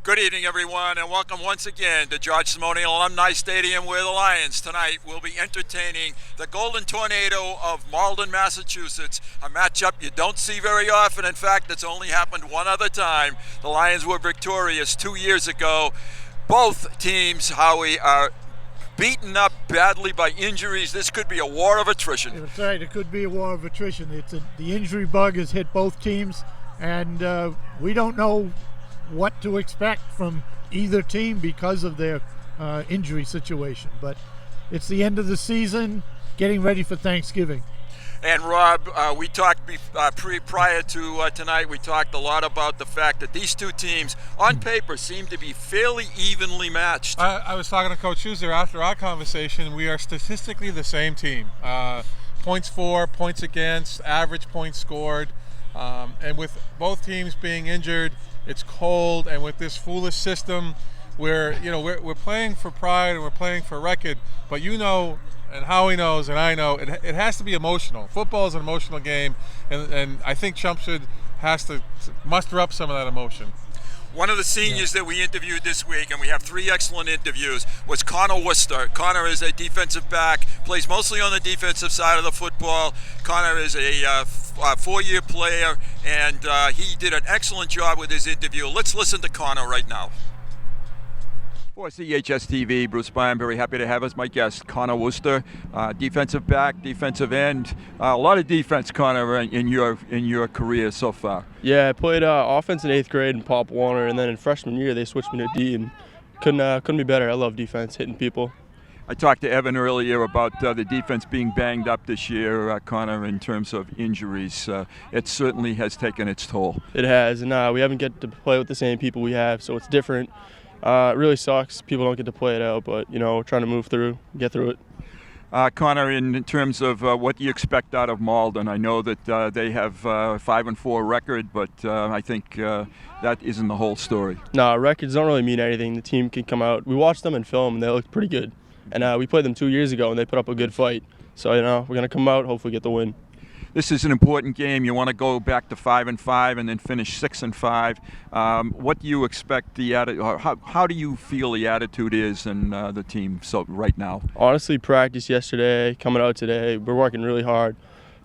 Good evening, everyone, and welcome once again to George Simonian Alumni Stadium, where the Lions tonight will be entertaining the Golden Tornado of Malden, Massachusetts, a matchup you don't see very often. In fact, it's only happened one other time. The Lions were victorious 2 years ago. Both teams, Howie, are beaten up badly by injuries. This could be a war of attrition. That's right, it could be a war of attrition. The injury bug has hit both teams, and we don't know what to expect from either team because of their injury situation. But it's the end of the season, getting ready for Thanksgiving. And Rob, we talked prior to tonight, we talked a lot about the fact that these two teams, on paper, seem to be fairly evenly matched. I was talking to Coach Schuster after our conversation. We are statistically the same team. Points for, points against, average points scored. And with both teams being injured, it's cold, and with this foolish system where we're playing for pride and we're playing for record, but and Howie knows and I know it has to be emotional. Football is an emotional game, and I think Chelmsford has to muster up some of that emotion. One of the seniors that we interviewed this week, and we have 3 excellent interviews, was Connor Worcester. Connor is a defensive back, plays mostly on the defensive side of the football. Connor is a 4-year player, and he did an excellent job with his interview. Let's listen to Connor right now. For CHS TV, Bruce Byam, very happy to have as my guest Connor Worcester, defensive back, defensive end. A lot of defense, Connor, in your career so far. Yeah, I played offense in 8th grade in Pop Warner, and then in freshman year they switched me to D, and couldn't be better. I love defense, hitting people. I talked to Evan earlier about the defense being banged up this year, Connor, in terms of injuries. It certainly has taken its toll. It has, and we haven't get to play with the same people we have, so it's different. It really sucks. People don't get to play it out, but we're trying to move through, get through it. Connor, in terms of what do you expect out of Malden? I know that they have 5-4 record, but I think that isn't the whole story. No, records don't really mean anything. The team can come out. We watched them in film, and they looked pretty good. And we played them 2 years ago, and they put up a good fight. So we're gonna come out, hopefully get the win. This is an important game. You want to go back to 5-5 and then finish 6-5. What do you expect how do you feel the attitude is in the team right now? Honestly, practice yesterday, coming out today, we're working really hard.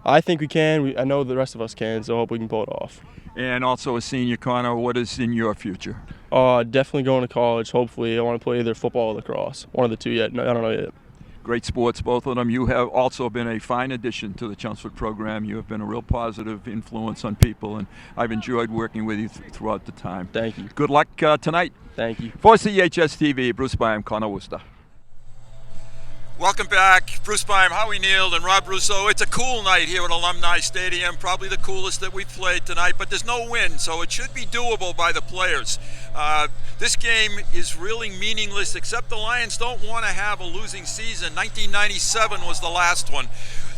I think we can. I know the rest of us can, so I hope we can pull it off. And also a senior, Connor, what is in your future? Definitely going to college. Hopefully, I want to play either football or lacrosse. One of the two yet. No, I don't know yet. Great sports, both of them. You have also been a fine addition to the Chelmsford program. You have been a real positive influence on people, and I've enjoyed working with you throughout the time. Thank you. Good luck tonight. Thank you. For CHS TV, Bruce Byam, Connor Worcester. Welcome back, Bruce Byam, Howie Neal, and Rob Russo. It's a cool night here at Alumni Stadium, probably the coolest that we've played tonight, but there's no wind, so it should be doable by the players. This game is really meaningless, except the Lions don't want to have a losing season. 1997 was the last one.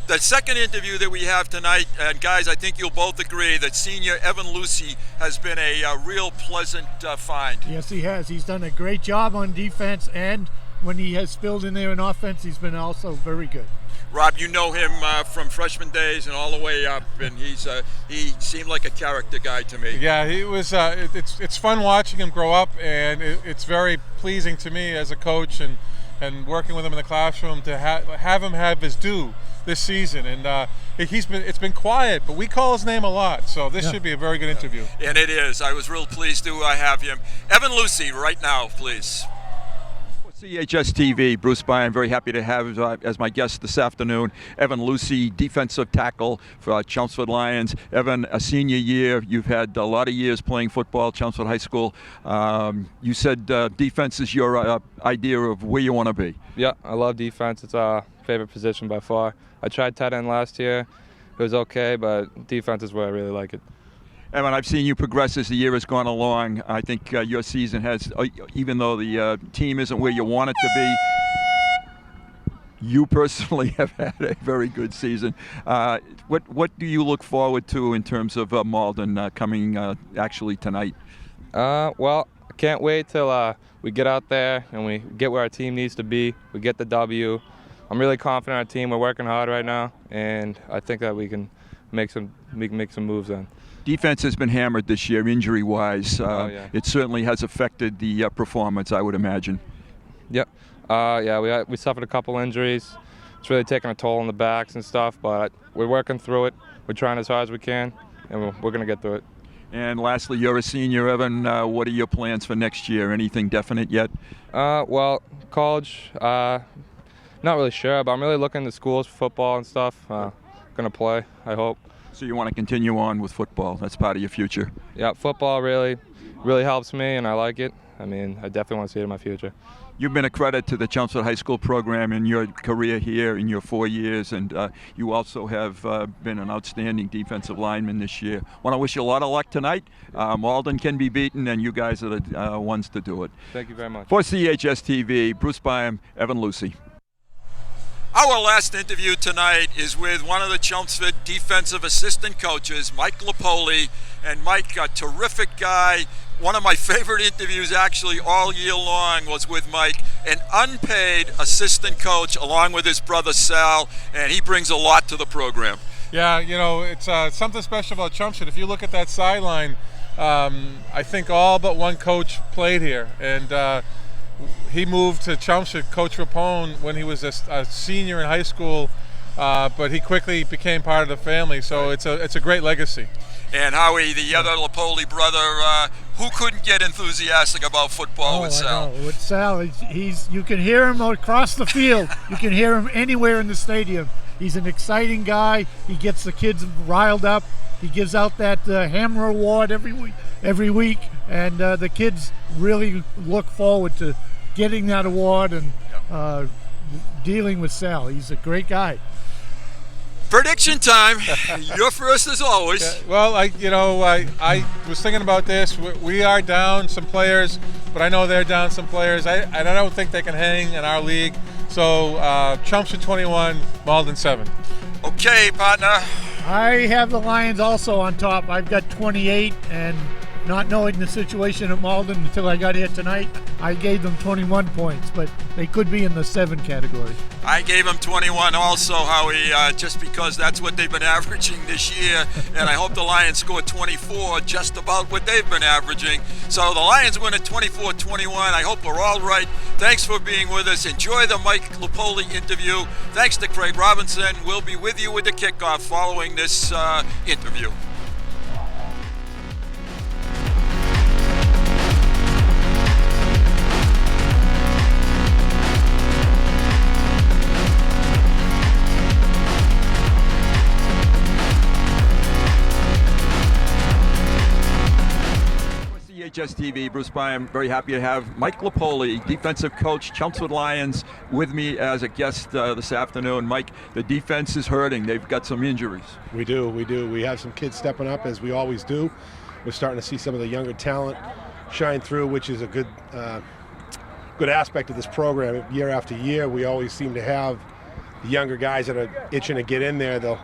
The second interview that we have tonight, and guys, I think you'll both agree that senior Evan Lucy has been a real pleasant find. Yes, he has. He's done a great job on defense, and when he has spilled in there in offense, he's been also very good. Rob, you know him from freshman days and all the way up, and he seemed like a character guy to me. Yeah, he was. It's fun watching him grow up, and it's very pleasing to me as a coach and working with him in the classroom to have him have his due this season. And it's been quiet, but we call his name a lot, so this should be a very good interview. And it is. I was real pleased to have him. Evan Lucy, right now, please. CHS TV, Bruce Byam, very happy to have as my guest this afternoon, Evan Lucy, defensive tackle for Chelmsford Lions. Evan, a senior year, you've had a lot of years playing football, Chelmsford High School. You said defense is your idea of where you want to be. Yeah, I love defense. It's our favorite position by far. I tried tight end last year. It was okay, but defense is where I really like it. Evan, I've seen you progress as the year has gone along. I think your season has, even though the team isn't where you want it to be, you personally have had a very good season. What do you look forward to in terms of Malden coming actually tonight? Well, I can't wait till we get out there and we get where our team needs to be. We get the W. I'm really confident in our team. We're working hard right now, and I think that we can make some moves then. Defense has been hammered this year, injury-wise. Yeah. It certainly has affected the performance, I would imagine. Yep. We suffered a couple injuries. It's really taking a toll on the backs and stuff, but we're working through it. We're trying as hard as we can, and we're going to get through it. And lastly, you're a senior, Evan. What are your plans for next year? Anything definite yet? Well, college, not really sure, but I'm really looking to schools for football and stuff. Going to play, I hope. So you want to continue on with football? That's part of your future? Yeah, football really helps me, and I like it. I mean, I definitely want to see it in my future. You've been a credit to the Chelmsford High School program in your career here in your 4 years, and you also have been an outstanding defensive lineman this year. Want to wish you a lot of luck tonight. Malden can be beaten, and you guys are the ones to do it. Thank you very much. For CHS TV, Bruce Byam, Evan Lucy. Our last interview tonight is with one of the Chelmsford defensive assistant coaches, Mike Lipoli. And Mike, a terrific guy. One of my favorite interviews actually all year long was with Mike, an unpaid assistant coach along with his brother Sal, and he brings a lot to the program. Yeah, you know, it's something special about Chelmsford. If you look at that sideline, I think all but one coach played here, and he moved to Chelmsford, Coach Rapone, when he was a senior in high school, but he quickly became part of the family, so it's a great legacy. And Howie, the other Lipoli brother, who couldn't get enthusiastic about football with Sal? I know. With Sal, you can hear him across the field. You can hear him anywhere in the stadium. He's an exciting guy. He gets the kids riled up. He gives out that Hammer Award every week, and the kids really look forward to getting that award and dealing with Sal. He's a great guy. Prediction time. You're first as always. Yeah, well, I was thinking about this. We are down some players, but I know they're down some players. I don't think they can hang in our league. So Chelmsford 21, Malden 7. Okay, partner. I have the Lions also on top. I've got 28, and not knowing the situation at Malden until I got here tonight, I gave them 21 points, but they could be in the 7 category. I gave them 21 also, Howie, just because that's what they've been averaging this year, and I hope the Lions score 24, just about what they've been averaging. So the Lions win at 24-21. I hope we're all right. Thanks for being with us. Enjoy the Mike Lipoli interview. Thanks to Craig Robinson. We'll be with you with the kickoff following this interview. CHS TV, Bruce Byam, very happy to have Mike Lipoli, defensive coach, Chelmsford Lions, with me as a guest this afternoon. Mike, the defense is hurting. They've got some injuries. We do. We have some kids stepping up, as we always do. We're starting to see some of the younger talent shine through, which is a good aspect of this program. Year after year, we always seem to have the younger guys that are itching to get in there. They'll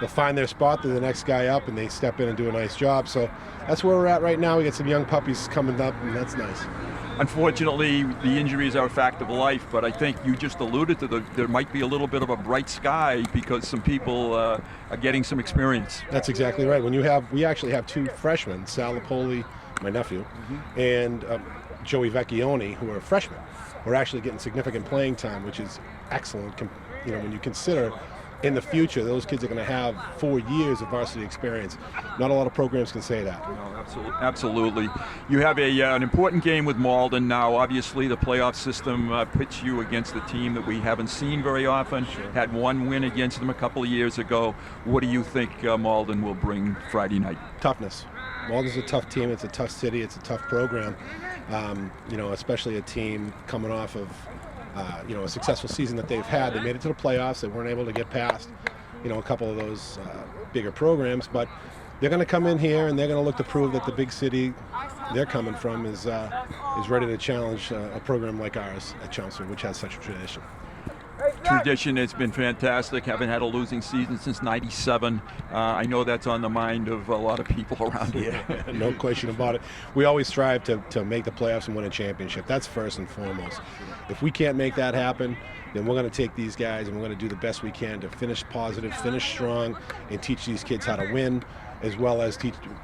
find their spot, they're the next guy up, and they step in and do a nice job. So that's where we're at right now. We got some young puppies coming up, and that's nice. Unfortunately, the injuries are a fact of life, but I think you just alluded to there might be a little bit of a bright sky because some people are getting some experience. That's exactly right. We actually have 2 freshmen, Sal Lipoli, my nephew, and Joey Vecchione, who are freshmen. We're actually getting significant playing time, which is excellent. When you consider in the future, those kids are going to have 4 years of varsity experience. Not a lot of programs can say that. No, absolutely. You have an important game with Malden now. Obviously, the playoff system pits you against a team that we haven't seen very often. Sure. Had one win against them a couple of years ago. What do you think Malden will bring Friday night? Toughness. Malden's a tough team. It's a tough city. It's a tough program. Especially a team coming off of a successful season that they've had. They made it to the playoffs. They weren't able to get past, a couple of those bigger programs. But they're going to come in here and they're going to look to prove that the big city they're coming from is ready to challenge a program like ours at Chelmsford, which has such a tradition. tradition has been fantastic. Haven't had a losing season since '97. I know that's on the mind of a lot of people around here. No question about it. We always strive to make the playoffs and win a championship. That's first and foremost. If we can't make that happen, then we're going to take these guys and we're going to do the best we can to finish positive, finish strong, and teach these kids how to win, as well as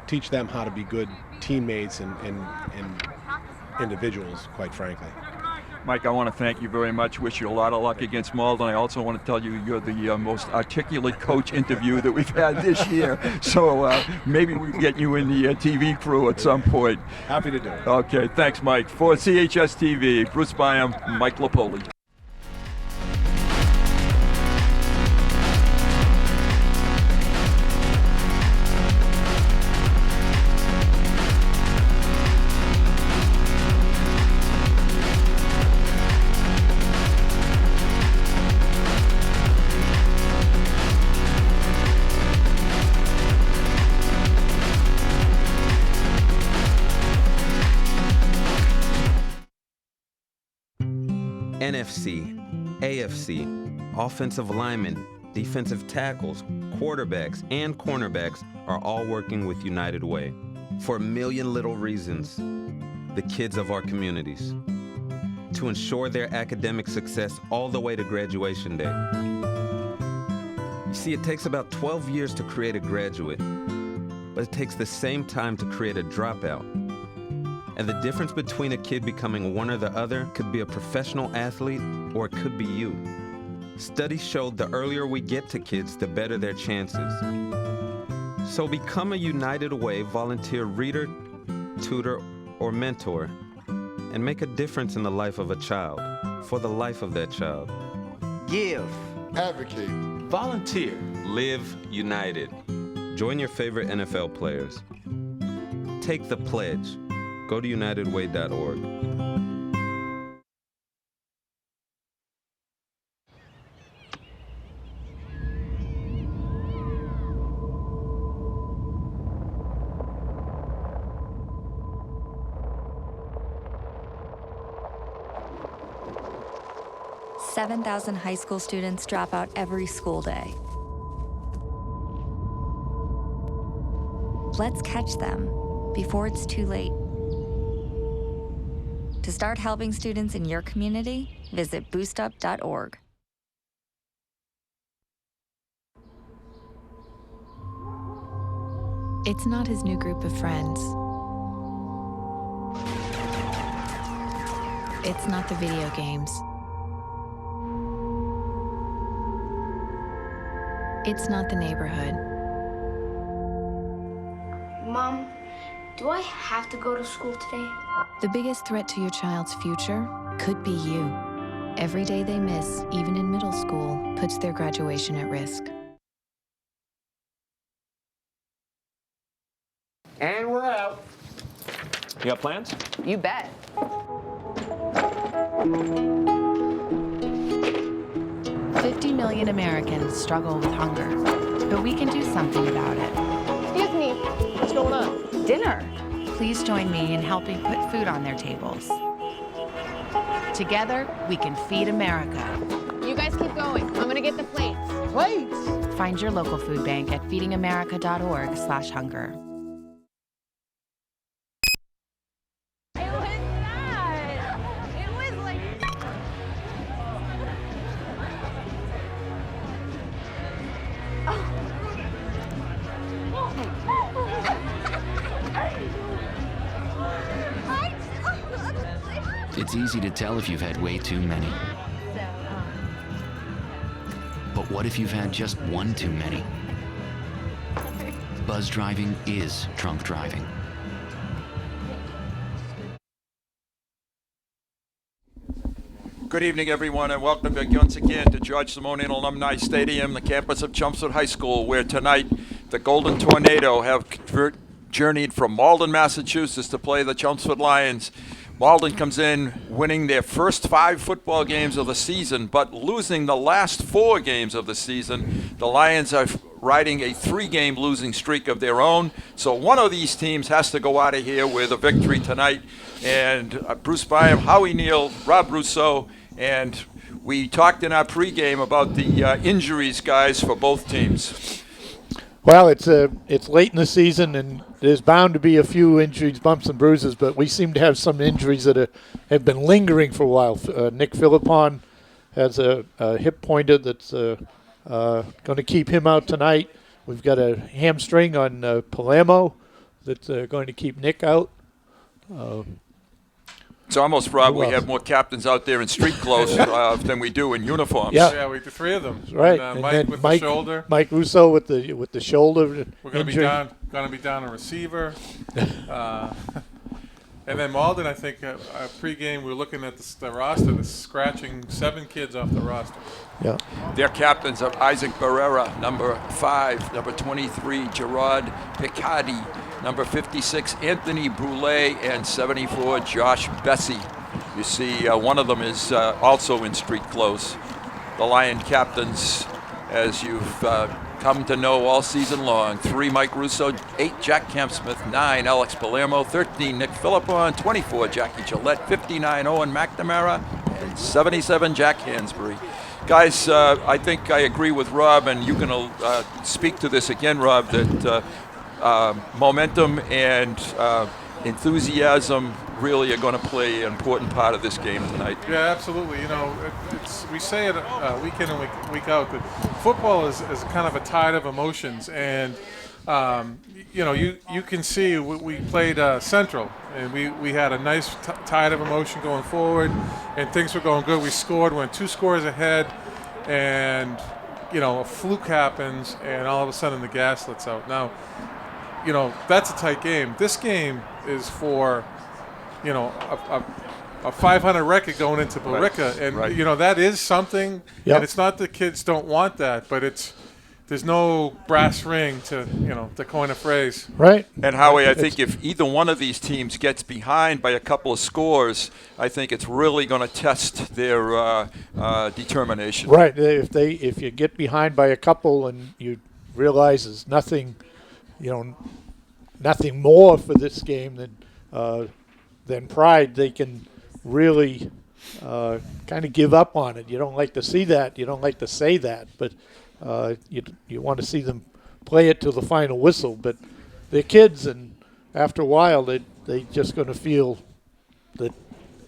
teach them how to be good teammates and individuals, quite frankly. Mike, I want to thank you very much. Wish you a lot of luck against Malden. I also want to tell you you're the most articulate coach interview that we've had this year. So maybe we can get you in the TV crew at some point. Happy to do it. Okay, thanks, Mike. For CHS TV, Bruce Byam, Mike Lapoli. NFC, AFC, offensive linemen, defensive tackles, quarterbacks, and cornerbacks are all working with United Way for a million little reasons. The kids of our communities, to ensure their academic success all the way to graduation day. You see, it takes about 12 years to create a graduate, but it takes the same time to create a dropout. And the difference between a kid becoming one or the other could be a professional athlete, or it could be you. Studies showed the earlier we get to kids, the better their chances. So become a United Way volunteer reader, tutor, or mentor, and make a difference in the life of a child, for the life of that child. Give. Advocate. Volunteer. Live United. Join your favorite NFL players. Take the pledge. Go to unitedway.org. $7,000 high school students drop out every school day. Let's catch them before it's too late. To start helping students in your community, visit boostup.org. It's not his new group of friends. It's not the video games. It's not the neighborhood. Mom, do I have to go to school today? The biggest threat to your child's future could be you. Every day they miss, even in middle school, puts their graduation at risk. And we're out. You got plans? You bet. 50 million Americans struggle with hunger, but we can do something about it. Excuse me. What's going on? Dinner. Please join me in helping put food on their tables. Together, we can feed America. You guys keep going. I'm gonna get the plates. Plates? Find your local food bank at feedingamerica.org/hunger. It's easy to tell if you've had way too many. But what if you've had just one too many? Buzz driving is drunk driving. Good evening, everyone, and welcome back once again to George Simonian Alumni Stadium, the campus of Chelmsford High School, where tonight the Golden Tornado have journeyed from Malden, Massachusetts to play the Chelmsford Lions. Malden comes in winning their first 5 football games of the season, but losing the last 4 games of the season. The Lions are riding a 3-game losing streak of their own, so one of these teams has to go out of here with a victory tonight. And Bruce Byam, Howie Neal, Rob Rousseau, and We talked in our pregame about the injuries, guys, for both teams. Well, it's late in the season, and there's bound to be a few injuries, bumps and bruises, but we seem to have some injuries that have been lingering for a while. Nick Philippon has a hip pointer that's going to keep him out tonight. We've got a hamstring on Palermo that's going to keep Nick out. It's almost, Rob, we have more captains out there in street clothes than we do in uniforms. Yeah, we do 3 of them. Right. And, Mike with the shoulder. Mike Russo with the shoulder. We're going to be down a receiver. And then Malden, I think, pregame, we were looking at the roster, the scratching 7 kids off the roster. Yeah. Their captains are Isaac Barrera, number 5, number 23, Gerard Picardi, number 56, Anthony Brule, and 74, Josh Bessie. You see, one of them is also in street clothes. The Lion captains, as you've come to know all season long: 3, Mike Russo; 8, Jack Campsmith; 9, Alex Palermo; 13, Nick Philippon; 24, Jackie Gillette; 59, Owen McNamara; and 77, Jack Hansberry. Guys, I think I agree with Rob, and you can speak to this again, Rob, that momentum and enthusiasm really are going to play an important part of this game tonight. Yeah, absolutely. You know, we say it week in and week out that football is kind of a tide of emotions, and you know, you can see we played Central, and we had a nice tide of emotion going forward, and things were going good. We scored, went 2 scores ahead, and you know, a fluke happens, and all of a sudden the gas lets out. Now, you know, that's a tight game. This game is for, you know, a 500 record going into Barica, and you know, that is something. Yep. And it's not that kids don't want that, but there's no brass ring to, you know, to coin a phrase. Right. And Howie, I think if either one of these teams gets behind by a couple of scores, I think it's really going to test their determination. Right. If you get behind by a couple and you realize there's nothing, you know, nothing more for this game than pride, they can really kind of give up on it. You don't like to see that. You don't like to say that, but you want to see them play it to the final whistle. But they're kids, and after a while, they're just going to feel that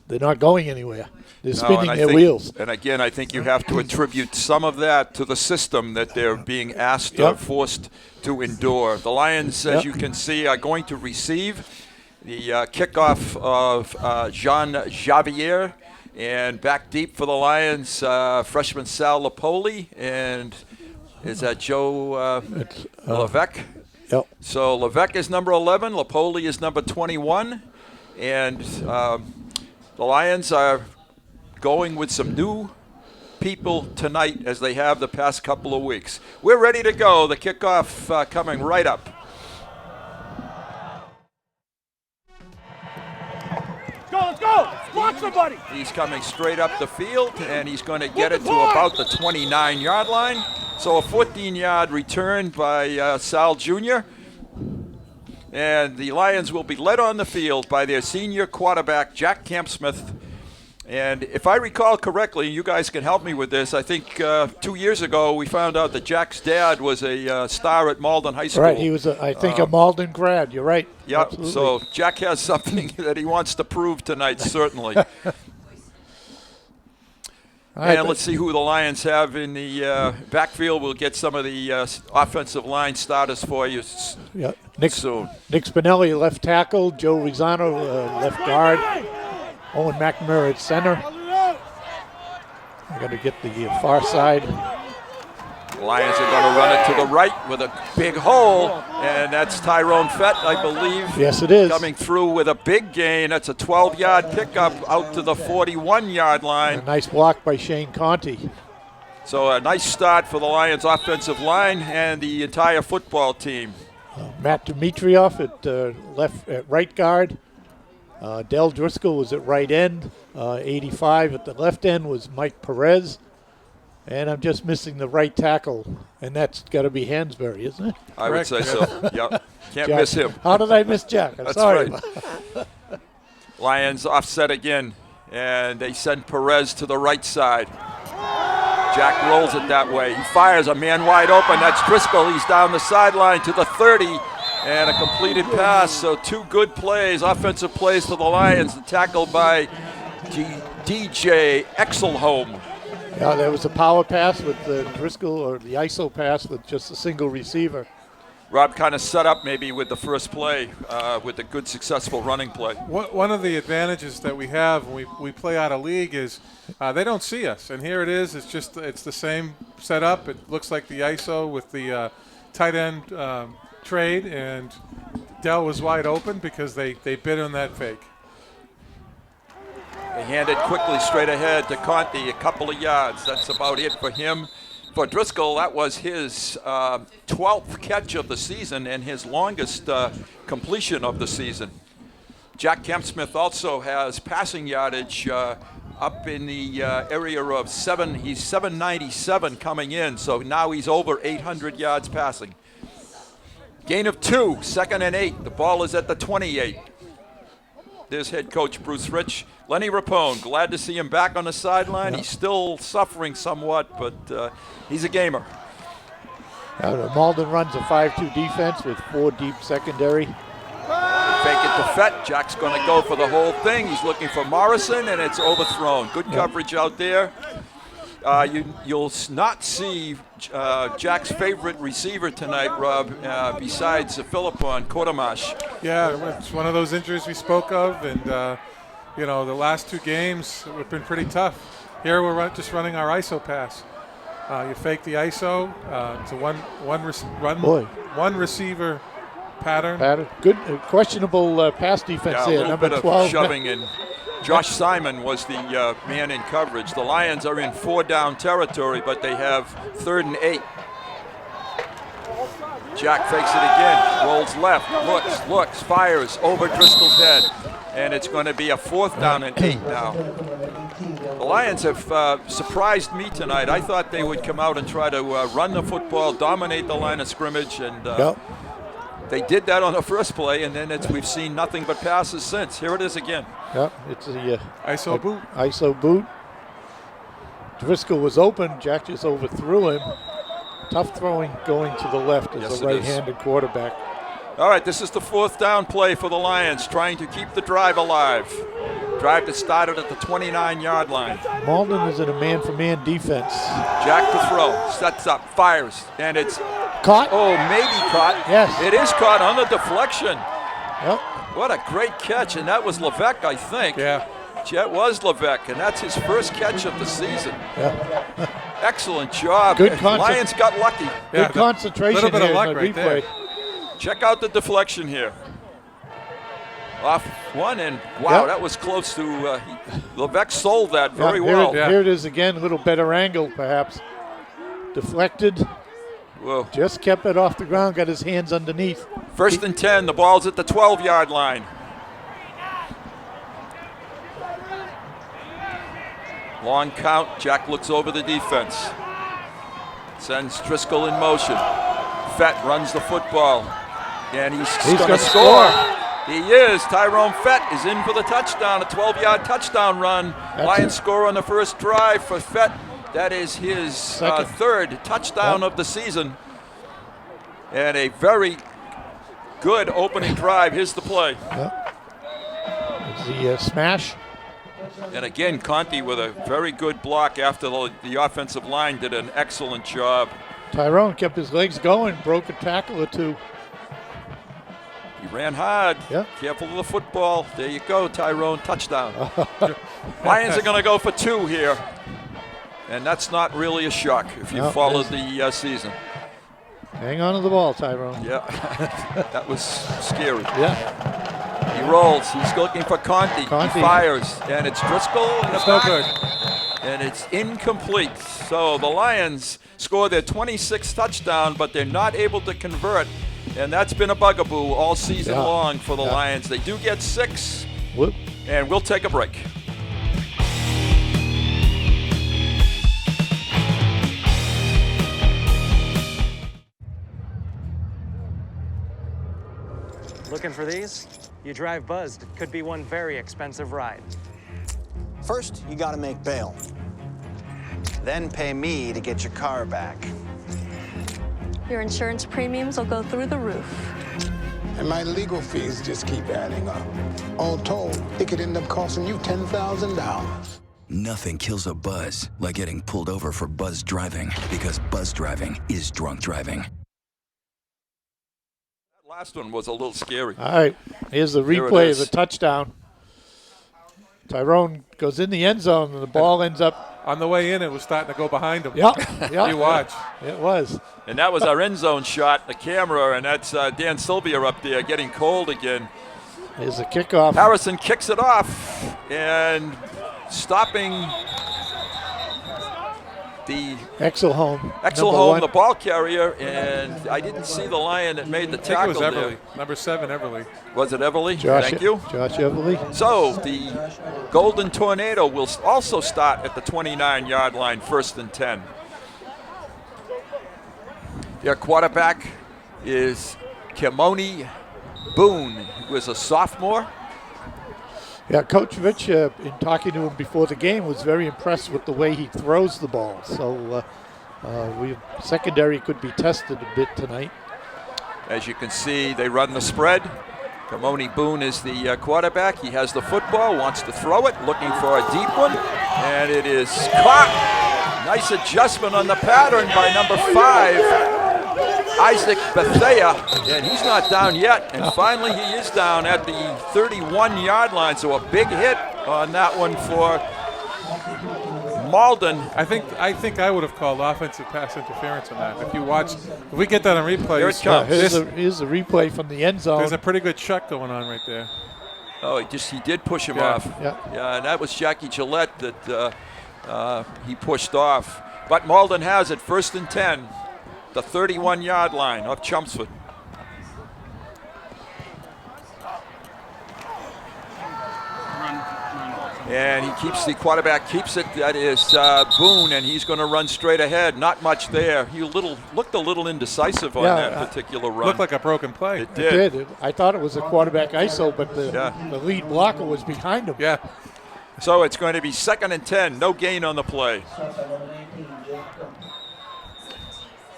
they're not going anywhere. They're spinning their wheels. And again, I think you have to attribute some of that to the system that they're being asked or forced to endure. The Lions, as you can see, are going to receive the kickoff of Jean Javier, and back deep for the Lions, freshman Sal Lapoli, and is that Joe Levesque? Yep. So Levesque is number 11, Lapoli is number 21, and the Lions are going with some new people tonight, as they have the past couple of weeks. We're ready to go. The kickoff coming right up. Let's go! Squat somebody! He's coming straight up the field, and he's going to get it to about the 29-yard line. So a 14-yard return by Sal Jr. And the Lions will be led on the field by their senior quarterback, Jack Campsmith. And if I recall correctly, you guys can help me with this, I think 2 years ago we found out that Jack's dad was a star at Malden High School. Right, he was, I think, a Malden grad. You're right. Yep, Absolutely. So Jack has something that he wants to prove tonight, certainly. And let's see who the Lions have in the backfield. We'll get some of the offensive line starters for you soon. Nick Spinelli, left tackle. Joe Rizzano, left guard. Owen McNamara at center. We're going to get the far side. Lions are going to run it to the right with a big hole, and that's Tyrone Fett, I believe. Yes, it is. Coming through with a big gain. That's a 12-yard pickup out to the 41-yard line. A nice block by Shane Conti. So a nice start for the Lions offensive line and the entire football team. Matt Dimitrioff at right guard. Del Driscoll was at right end. 85 at the left end was Mike Perez. And I'm just missing the right tackle, and that's got to be Hansberry, isn't it? I would say so. Yep. Can't Jack. miss him. How did I miss Jack? I'm That's sorry. right. Lions offset again, and they send Perez to the right side. Jack rolls it that way. He fires a man wide open. That's Driscoll. He's down the sideline to the 30 and a completed pass. So 2 good plays, offensive plays for the Lions. The tackle by DJ Exelholm. Yeah, there was a power pass with Driscoll, or the ISO pass with just a single receiver. Rob kind of set up maybe with the first play with a good successful running play. One of the advantages that we have when we play out of league is they don't see us, and here it is. It's the same setup. It looks like the ISO with the tight end trade, and Dell was wide open because they bid on that fake. They hand it quickly straight ahead to Conti, a couple of yards. That's about it for him. For Driscoll, that was his 12th catch of the season and his longest completion of the season. Jack Kempsmith also has passing yardage up in the area of 7. He's 797 coming in, so now he's over 800 yards passing. Gain of 2, 2nd and 8. The ball is at the 28. There's head coach Bruce Rich. Lenny Rapone, glad to see him back on the sideline. Yeah. He's still suffering somewhat, but he's a gamer. Malden runs a 5-2 defense with 4 deep secondary. Fake it to Fett. Jack's going to go for the whole thing. He's looking for Morrison, and it's overthrown. Good coverage out there. You'll not see Jack's favorite receiver tonight, Rob, besides Philippon, Kodamash. Yeah, it's one of those injuries we spoke of, and the last 2 games have been pretty tough. Here we're just running our ISO pass. You fake the ISO. It's a one receiver pattern. Good, questionable pass defense there. A little number bit 12. Of shoving in. Josh Simon was the man in coverage. The Lions are in 4-down territory, but they have 3rd and 8. Jack fakes it again, rolls left, looks, fires over Driscoll's head, and it's going to be a 4th down and 8 now. The Lions have surprised me tonight. I thought they would come out and try to run the football, dominate the line of scrimmage, and they did that on the first play, and then we've seen nothing but passes since. Here it is again. Yep, it's the ISO boot. ISO boot. Driscoll was open. Jack just overthrew him. Tough throwing going to the left as a right-handed quarterback. All right, this is the 4th down play for the Lions, trying to keep the drive alive. Drive that started at the 29-yard line. Malden is in a man-for-man defense. Jack to throw, sets up, fires, and it's caught. Oh, maybe caught. Yes. It is caught on the deflection. Yep. What a great catch, and that was Levesque, I think. Yeah. That was Levesque, and that's his first catch of the season. Yeah. Excellent job. Good Lions got lucky. Good concentration. Little bit here of luck in the right replay. there. Check out the deflection here. Off one, and wow, that was close to Levesque sold that very well. Here it is again, a little better angle perhaps. Deflected. Whoa. Just kept it off the ground, got his hands underneath. 1st and 10, the ball's at the 12-yard line. Long count, Jack looks over the defense. Sends Driscoll in motion. Fett runs the football, and he's going to score. He is. Tyrone Fett is in for the touchdown, a 12-yard touchdown run. Lions score on the first drive for Fett. That is his 3rd touchdown of the season. And a very good opening drive. Here's the play. It's the smash. And again, Conti with a very good block after the offensive line did an excellent job. Tyrone kept his legs going, broke a tackle or 2. He ran hard. Yeah. Careful of the football. There you go, Tyrone. Touchdown. Lions are going to go for 2 here. And that's not really a shock if you followed the season. Hang on to the ball, Tyrone. Yeah. That was scary. Yeah. He rolls. He's looking for Conti. He fires. And it's Driscoll in the back. Good. And it's incomplete. So the Lions score their 26th touchdown, but they're not able to convert. And that's been a bugaboo all season long for the Lions. They do get 6. Whoop. And we'll take a break. Looking for these? You drive buzzed. It could be one very expensive ride. First, you gotta make bail. then pay me to get your car back. Your insurance premiums will go through the roof. And my legal fees just keep adding up. All told, it could end up costing you $10,000. Nothing kills a buzz like getting pulled over for buzz driving, because buzz driving is drunk driving. That last one was a little scary. All right, here's the replay of the touchdown. Tyrone goes in the end zone, and the ball ends up. On the way in, it was starting to go behind him. Yep. You watch. It was. And that was our end zone shot, the camera, and that's Dan Sylvia up there getting cold again. Here's the kickoff. Harrison kicks it off, and stopping the Exelholm, the ball carrier, and I didn't see the Lion that made the tackle. I think it was Everly, there. number 7, Everly. Was it Everly? Josh, Thank you. Josh Everly. So the Golden Tornado will also start at the 29-yard line, 1st and 10. Their quarterback is Kimoni Boone, who is a sophomore. Yeah, Coach Rich, in talking to him before the game, was very impressed with the way he throws the ball. So secondary could be tested a bit tonight. As you can see, they run the spread. Kimoni Boone is the quarterback. He has the football, wants to throw it, looking for a deep one, and it is caught. Nice adjustment on the pattern by number 5. Isaac Bethea, and he's not down yet, and finally he is down at the 31-yard line, so a big hit on that one for Malden. I think I would have called offensive pass interference on that. If we get that on replay, here it comes. Here's a replay from the end zone. There's a pretty good chuck going on right there. Oh, he did push him off. Yeah, and that was Jackie Gillette that he pushed off. But Malden has it, 1st and 10. The 31-yard line of Chelmsford. And the quarterback keeps it. That is Boone, and he's going to run straight ahead. Not much there. He looked a little indecisive on that particular run. Looked like a broken play. It did. I thought it was a quarterback ISO, but the lead blocker was behind him. Yeah. So it's going to be 2nd and 10. No gain on the play.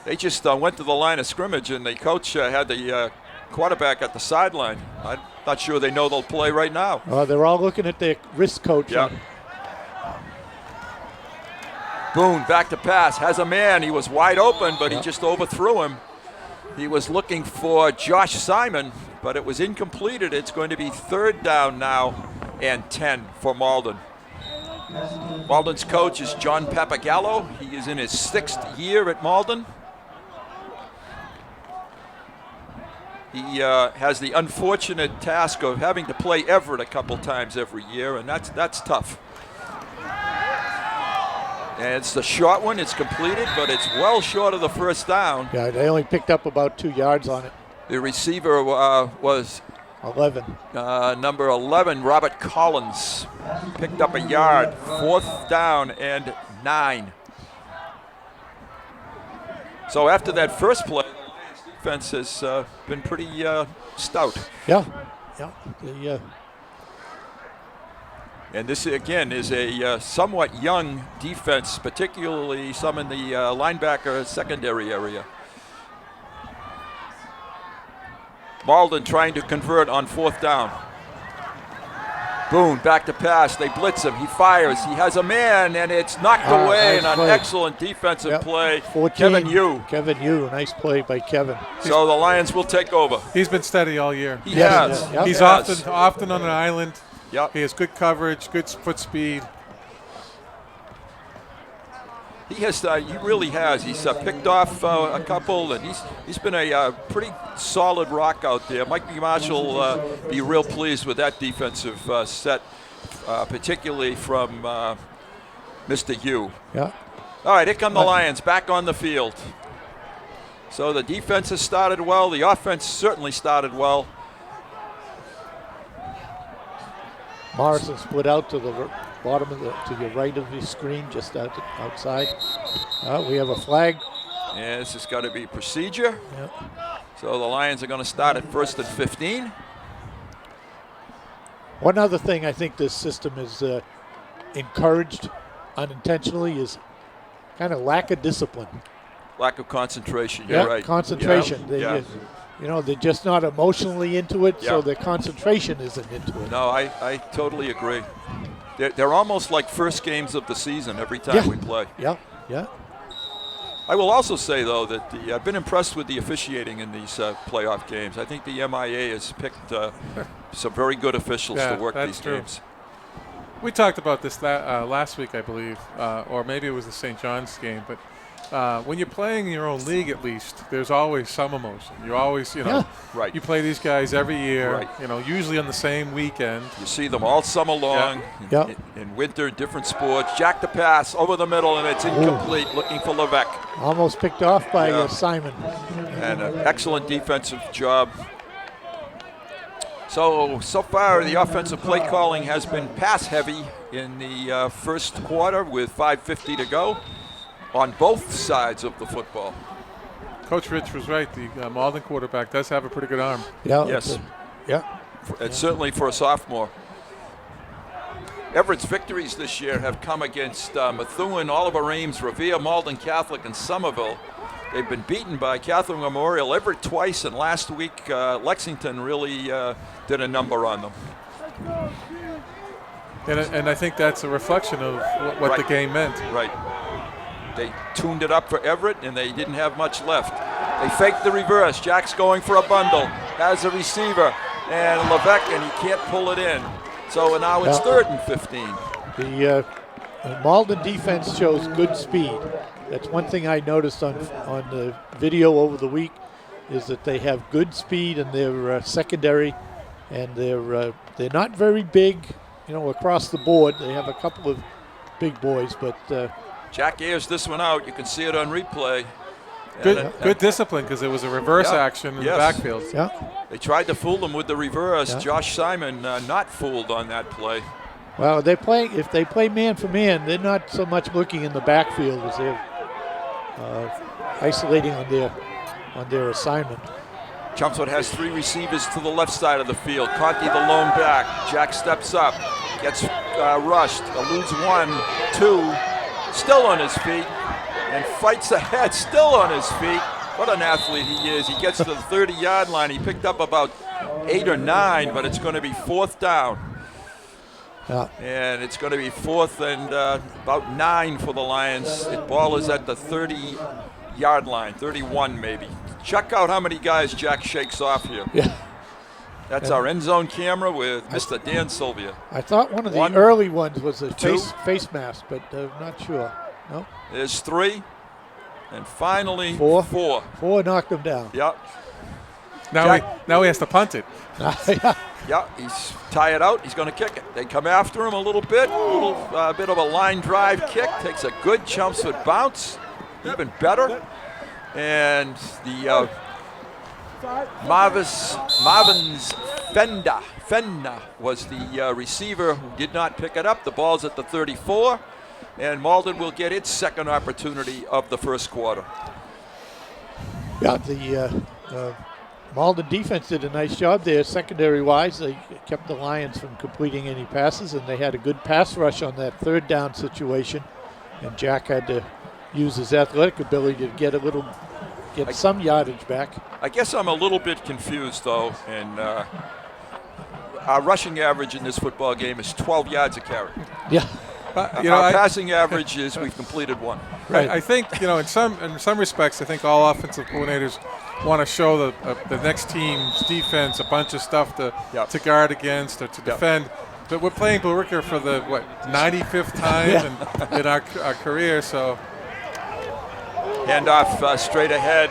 They just went to the line of scrimmage, and the coach had the quarterback at the sideline. I'm not sure they know they'll play right now. They're all looking at their wrist coach. Yeah. Boone back to pass, has a man. He was wide open, but he just overthrew him. He was looking for Josh Simon, but it was incompleted. It's going to be 3rd down now and 10 for Malden. Malden's coach is John Papagallo. He is in his 6th year at Malden. He has the unfortunate task of having to play Everett a couple times every year, and that's tough. And it's the short one. It's completed, but it's well short of the 1st down. Yeah, they only picked up about 2 yards on it. The receiver was 11. Number 11, Robert Collins. Picked up a yard. 4th down and 9. So after that first play, defense has been pretty stout. Yeah. And this, again, is a somewhat young defense, particularly some in the linebacker secondary area. Malden trying to convert on 4th down. Boone back to pass. They blitz him. He fires. He has a man, and it's knocked away. Nice and an excellent defensive play. 14, Kevin Yu. Kevin Yu, nice play by Kevin. So the Lions will take over. He's been steady all year. He has. Yep. He's often on an island. Yep. He has good coverage, good foot speed. He has. He really has. He's picked off a couple, and he's been a pretty solid rock out there. Mike B. Marshall be real pleased with that defensive set, particularly from Mr. Yu. Yeah. All right, here come the Lions back on the field. So the defense has started well. The offense certainly started well. Morrison split out to the bottom of to the right of the screen, just outside. We have a flag. Yeah, this has got to be procedure. Yep. So the Lions are going to start at 1st and 15. One other thing I think this system is encouraged unintentionally is kind of lack of discipline. Lack of concentration. You're right. Concentration. Yeah. They're just not emotionally into it, so Yeah. their concentration isn't into it. No, I totally agree. They're almost like first games of the season every time we play. Yeah. I will also say, though, that I've been impressed with the officiating in these playoff games. I think the MIA has picked some very good officials to work these games. We talked about this last week, I believe, or maybe it was the St. John's game. But when you're playing in your own league, at least, there's always some emotion. You always, Right. you play these guys every year, Right. usually on the same weekend. You see them all summer long, in winter, different sports. Jack the pass over the middle, and it's incomplete, looking for Levesque. Almost picked off by Simon. And an excellent defensive job. So far the offensive play calling has been pass heavy in the first quarter with 5:50 to go on both sides of the football. Coach Rich was right. The Malden quarterback does have a pretty good arm. Yeah. Yes. And Yeah. certainly for a sophomore. Everett's victories this year have come against Methuen, Oliver Ames, Revere, Malden Catholic, and Somerville. They've been beaten by Catholic Memorial, Everett twice, and last week Lexington really did a number on them. And I think that's a reflection of what the game meant. Right. They tuned it up for Everett, and they didn't have much left. They faked the reverse. Jack's going for a bundle. Has a receiver, and Levesque, and he can't pull it in. So now it's 3rd and 15. The Malden defense shows good speed. That's one thing I noticed on the video over the week, is that they have good speed in their secondary, and they're not very big, across the board. They have a couple of big boys, but Jack airs this one out. You can see it on replay. Good discipline, because it was a reverse action in the backfield. Yeah. They tried to fool them with the reverse. Yeah. Josh Simon not fooled on that play. Well, if they play man for man, they're not so much looking in the backfield as they're isolating on their assignment. Chelmsford has 3 receivers to the left side of the field. Conti the lone back. Jack steps up, gets rushed, eludes 1, 2, still on his feet, and fights ahead, still on his feet. What an athlete he is. He gets to the 30-yard line. He picked up about 8 or 9, but it's going to be 4th down. Yeah. And it's going to be 4th and about 9 for the Lions. The ball is at the 30-yard line, 31 maybe. Check out how many guys Jack shakes off here. Yeah. That's our end zone camera with Mr. Dan Sylvia. I thought one of the early ones was a face mask, but I'm not sure. No. There's 3. And finally, 4. 4 knocked him down. Yep. Now he has to punt it. Yeah, he's tired out. He's going to kick it. They come after him a little bit. Bit of a line drive kick. Takes a good Chelmsford bounce. Even better. And the Marvin's Fenda was the receiver who did not pick it up. The ball's at the 34. And Malden will get its second opportunity of the first quarter. Yeah, the Malden defense did a nice job there secondary-wise. They kept the Lions from completing any passes, and they had a good pass rush on that 3rd down situation. And Jack had to use his athletic ability to get some yardage back. I guess I'm a little bit confused, though, and our rushing average in this football game is 12 yards a carry. Yeah. Our passing average is we've completed 1. Right. I think in some respects, I think all offensive coordinators want to show the next team's defense a bunch of stuff to guard against or to defend. But we're playing Blue Ricker for the 95th time in our career. So hand off straight ahead,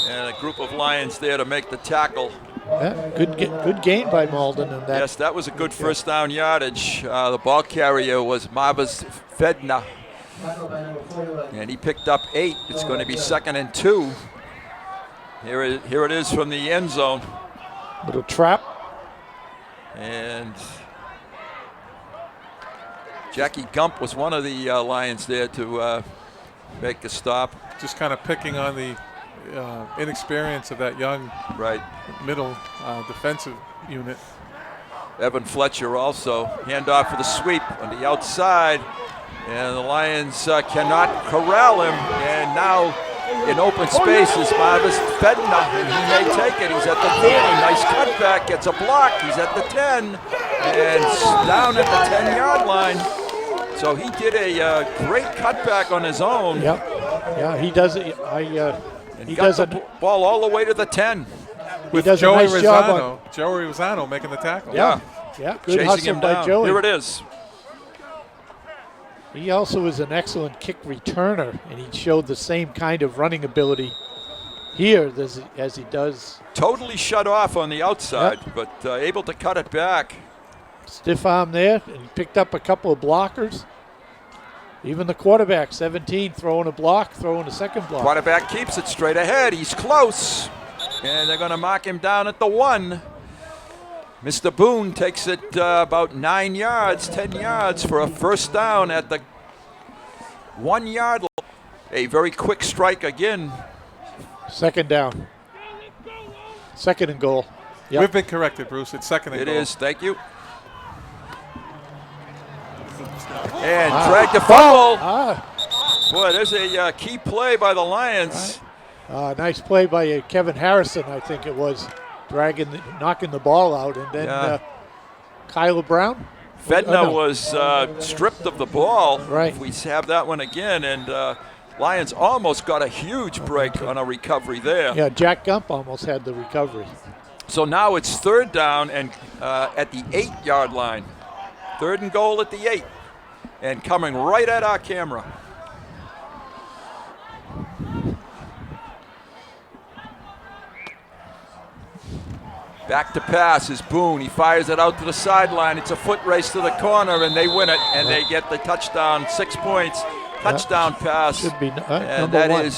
and a group of Lions there to make the tackle. Yeah, good gain by Malden in that. Yes, that was a good first down yardage. The ball carrier was Marvis Fedna, and he picked up 8. It's going to be 2nd and 2. Here it is from the end zone. Little trap. And Jackie Gump was one of the Lions there to make a stop. Just kind of picking on the inexperience of that young middle defensive unit. Evan Fletcher also. Handoff for the sweep on the outside. And the Lions cannot corral him. And now in open space is Marvis Fedna, and he may take it. He's at the 30. Nice cutback, gets a block. He's at the 10, and down at the 10-yard line. So he did a great cutback on his own. Yep. Yeah, he does it. He does the ball all the way to the 10. With does Joey a nice job Joey Rosano making the tackle. Yeah. Good chasing hustle him by down. Joey. Here it is. He also is an excellent kick returner, and he showed the same kind of running ability here as he does. Totally shut off on the outside, but able to cut it back. Stiff arm there, and he picked up a couple of blockers. Even the quarterback, 17, throwing a block, throwing a second block. Quarterback keeps it straight ahead. He's close, and they're going to mark him down at the 1. Mr. Boone takes it about 9 yards, 10 yards for a first down at the 1 yard line. A very quick strike again. Second down. Second and goal. Yep. We've been corrected, Bruce. It's second and goal. It is. Thank you. And dragged the fumble. Boy, there's a key play by the Lions. Nice play by Kevin Harrison, I think it was. Knocking the ball out, and then Kyler Brown. Fedna was stripped of the ball. Right. If we have that one again, and Lions almost got a huge break on a recovery there. Yeah, Jack Gump almost had the recovery. So now it's third down and at the 8-yard line. Third and goal at the 8, and coming right at our camera. Back to pass is Boone. He fires it out to the sideline. It's a foot race to the corner, and they win it, and they get the touchdown. 6 points. Touchdown pass. Should be and that is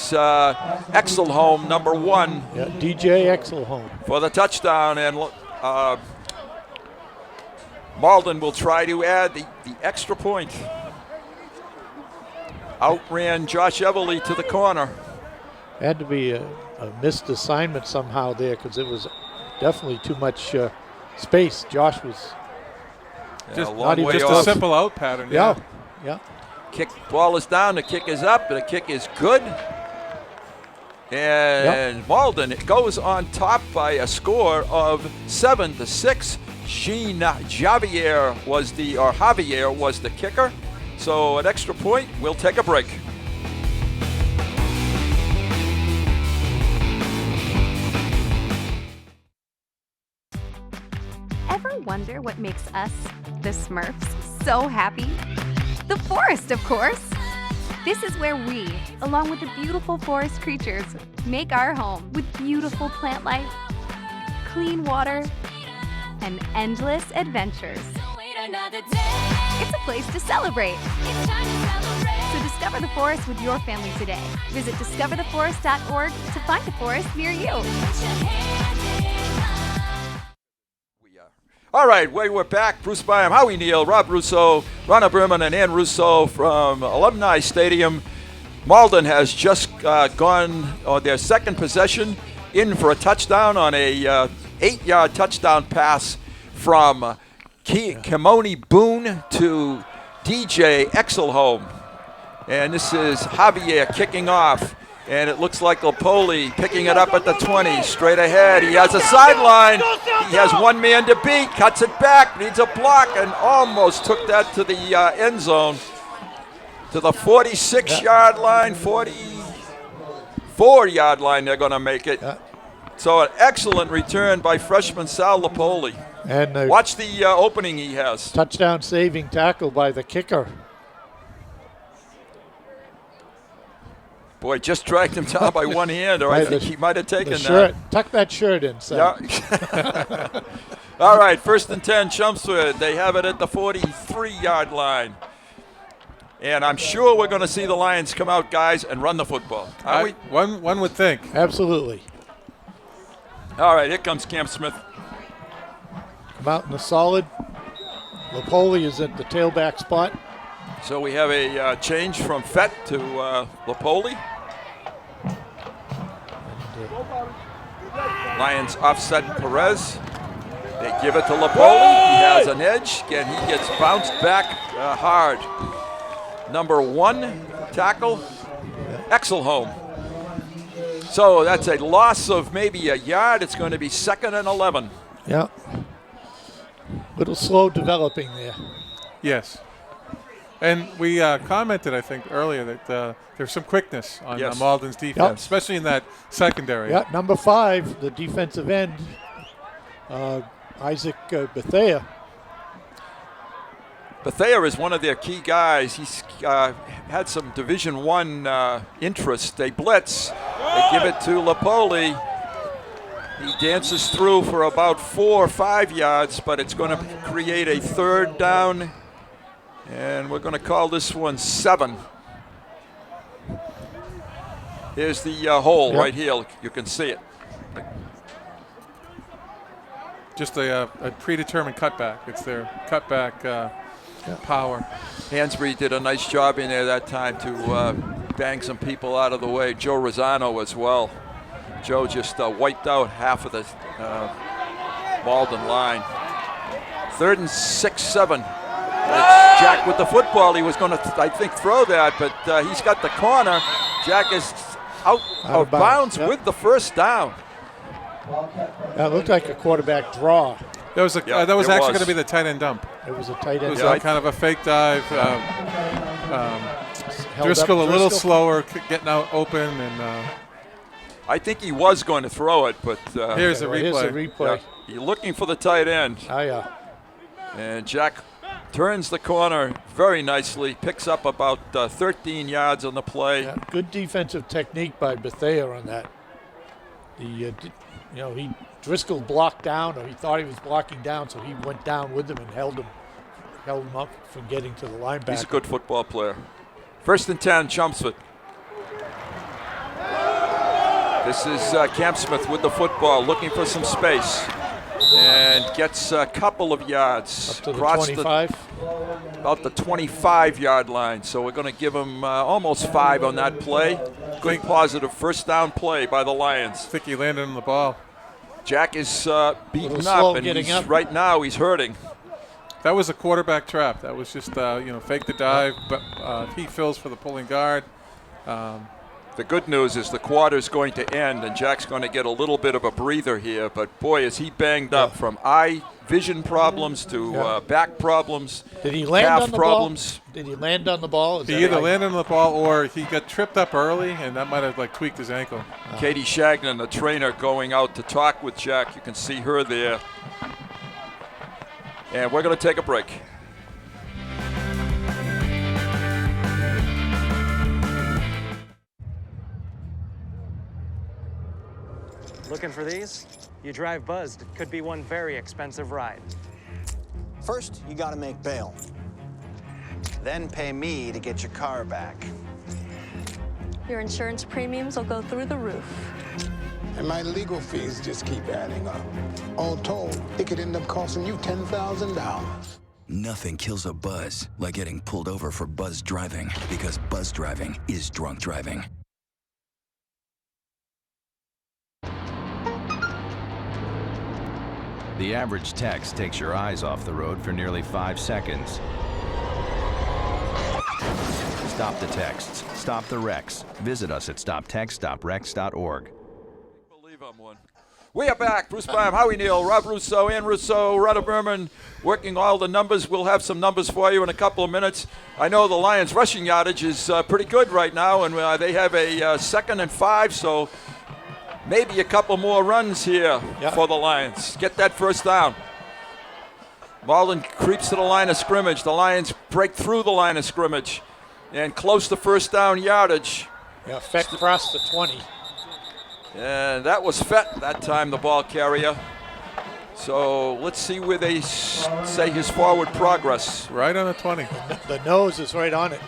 Exelholm, number 1. Yeah, DJ Exelholm. For the touchdown, and Malden will try to add the extra point. Outran Josh Everly to the corner. Had to be a missed assignment somehow there, because it was definitely too much space. Josh was just a simple out pattern. Yeah. Kick ball is down. The kick is up. The kick is good. And Malden goes on top by a score of 7-6. Javier was the kicker. So an extra point. We'll take a break. Ever wonder what makes us, the Smurfs, so happy? The forest, of course! This is where we, along with the beautiful forest creatures, make our home with beautiful plant life, clean water, and endless adventures. It's a place to celebrate. So discover the forest with your family today. Visit discovertheforest.org to find a forest near you. All right, we're back. Bruce Byam, Howie Neal, Rob Russo, Ronna Berman, and Ann Russo from Alumni Stadium. Malden has just gone on their second possession in for a touchdown on a 8-yard touchdown pass from Kimoni Boone to DJ Exelholm. And this is Javier kicking off. And it looks like Lopoli picking it up at the 20, straight ahead. He has a sideline. He has one man to beat, cuts it back, needs a block, and almost took that to the end zone. To the 46-yard line, 44-yard line, they're going to make it. So an excellent return by freshman Sal Lopoli. And watch the opening he has. Touchdown saving tackle by the kicker. Boy, just dragged him down by one hand, or I think he might have taken shirt. that. Tuck that shirt in, Sal. Yeah. All right, 1st and 10, Chelmsford. They have it at the 43-yard line. And I'm sure we're going to see the Lions come out, guys, and run the football. One would think. Absolutely. All right, here comes Cam Smith. Come out in the solid. Lopoli is at the tailback spot. So we have a change from Fett to Lopoli. Lions offset Perez. They give it to Lopoli. He has an edge. Again, he gets bounced back hard. number 1 tackle, Exelholm. So that's a loss of maybe a yard. It's going to be 2nd and 11. Yeah. Little slow developing there. Yes. And we commented, I think, earlier that there's some quickness on Malden's defense, especially in that secondary. Yeah, number 5, the defensive end, Isaac Bethea. Bethea is one of their key guys. He's had some Division I interest. They blitz. They give it to Lapoli. He dances through for about 4 or 5 yards, but it's going to create a 3rd down. And we're going to call this one 7. Here's the hole right here. You can see it. Just a predetermined cutback. It's their cutback power. Hansbury did a nice job in there that time to bang some people out of the way. Joe Rosano as well. Joe just wiped out half of the Malden line. 3rd and 6, 7. It's Jack with the football. He was going to, I think, throw that, but he's got the corner. Jack is out of bounds with the 1st down. That looked like a quarterback draw. That was actually going to be the tight end dump. It was a tight end. It was kind of a fake dive. Driscoll a little slower, getting out open, and I think he was going to throw it, but here's the replay. Here's the replay. You're looking for the tight end. Oh yeah. And Jack turns the corner very nicely, picks up about 13 yards on the play. Yeah, good defensive technique by Bethea on that. Driscoll blocked down, or he thought he was blocking down, so he went down with him and held him up from getting to the linebacker. He's a good football player. 1st and 10, Chelmsford. This is Camp Smith with the football, looking for some space, and gets a couple of yards. Up to the 25? About the 25-yard line. So we're going to give him almost 5 on that play. Good positive 1st down play by the Lions. I think he landed on the ball. Jack is beaten up, and right now he's hurting. That was a quarterback trap. That was just, fake the dive, but he fills for the pulling guard. The good news is the quarter's going to end, and Jack's going to get a little bit of a breather here. But, boy, is he banged up from eye vision problems to back problems, Did he land calf on the problems. Ball? Did he land on the ball? He either landed on the ball or he got tripped up early, and that might have tweaked his ankle. Katie Shagnon, the trainer, going out to talk with Jack. You can see her there. And we're going to take a break. Looking for these? You drive buzzed. It could be one very expensive ride. First, you gotta make bail. Then pay me to get your car back. Your insurance premiums will go through the roof. And my legal fees just keep adding up. All told, it could end up costing you $10,000. Nothing kills a buzz like getting pulled over for buzz driving, because buzz driving is drunk driving. The average text takes your eyes off the road for nearly 5 seconds. Stop the texts. Stop the wrecks. Visit us at stoptextstoprex.org. Believe I'm one. We are back. Bruce Byam, Howie Neal, Rob Russo, Ann Russo, Rada Berman, working all the numbers. We'll have some numbers for you in a couple of minutes. I know the Lions' rushing yardage is pretty good right now, and they have a 2nd and 5, so maybe a couple more runs here for the Lions. Get that 1st down. Malden creeps to the line of scrimmage. The Lions break through the line of scrimmage and close the 1st down yardage. Yeah, Fett crossed the 20. And that was Fett that time, the ball carrier. So let's see where they say his forward progress. Right on the 20. The nose is right on it.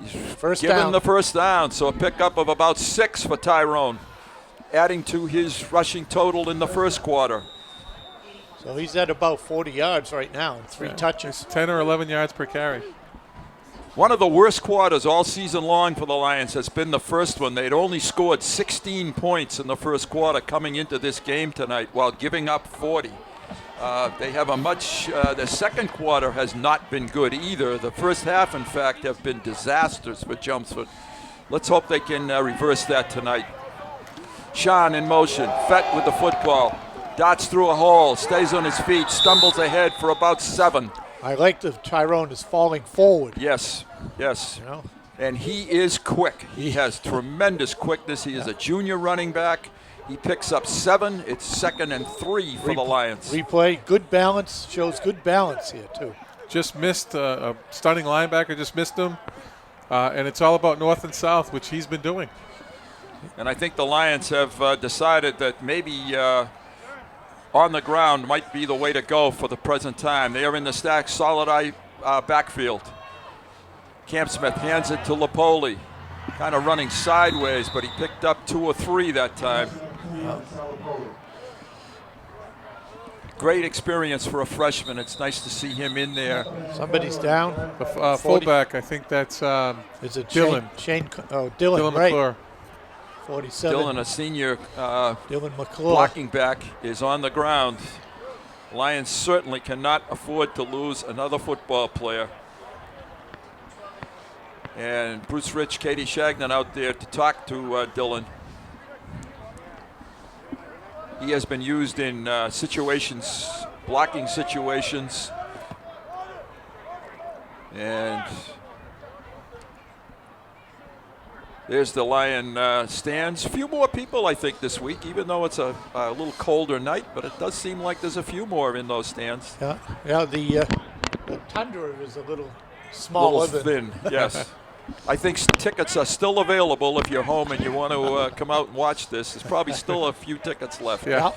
He's first given down. the 1st down, so a pickup of about 6 for Tyrone, adding to his rushing total in the 1st quarter. So he's at about 40 yards right now and 3 touches. It's 10 or 11 yards per carry. One of the worst quarters all season long for the Lions has been the first one. They'd only scored 16 points in the 1st quarter coming into this game tonight while giving up 40. They have the second quarter has not been good either. The first half, in fact, have been disasters for Chelmsford. Let's hope they can reverse that tonight. Sean in motion, Fett with the football, darts through a hole, stays on his feet, stumbles ahead for about 7. I like that Tyrone is falling forward. Yes, yes. You know? And he is quick. He has tremendous quickness. He is a junior running back. He picks up 7. It's 2nd and 3 for the Lions. Replay, good balance, shows good balance here too. Just missed a starting linebacker, just missed him. And it's all about north and south, which he's been doing. And I think the Lions have decided that maybe on the ground might be the way to go for the present time. They are in the stacked solid backfield. Camp Smith hands it to Lipoli, kind of running sideways, but he picked up 2 or 3 that time. Great experience for a freshman. It's nice to see him in there. Somebody's down. The fullback, I think that's is it Dylan. Dylan, right. McClure. 47. Dylan, a senior Dylan McClure. blocking back, is on the ground. Lions certainly cannot afford to lose another football player. And Bruce Rich, Katie Shagnon out there to talk to Dylan. He has been used in situations, blocking situations. And there's the Lion stands. A few more people, I think, this week, even though it's a little colder night, but it does seem like there's a few more in those stands. Yeah, the Tundra is a little smaller thin, yes. I think tickets are still available if you're home and you want to come out and watch this. There's probably still a few tickets left. Yeah.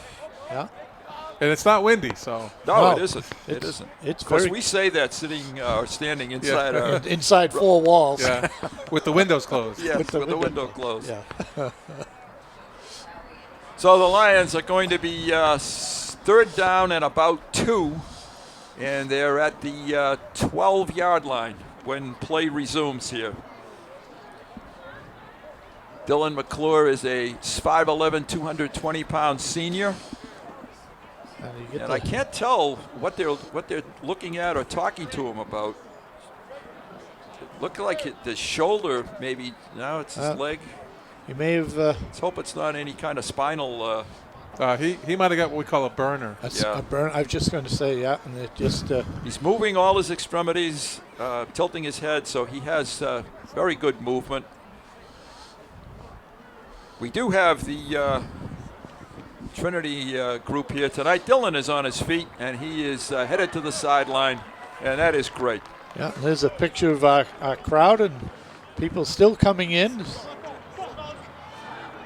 And it's not windy, so. No, it isn't. It isn't. It's of course, very we say that sitting or standing inside inside 4 walls. Yeah, with the windows closed. Yes, with the window closed. Yeah. So the Lions are going to be 3rd down and about 2, and they're at the 12-yard line when play resumes here. Dylan McClure is a 5'11", 220-pound senior. And I can't tell what they're looking at or talking to him about. It looked like the shoulder, maybe. Now it's his leg. He may have. Let's hope it's not any kind of spinal. He might have got what we call a burner. A burn. I was just going to say, and it just. He's moving all his extremities, tilting his head, so he has very good movement. We do have the Trinity group here tonight. Dylan is on his feet, and he is headed to the sideline, and that is great. Yeah, there's a picture of our crowd and people still coming in.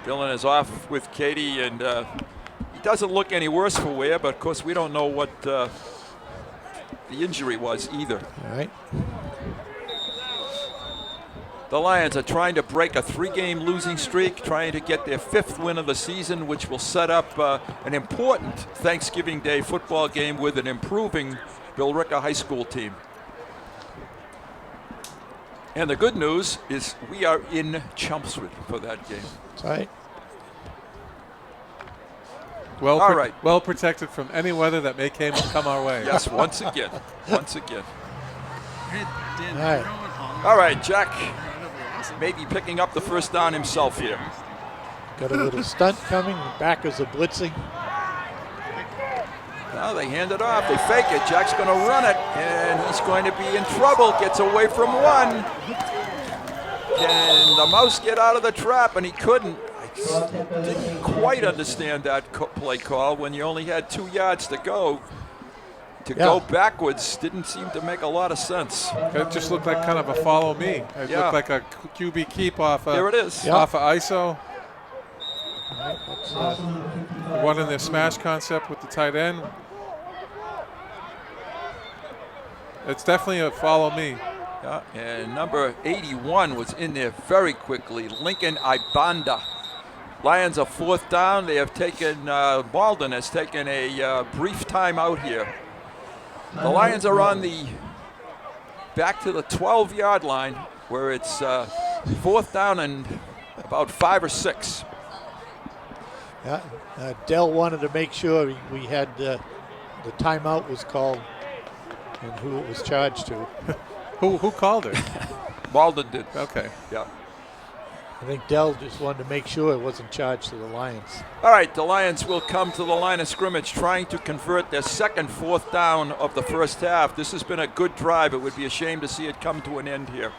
Dylan is off with Katie, and he doesn't look any worse for wear, but of course we don't know what the injury was either. All right. The Lions are trying to break a 3-game losing streak, trying to get their 5th win of the season, which will set up an important Thanksgiving Day football game with an improving Billerica High School team. And the good news is we are in Chelmsford for that game. That's right. Well protected from any weather that may come our way. Yes, once again. Once again. All right. All right, Jack maybe picking up the first down himself here. Got a little stunt coming. The backers are blitzing. Now they hand it off. They fake it. Jack's going to run it, and he's going to be in trouble. Gets away from 1. Can the mouse get out of the trap? And he couldn't. I didn't quite understand that play call when you only had 2 yards to go. Go backwards didn't seem to make a lot of sense. It just looked like kind of a follow me. It looked like a QB keep off. There it is. Off of ISO. One in the smash concept with the tight end. It's definitely a follow me. Yeah, and number 81 was in there very quickly. Lincoln Ibanda. Lions are 4th down. They have taken, Malden has taken a brief time out here. The Lions are on the back to the 12-yard line where it's 4th down and about 5 or 6. Yeah, Dell wanted to make sure we had the timeout was called and who it was charged to. Who called it? Malden did. Okay. Yeah. I think Dell just wanted to make sure it wasn't charged to the Lions. All right, the Lions will come to the line of scrimmage trying to convert their second 4th down of the first half. This has been a good drive. It would be a shame to see it come to an end here.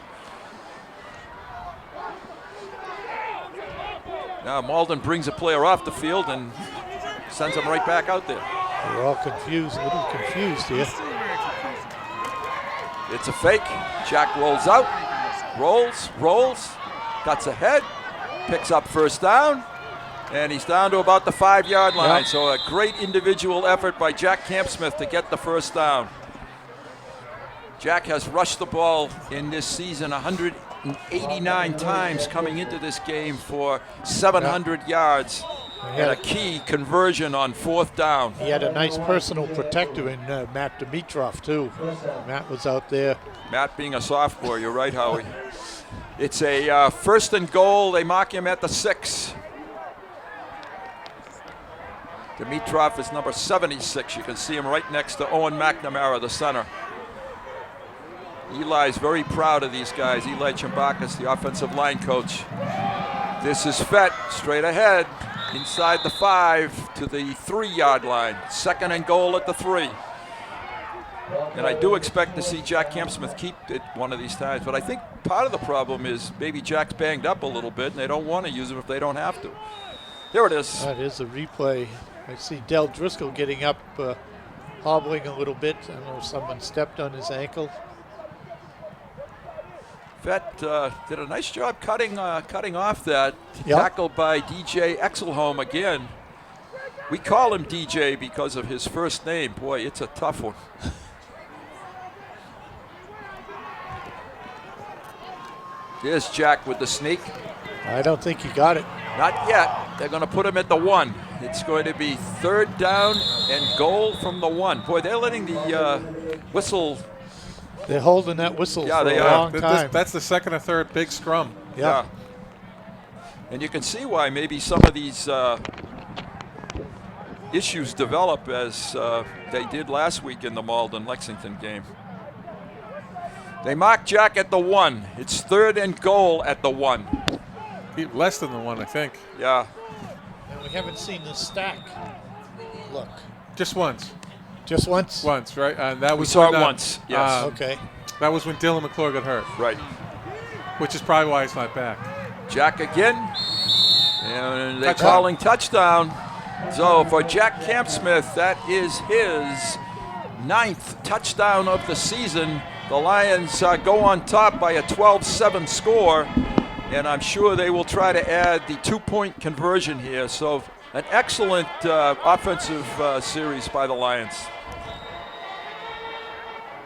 Now Malden brings a player off the field and sends him right back out there. We're all confused, a little confused here. It's a fake. Jack rolls out, rolls, cuts ahead, picks up first down, and he's down to about the 5-yard line. Yep. So a great individual effort by Jack Campsmith to get the first down. Jack has rushed the ball in this season 189 times coming into this game for 700 yards and a key conversion on 4th down. He had a nice personal protector in Matt Dimitrov, too. Matt was out there. Matt being a sophomore, you're right, Howie. It's a 1st and goal. They mark him at the 6. Dimitrov is number 76. You can see him right next to Owen McNamara, the center. Eli's very proud of these guys. Eli Chambakis, the offensive line coach. This is Fett straight ahead, inside the 5 to the 3-yard line. 2nd and goal at the 3. And I do expect to see Jack Campsmith keep it one of these times. But I think part of the problem is maybe Jack's banged up a little bit, and they don't want to use him if they don't have to. Here it is. That is a replay. I see Del Driscoll getting up, hobbling a little bit. I don't know if someone stepped on his ankle. Fett did a nice job cutting off that tackle by DJ Exelholm again. We call him DJ because of his first name. Boy, it's a tough one. There's Jack with the sneak. I don't think he got it. Not yet. They're going to put him at the 1. It's going to be 3rd down and goal from the 1. Boy, they're letting the whistle. They're holding that whistle for a long time. That's the 2nd or 3rd big scrum. Yeah. And you can see why maybe some of these issues develop as they did last week in the Malden-Lexington game. They mark Jack at the 1. It's 3rd and goal at the 1. Less than the 1, I think. Yeah. And we haven't seen the stack. Look. Just once. Just once? Once, right? And that was we saw it once, yes. Okay. That was when Dylan McClure got hurt. Right. Which is probably why he's not back. Jack again. And they're calling touchdown. So for Jack Campsmith, that is his 9th touchdown of the season. The Lions go on top by a 12-7 score, and I'm sure they will try to add the 2-point conversion here. So an excellent offensive series by the Lions.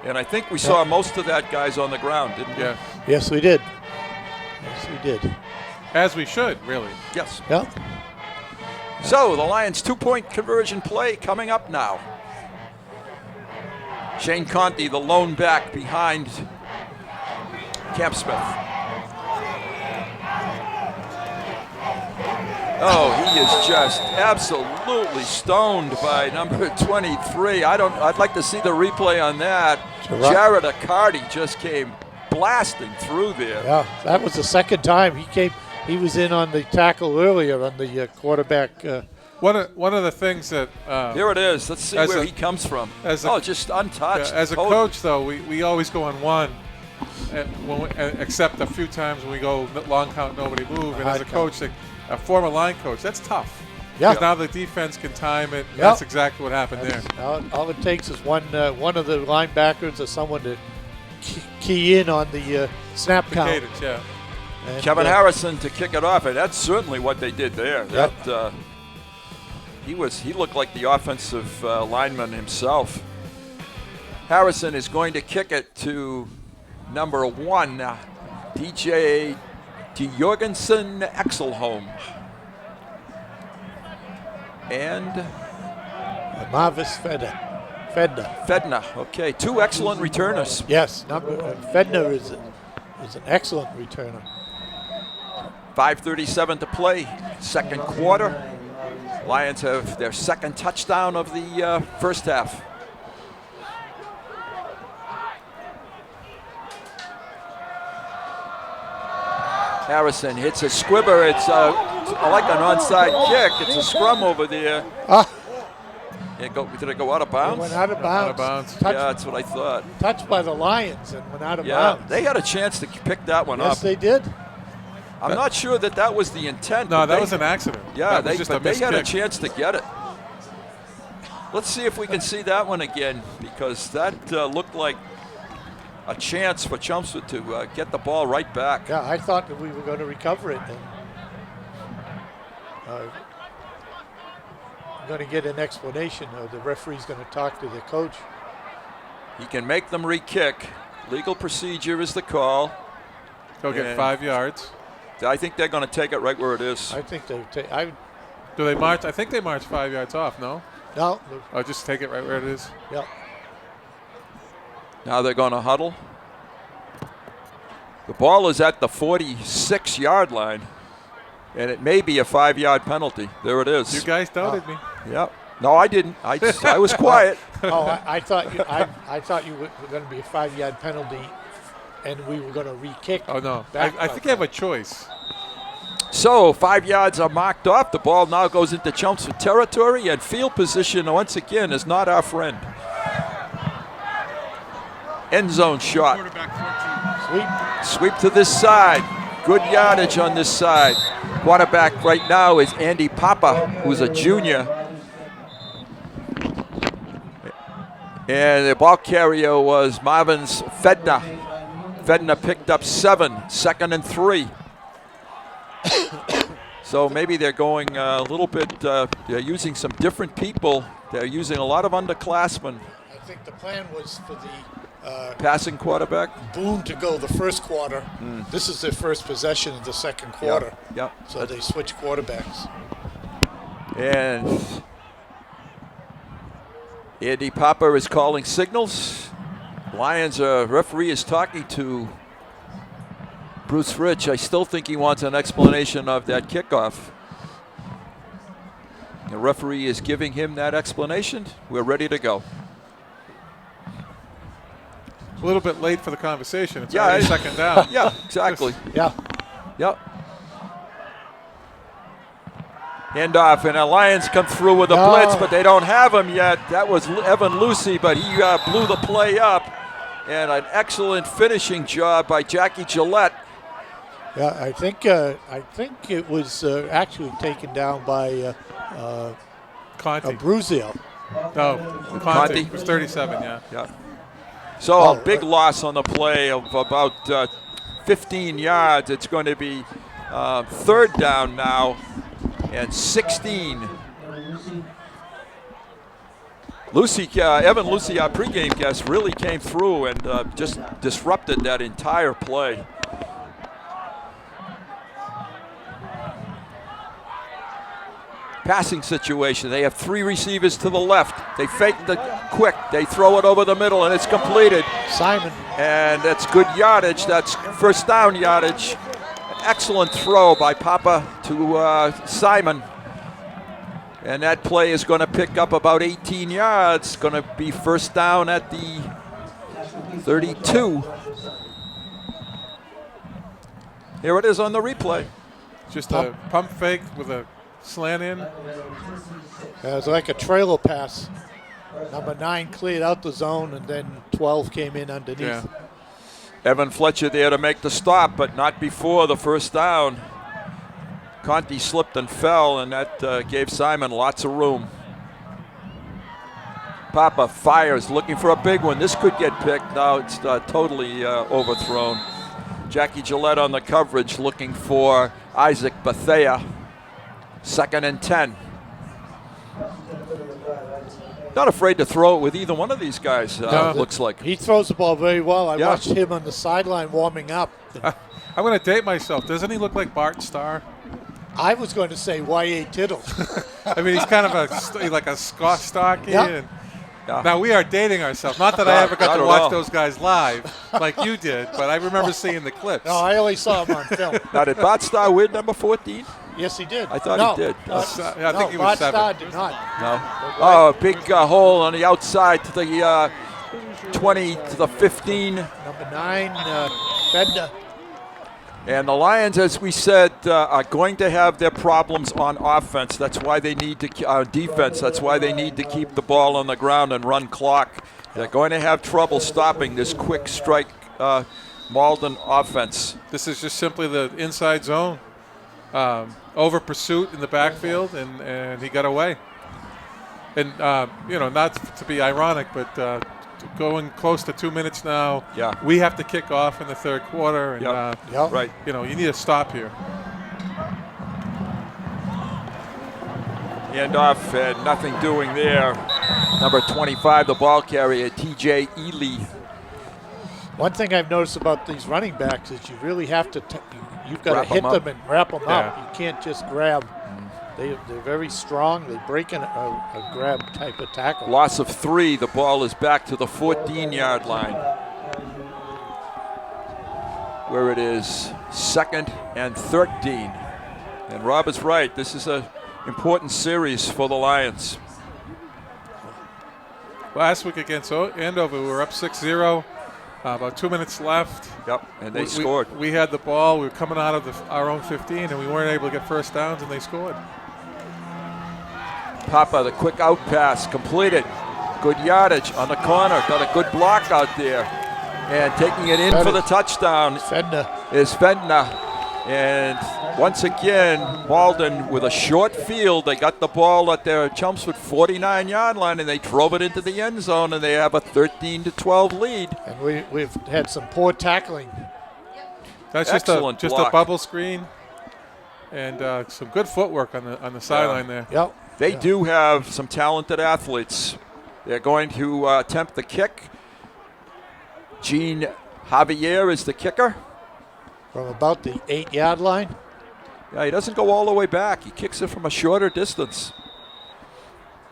And I think we saw most of that guys on the ground, didn't we? Yeah. Yes, we did. Yes, we did. As we should, really. Yes. Yeah. So the Lions' 2-point conversion play coming up now. Shane Conti, the lone back behind Campsmith. Oh, he is just absolutely stoned by number 23. I'd like to see the replay on that. Jared Accardi just came blasting through there. Yeah, that was the 2nd time he came. He was in on the tackle earlier on the quarterback. One of the things that here it is. Let's see where he comes from. Just untouched. As a coach, though, we always go on 1, except a few times when we go long count, nobody move. And as a coach, a former line coach, that's tough. Yeah. Now the defense can time it. Yep. That's exactly what happened there. All it takes is one of the linebackers or someone to key in on the snap count. Cadence, yeah. And Kevin Harrison to kick it off, and that's certainly what they did there. Yep. That he looked like the offensive lineman himself. Harrison is going to kick it to number 1, DJ Jorgensen Exelholm. And Marvis Fedna. Okay, 2 excellent returners. Yes, Fedna is an excellent returner. 5:37 to play, 2nd quarter. Lions have their second touchdown of the first half. Harrison hits a squibber. It's like an onside kick. It's a scrum over there. Did it go out of bounds? It went out of bounds. Out of bounds. Yeah, that's what I thought. Touched by the Lions and went out of Yeah, bounds. they had a chance to pick that one up. Yes, they did. I'm not sure that was the intent. No, that was an accident. Yeah, that was just a they missed had a kick. chance to get it. Let's see if we can see that one again, because that looked like a chance for Chelmsford to get the ball right back. Yeah, I thought that we were going to recover it. And, I'm going to get an explanation. The referee's going to talk to the coach. He can make them re-kick. Legal procedure is the call. Go get 5 yards. I think they're going to take it right where it is. I think they take. Do they march? I think they march 5 yards off. No. No. Oh, just take it right where it is. Yeah. Now they're going to huddle. The ball is at the 46-yard line, and it may be a 5-yard penalty. There it is. You guys doubted me. Yep. No, I didn't. I was quiet. I thought you were going to be a 5-yard penalty, and we were going to re-kick. Oh no! Back I think you have a choice. So 5 yards are marked off. The ball now goes into Chelmsford territory, and field position once again is not our friend. End zone shot. Sweep to this side. Good yardage on this side. Quarterback right now is Andy Papa, who's a junior. And the ball carrier was Marvin's Fedna. Fedna picked up 7, 2nd and 3. So maybe they're going a little bit, they're using some different people. They're using a lot of underclassmen. I think the plan was for the passing quarterback? Boone to go the first quarter. This is their first possession of the second quarter. Yep. So they switch quarterbacks. And Andy Papa is calling signals. Lions referee is talking to Bruce Rich. I still think he wants an explanation of that kickoff. The referee is giving him that explanation. We're ready to go. A little bit late for the conversation. It's already second down. Yeah, exactly. Yeah. Yep. Handoff, and the Lions come through with a blitz, but they don't have him yet. That was Evan Lucy, but he blew the play up. And an excellent finishing job by Jackie Gillette. Yeah, I think it was actually taken down by Conti. Bruziel. No, Conti. It was 37, Yeah. So a big loss on the play of about 15 yards. It's going to be 3rd down now and 16. Evan Lucy, our pregame guest, really came through and just disrupted that entire play. Passing situation. They have 3 receivers to the left. They fake the quick. They throw it over the middle, and it's completed. Simon. And that's good yardage. That's first down yardage. An excellent throw by Papa to Simon. And that play is going to pick up about 18 yards. Going to be first down at the 32. Here it is on the replay. Just a pump fake with a slant in. Yeah, it was like a trailer pass. Number 9 cleared out the zone, and then 12 came in underneath. Yeah. Evan Fletcher there to make the stop, but not before the first down. Conti slipped and fell, and that gave Simon lots of room. Papa fires, looking for a big one. This could get picked. Now it's totally overthrown. Jackie Gillette on the coverage, looking for Isaac Bethea. 2nd and 10. Not afraid to throw it with either one of these guys, looks like. He throws the ball very well. I watched him on the sideline warming up. I'm going to date myself. Doesn't he look like Bart Starr? I was going to say Y.A. Tittle. I mean, he's kind of like a Scott Starkey. Yeah. Now, we are dating ourselves. Not that I ever got to watch those guys live like you did, but I remember seeing the clips. No, I only saw him on film. Now, did Bart Starr win number 14? Yes, he did. I thought he did. I think he was 7. Starr did not. No. Oh, a big hole on the outside to the 20 to the 15. Number 9, Fedner. And the Lions, as we said, are going to have their problems on offense. That's why they need to defense. That's why they need to keep the ball on the ground and run clock. They're going to have trouble stopping this quick strike Malden offense. This is just simply the inside zone. Over pursuit in the backfield, and he got away. And, not to be ironic, but going close to 2 minutes now. Yeah. We have to kick off in the third quarter. And, right. You need a stop here. Handoff and nothing doing there. Number 25, the ball carrier, T.J. Ely. One thing I've noticed about these running backs is you really have to, you've got Wrap to hit 'em up. them and wrap them Yeah. up. You can't just grab. They're very strong. They break in a grab type of tackle. Loss of 3. The ball is back to the 14-yard line, where it is 2nd and 13. And Rob is right. This is an important series for the Lions. Last week against Andover, we were up 6-0. About 2 minutes left. Yep, and they scored. We had the ball. We were coming out of our own 15, and we weren't able to get first downs, and they scored. Papa, the quick out pass completed. Good yardage on the corner. Got a good block out there. And taking it in for the touchdown is Fedner. And once again, Malden with a short field. They got the ball at their Chelmsford 49-yard line, and they drove it into the end zone, and they have a 13-12 lead. And we've had some poor tackling. That's just a bubble screen, and some good footwork on the sideline there. Yep. They do have some talented athletes. They're going to attempt the kick. Gene Javier is the kicker. From about the 8-yard line. Yeah, he doesn't go all the way back. He kicks it from a shorter distance.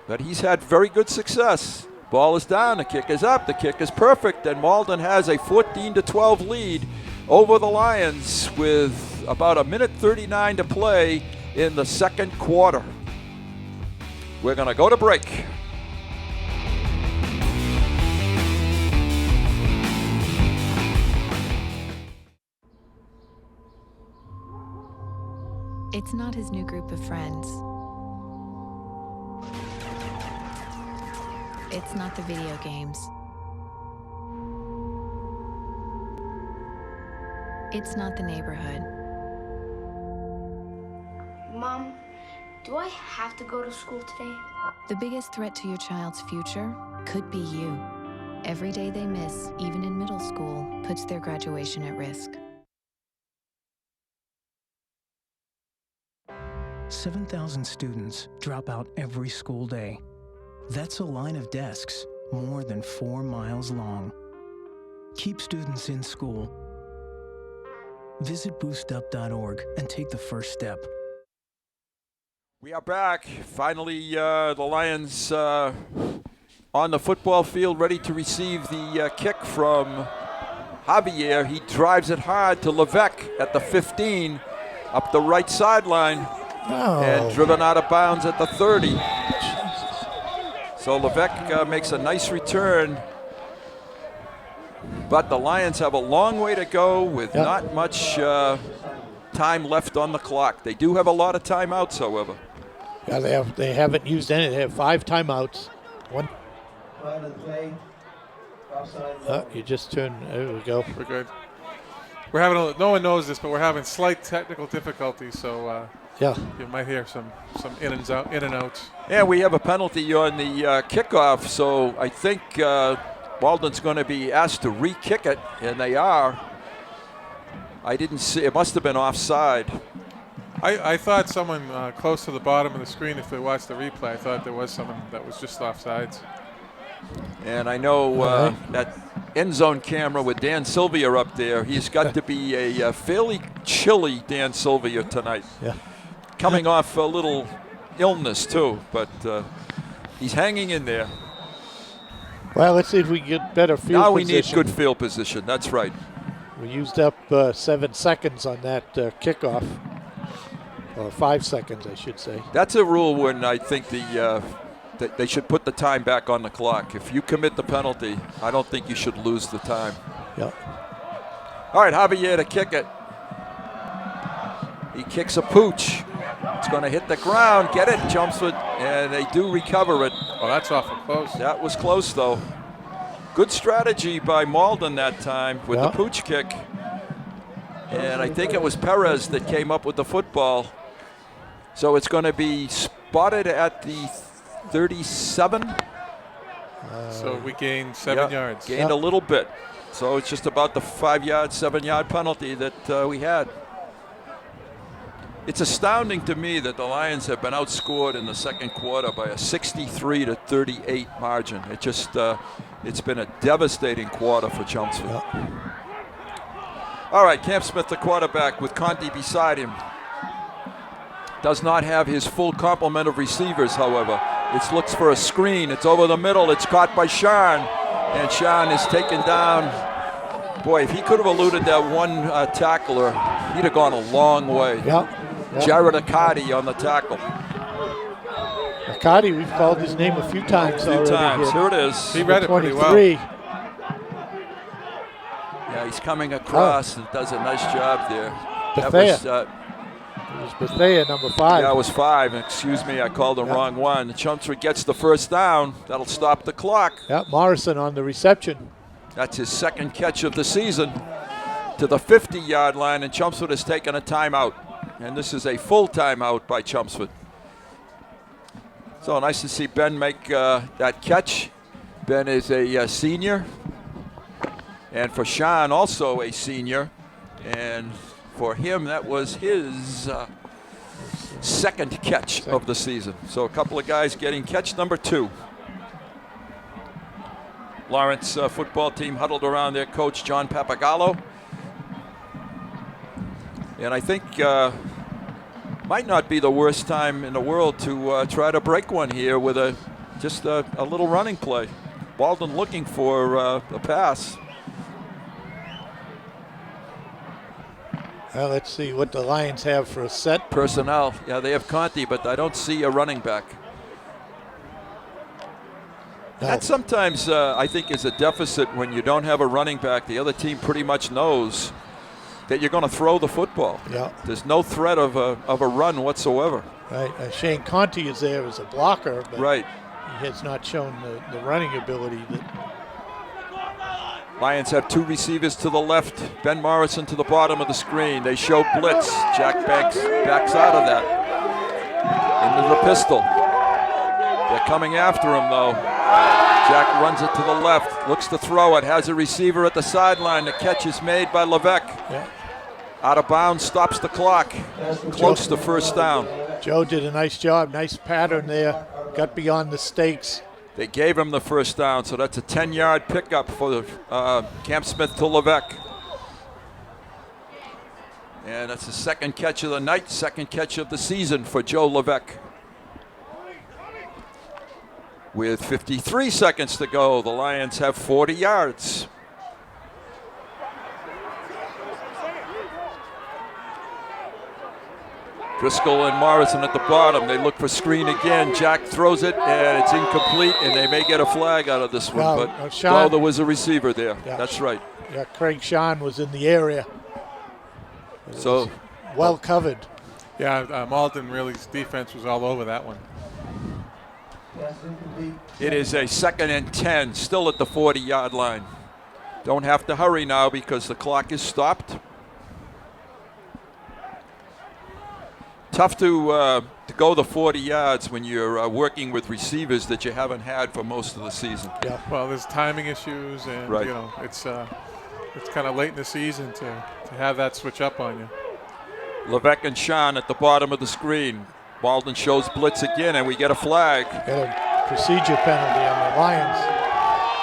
But he's had very good success. Ball is down, the kick is up, the kick is perfect, and Malden has a 14-12 lead over the Lions with about 1:39 to play in the second quarter. We're going to go to break. It's not his new group of friends. It's not the video games. It's not the neighborhood. Mom, do I have to go to school today? The biggest threat to your child's future could be you. Every day they miss, even in middle school, puts their graduation at risk. 7,000 students drop out every school day. That's a line of desks more than 4 miles long. Keep students in school. Visit boostup.org and take the first step. We are back. Finally, the Lions on the football field, ready to receive the kick from Javier. He drives it hard to Levesque at the 15, up the right sideline, and driven out of bounds at the 30. So Levesque makes a nice return. But the Lions have a long way to go with not much time left on the clock. They do have a lot of timeouts, however. Yeah, they haven't used any. They have 5 timeouts. One. You just turn. There we go. We're good. We're having no one knows this, but we're having slight technical difficulties. So you might hear some in and outs. Yeah, we have a penalty on the kickoff, so I think Malden's going to be asked to re-kick it, and they are. I didn't see. It must have been offside. I thought someone close to the bottom of the screen, if they watched the replay, I thought there was someone that was just offsides. And I know that end zone camera with Dan Sylvia up there, he's got to be a fairly chilly Dan Sylvia tonight. Yeah. Coming off a little illness, too, but he's hanging in there. Well, let's see if we can get better field now position. We need good field position. That's right. We used up 7 seconds on that kickoff. or 5 seconds, I should say. That's a rule when I think that they should put the time back on the clock. If you commit the penalty, I don't think you should lose the time. Yeah. All right, Javier to kick it. He kicks a pooch. It's going to hit the ground, get it, Chelmsford, and they do recover it. Oh, that's awful close. That was close, though. Good strategy by Malden that time with the pooch kick. And I think it was Perez that came up with the football. So it's going to be spotted at the 37. So we gained 7 yards. Gained a little bit. So it's just about the 5-yard, 7-yard penalty that we had. It's astounding to me that the Lions have been outscored in the second quarter by a 63-38 margin. It just, it's been a devastating quarter for Chelmsford. All right, Cam Smith, the quarterback, with Conti beside him. Does not have his full complement of receivers, however. It looks for a screen. It's over the middle. It's caught by Sean. And Sean is taken down. Boy, if he could have eluded that one tackler, he'd have gone a long way. Jared Accardi on the tackle. Accardi, we've called his name a few times already. Here it is. He read it pretty well. 23. Yeah, he's coming across and does a nice job there. Bethea. That was Bethea, number 5. Yeah, it was 5. Excuse me, I called the wrong one. Chelmsford gets the first down. That'll stop the clock. Yeah, Morrison on the reception. That's his second catch of the season to the 50-yard line, and Chelmsford has taken a timeout. And this is a full timeout by Chelmsford. So nice to see Ben make that catch. Ben is a senior. And for Sean, also a senior. And for him, that was his second catch of the season. So a couple of guys getting catch number 2. Lawrence football team huddled around their coach, John Papagallo. And I think might not be the worst time in the world to try to break one here with just a little running play. Malden looking for a pass. Well, let's see what the Lions have for a set. Personnel. Yeah, they have Conti, but I don't see a running back. No. That sometimes, I think, is a deficit when you don't have a running back. The other team pretty much knows that you're going to throw the football. Yeah. There's no threat of a run whatsoever. Right. Shane Conti is there as a blocker, but right. He has not shown the running ability. Lions have 2 receivers to the left. Ben Morrison to the bottom of the screen. They show blitz. Jack Banks backs out of that. Into the pistol. They're coming after him, though. Jack runs it to the left, looks to throw it, has a receiver at the sideline. The catch is made by Levesque. Yeah. Out of bounds, stops the clock. Close to first down. Joe did a nice job, nice pattern there. Got beyond the stakes. They gave him the first down, so that's a 10-yard pickup for Camp Smith to Levesque. And that's the second catch of the night, second catch of the season for Joe Levesque. With 53 seconds to go, the Lions have 40 yards. Driscoll and Morrison at the bottom. They look for screen again. Jack throws it, and it's incomplete, and they may get a flag out of this one. But there was a receiver there. Yeah, that's right. Yeah, Craig Sean was in the area. So well covered. Yeah, Malden really's defense was all over that one. It is a 2nd and 10, still at the 40-yard line. Don't have to hurry now because the clock is stopped. Tough to go the 40 yards when you're working with receivers that you haven't had for most of the season. Yeah. Well, there's timing issues, and right. You know it's kind of late in the season to have that switch up on you. Levesque and Sean at the bottom of the screen. Malden shows blitz again, and we get a flag. Got a procedure penalty on the Lions.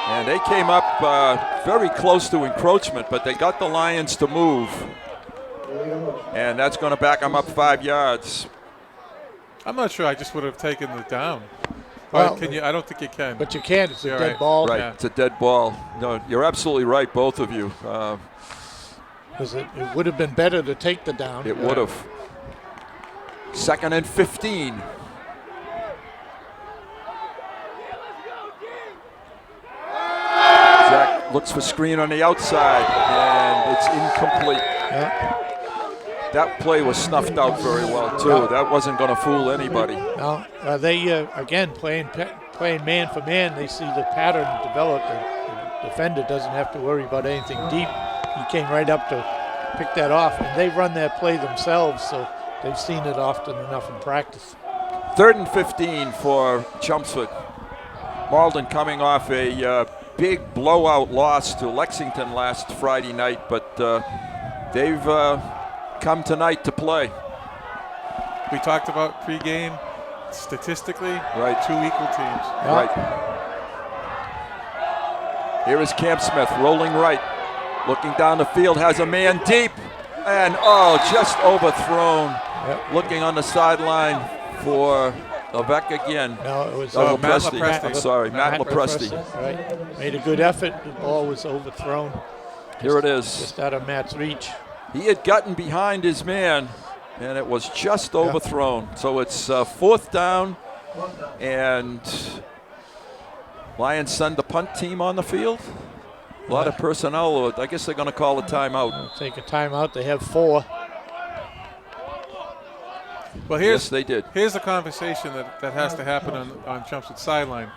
And they came up very close to encroachment, but they got the Lions to move. And that's going to back them up 5 yards. I'm not sure. I just would have taken it down. Well, can you? I don't think you can. But you can. It's a dead right. ball. Right, Yeah. it's a dead ball. No, you're absolutely right, both of you. Because it would have been better to take the down. It would have. 2nd and 15. Jack looks for screen on the outside, and it's incomplete. Yeah. That play was snuffed out very well, too. Yeah. That wasn't going to fool anybody. No, they, again, playing man for man, they see the pattern develop. The defender doesn't have to worry about anything deep. He came right up to pick that off, and they run that play themselves, so they've seen it often enough in practice. 3rd and 15 for Chelmsford. Malden coming off a big blowout loss to Lexington last Friday night, but they've come tonight to play. We talked about pregame. Statistically, right, 2 equal teams. Right. Here is Camp Smith rolling right, looking down the field, has a man deep, and just overthrown. Yep. Looking on the sideline for Levesque again. No, it was Matt Lepresti. I'm sorry, Matt Lepresti. Right, made a good effort. The ball was overthrown. Here it is. Just out of Matt's reach. He had gotten behind his man, and it was just overthrown. So it's 4th down, and Lions send the punt team on the field. A lot of personnel. I guess they're going to call a timeout. Take a timeout. They have 4. Well, yes, they did. Here's the conversation that has to happen on Chelmsford's sideline.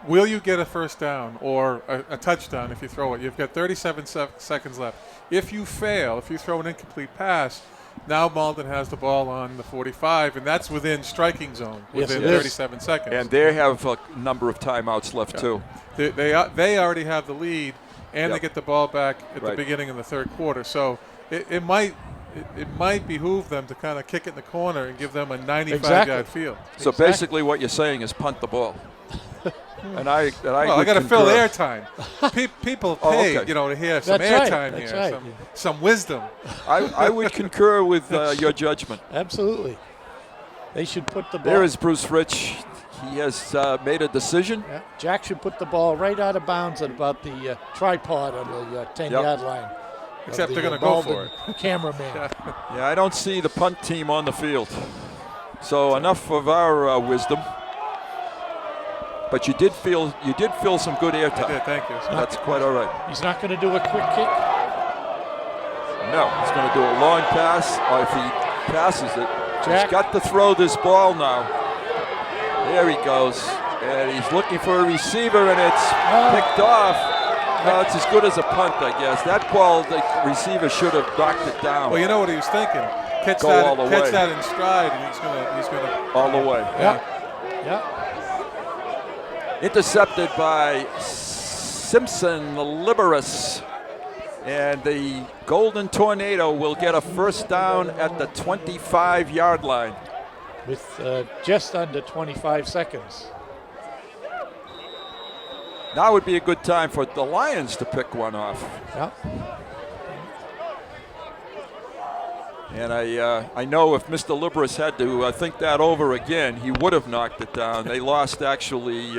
Will you get a first down or a touchdown if you throw it? You've got 37 seconds left. If you fail, if you throw an incomplete pass, now Malden has the ball on the 45, and that's within striking zone, within 37 seconds. And they have a number of timeouts left, too. They already have the lead, and they get the ball back at the beginning of the 3rd quarter. So it might behoove them to kind of kick it in the corner and give them a 95-yard field. So basically what you're saying is punt the ball. And I got to fill airtime. People pay, to hear some airtime here, right. some wisdom. I would concur with your judgment. Absolutely. They should put the ball. There is Bruce Rich. He has made a decision. Yeah. Jack should put the ball right out of bounds at about the tripod on the 10-yard line. Except they're going to go for it. Cameraman. Yeah, I don't see the punt team on the field. So enough of our wisdom. But you did feel some good airtime. I did, thank you. That's quite all right. He's not going to do a quick kick? No, he's going to do a long pass, or if he passes it, Jack. he's got to throw this ball now. There he goes. And he's looking for a receiver, and it's picked off. No, it's as good as a punt, I guess. That ball, the receiver should have knocked it down. Well, you know what he was thinking? Catch that in stride, and he's gonna all the way. Yeah. Intercepted by Simpson Liberus. And the Golden Tornado will get a first down at the 25-yard line. With just under 25 seconds. Now would be a good time for the Lions to pick one off. Yeah. And I know if Mr. Liberus had to think that over again, he would have knocked it down. They lost actually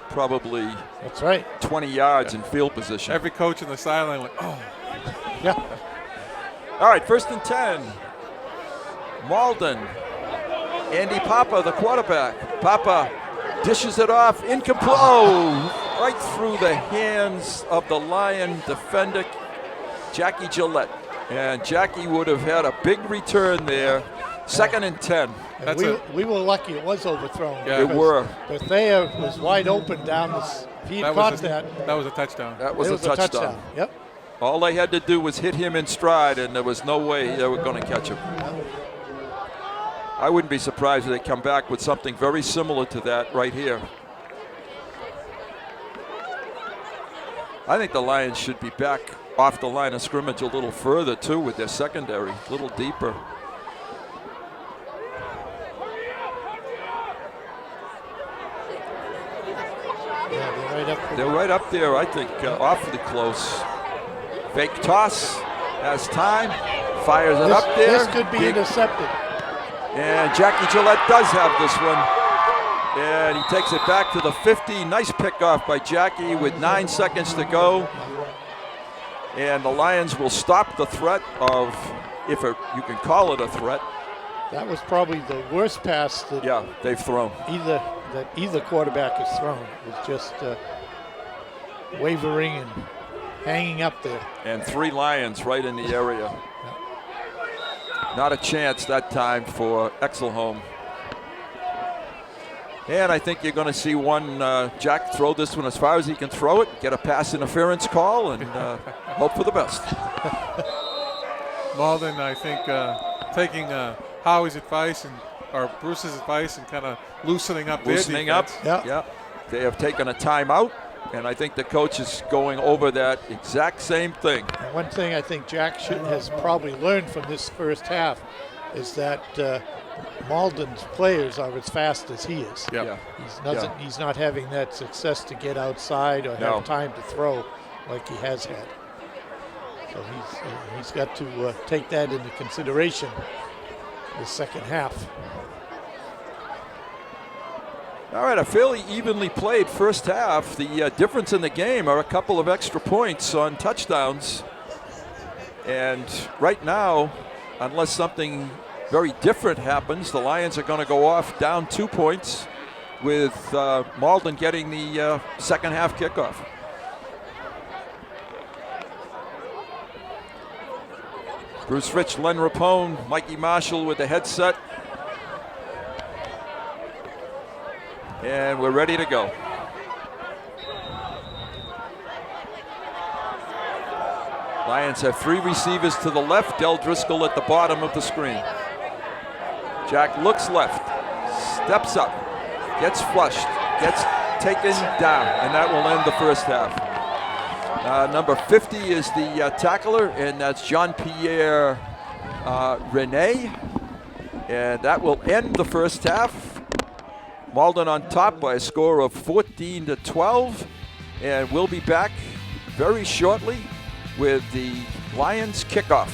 probably that's right 20 yards in field position. Every coach in the sideline went, oh. Yeah. All right, 1st and 10. Malden. Andy Papa, the quarterback. Papa dishes it off. Incomplete. Oh, right through the hands of the Lion defender, Jackie Gillette. And Jackie would have had a big return there. 2nd and 10. We were lucky it was overthrown. Yeah, it were. But Thayer was wide open down the. He caught that. That was a touchdown. That was a touchdown. Yep. All they had to do was hit him in stride, and there was no way they were going to catch him. I wouldn't be surprised if they come back with something very similar to that right here. I think the Lions should be back off the line of scrimmage a little further, too, with their secondary, a little deeper. Yeah, they're right up there, I think, awfully close. Fake toss, has time, fires it up there. This could be intercepted. And Jackie Gillette does have this one. And he takes it back to the 50. Nice pickoff by Jackie with 9 seconds to go. And the Lions will stop the threat of, if you can call it a threat, That was probably the worst pass that they've thrown. Either quarterback has thrown. It was just wavering and hanging up there. And 3 Lions right in the area. Not a chance that time for Exelholm. And I think you're going to see one Jack throw this one as far as he can throw it, get a pass interference call, and hope for the best. Malden, I think, taking Howie's advice or Bruce's advice and kind of loosening up their defense. Yeah. They have taken a timeout, and I think the coach is going over that exact same thing. And one thing I think Jack has probably learned from this first half is that Malden's players are as fast as he is. Yeah. He's not having that success to get outside or have time to throw like he has had. So he's got to take that into consideration the second half. All right, a fairly evenly played first half. The difference in the game are a couple of extra points on touchdowns. And right now, unless something very different happens, the Lions are going to go off down 2 points with Malden getting the second half kickoff. Bruce Rich, Len Rapone, Mikey Marshall with the headset. And we're ready to go. Lions have 3 receivers to the left. Del Driscoll at the bottom of the screen. Jack looks left, steps up, gets flushed, gets taken down, and that will end the first half. Number 50 is the tackler, and that's Jean-Pierre Rene. And that will end the first half. Malden on top by a score of 14-12. And we'll be back very shortly with the Lions kickoff.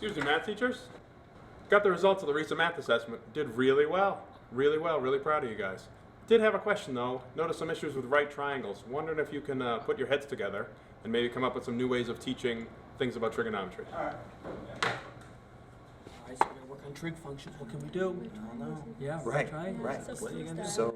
Excuse me, math teachers? Got the results of the recent math assessment. Did really well. Really well. Really proud of you guys. Did have a question, though. Noticed some issues with right triangles. Wondering if you can put your heads together and maybe come up with some new ways of teaching things about trigonometry. All right, so we're gonna work on trig functions. What can we do? I don't know. Yeah, right. What are you gonna do? So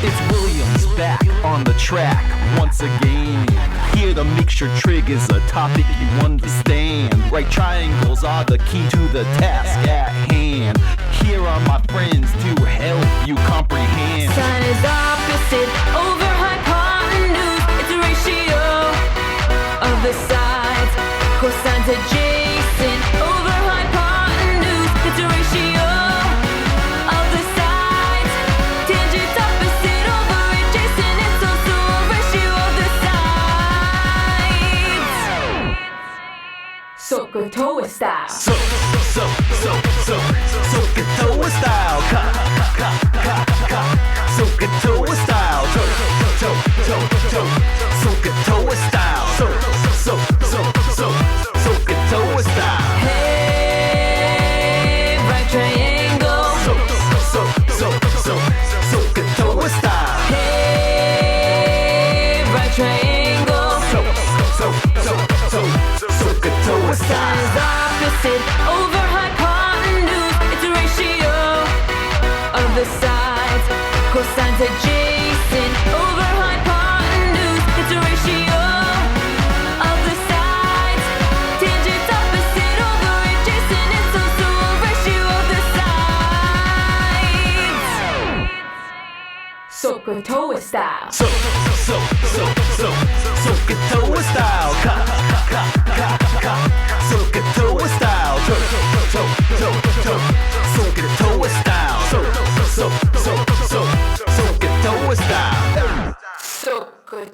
it's Williams back on the track once again. Here to make sure trig is a topic you understand. Right triangles are the key to the task at hand. Here are my friends to help you comprehend. Sine is opposite over hypotenuse. It's a ratio of the sides. Cosine's adjacent over hypotenuse. It's a ratio of the sides. Tangent's opposite over adjacent. It's also a ratio of the sides. Sokotoa style. Sokotoa style. Sokotoa style. Sokotoa style. Sokotoa style. Hey, right triangle. Sokotoa style. Hey, right triangle. Sokotoa style. Sine is opposite over hypotenuse. It's a ratio of the sides. Cosine's adjacent over hypotenuse. It's a ratio of the sides. Tangent's opposite over adjacent. It's also a ratio of the sides. Sokotoa style. Sokotoa style. Soak it toe style. Soak it toe style. Soak it toe style. So good.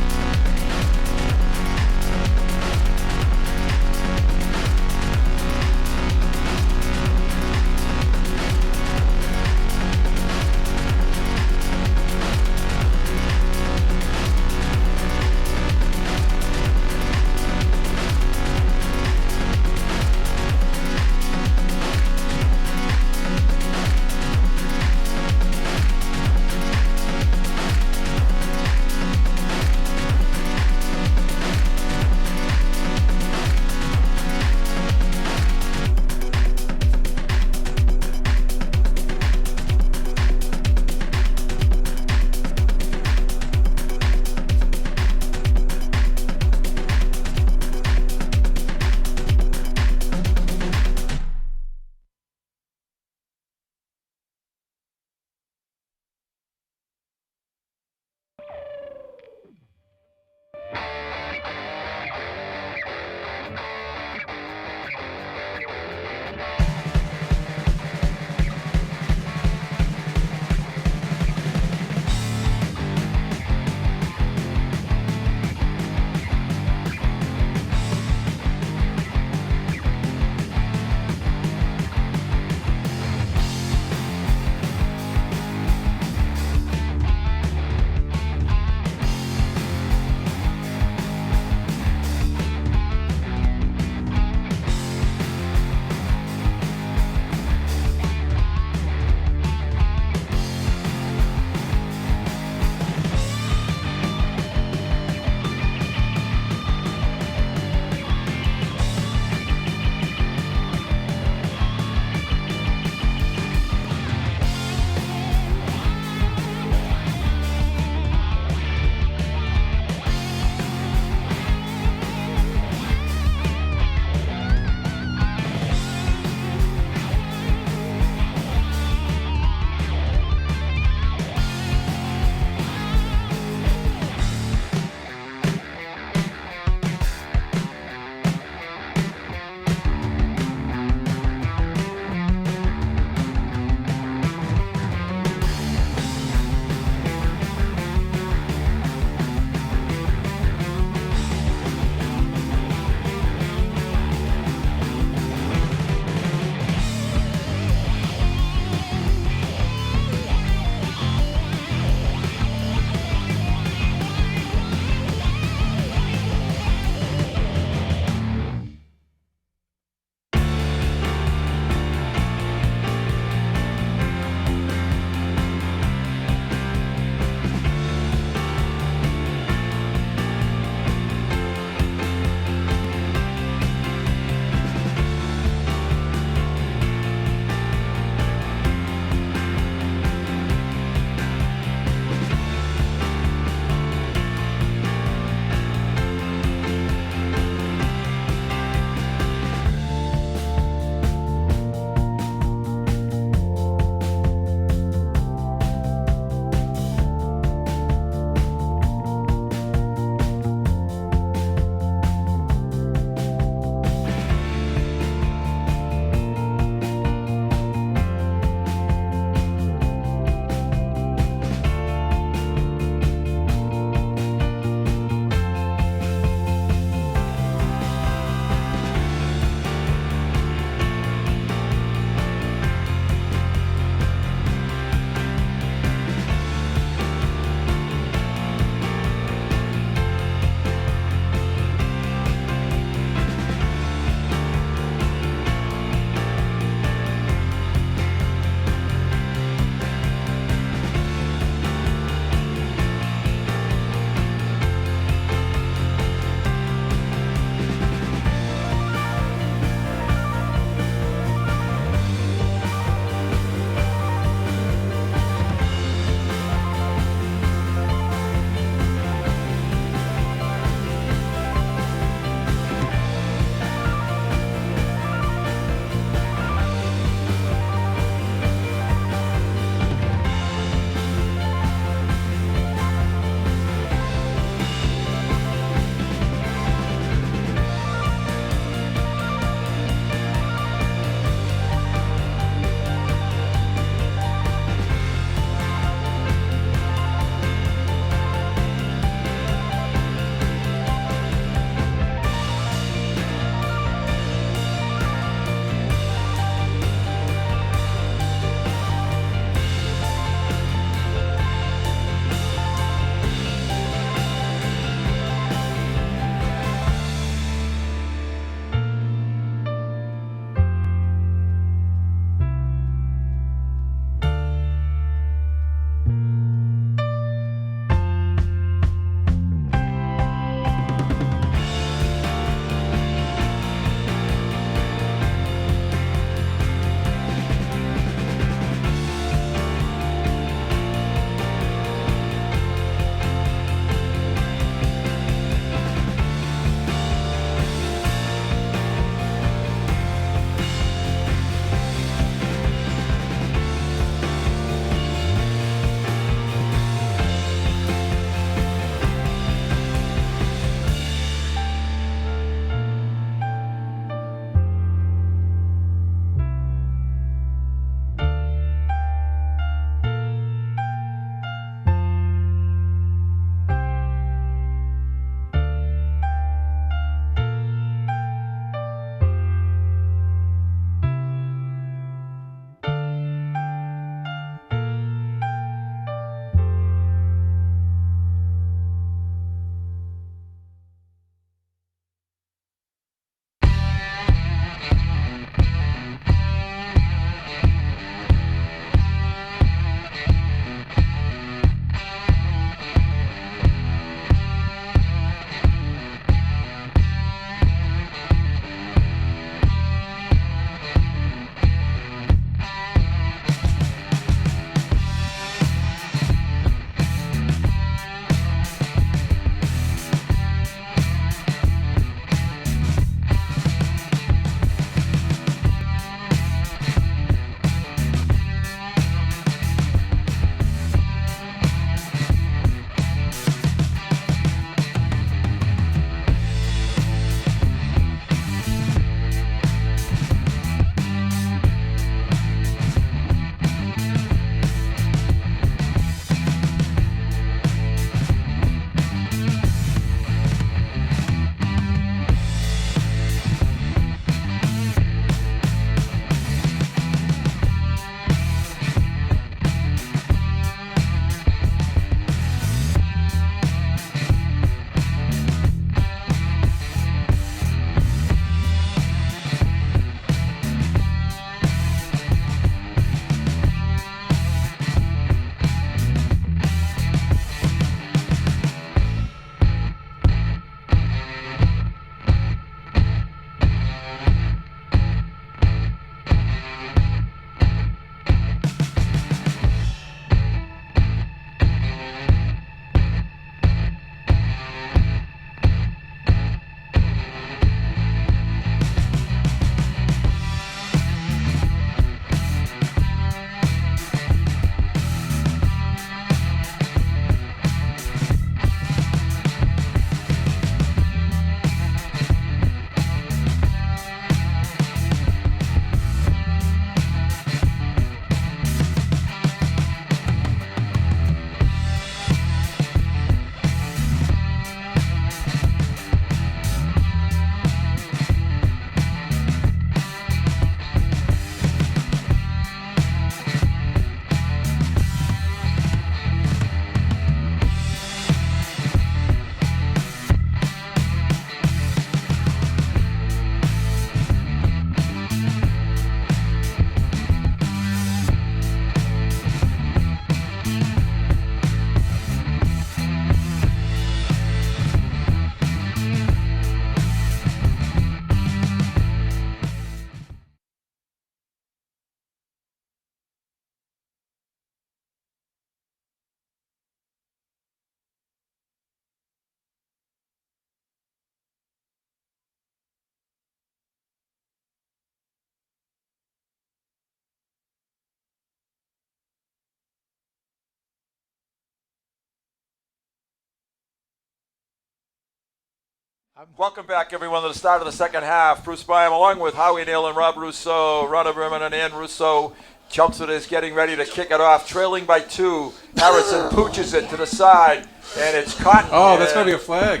Welcome back, everyone, to the start of the second half. Bruce Byam along with Howie Neal and Rob Russo, Ronna Berman and Ann Russo. Chelmsford is getting ready to kick it off, trailing by 2. Harrison pooches it to the side, and it's caught. Oh, that's going to be a flag.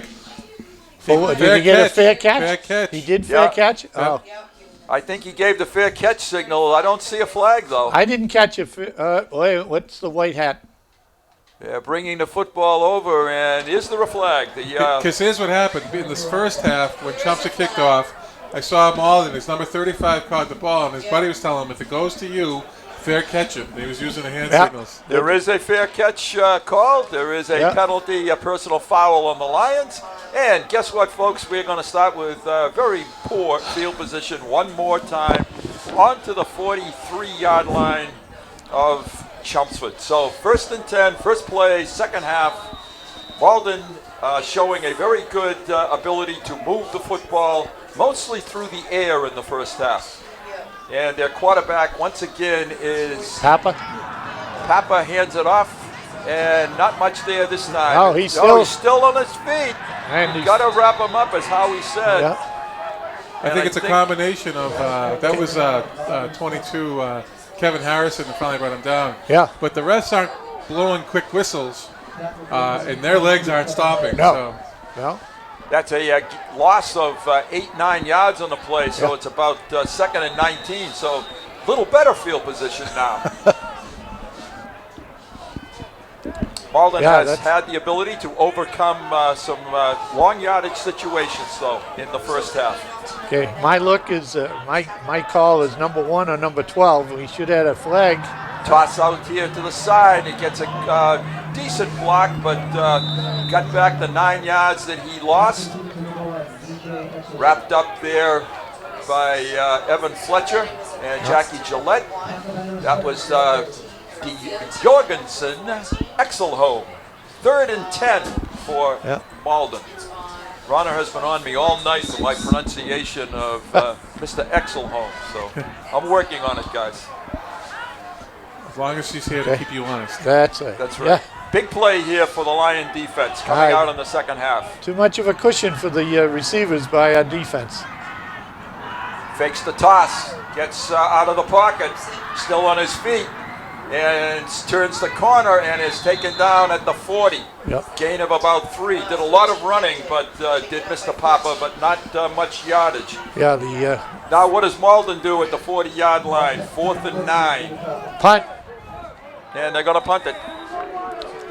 Did he get a fair catch? Fair catch. He did fair catch? Oh. I think he gave the fair catch signal. I don't see a flag, though. I didn't catch it. Wait, what's the white hat? Yeah, bringing the football over, and is there a flag? Because here's what happened. In this first half, when Chelmsford kicked off, I saw Malden, his number 35, caught the ball, and his buddy was telling him, if it goes to you, fair catch him. He was using the hand signals. There is a fair catch called. There is a penalty, a personal foul on the Lions. And guess what, folks? We're going to start with very poor field position one more time onto the 43-yard line of Chelmsford. So 1st and 10, first play, second half. Malden showing a very good ability to move the football, mostly through the air in the first half. And their quarterback, once again, is Papa. Papa hands it off, and not much there this time. Oh, he's still on his feet. And you got to wrap him up, as Howie said. Yeah. I think it's a combination of that was 22 Kevin Harrison that finally brought him down. Yeah. But the refs aren't blowing quick whistles, and their legs aren't stopping. No. So. No. That's a loss of 8-9 yards on the play, so it's about 2nd and 19. So a little better field position now. Malden has had the ability to overcome some long yardage situations, though, in the first half. Okay, my look is my call is number 1 or number 12. We should have a flag. Toss out here to the side. It gets a decent block, but got back the 9 yards that he lost. Wrapped up there by Evan Fletcher and Jackie Gillette. That was Jorgensen Exelholm. 3rd and 10 for Malden. Ronna has been on me all night for my pronunciation of Mr. Exelholm, so I'm working on it, guys. As long as she's here to keep you honest. That's it. That's right. Yeah. Big play here for the Lion defense coming out in the second half. Too much of a cushion for the receivers by our defense. Fakes the toss, gets out of the pocket, still on his feet, and turns the corner and is taken down at the 40. Yep. Gain of about 3. Did a lot of running, but did Mr. Papa, but not much yardage. Yeah, Now what does Malden do at the 40-yard line? 4th and 9. Punt. And they're going to punt it.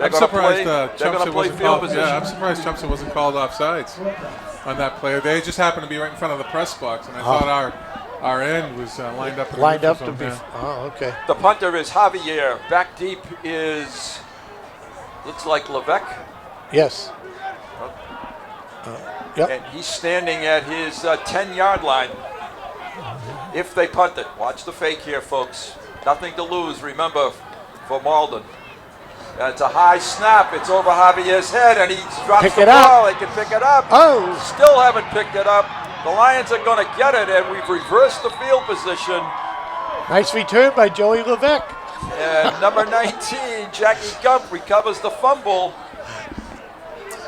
I'm surprised Chelmsford play wasn't field called. position. Yeah, I'm surprised Chelmsford wasn't called offsides on that play. They just happened to be right in front of the press box, and I thought our end was lined up. Lined up to be. Oh, okay. The punter is Javier. Back deep is looks like Levesque. Yes. Yep. And he's standing at his 10-yard line. If they punt it, watch the fake here, folks. Nothing to lose. Remember, for Malden. It's a high snap. It's over Javier's head, and he drops the ball. They can pick it up. Oh. Still haven't picked it up. The Lions are going to get it, and we've reversed the field position. Nice return by Joey Levesque. And number 19, Jackie Gump, recovers the fumble.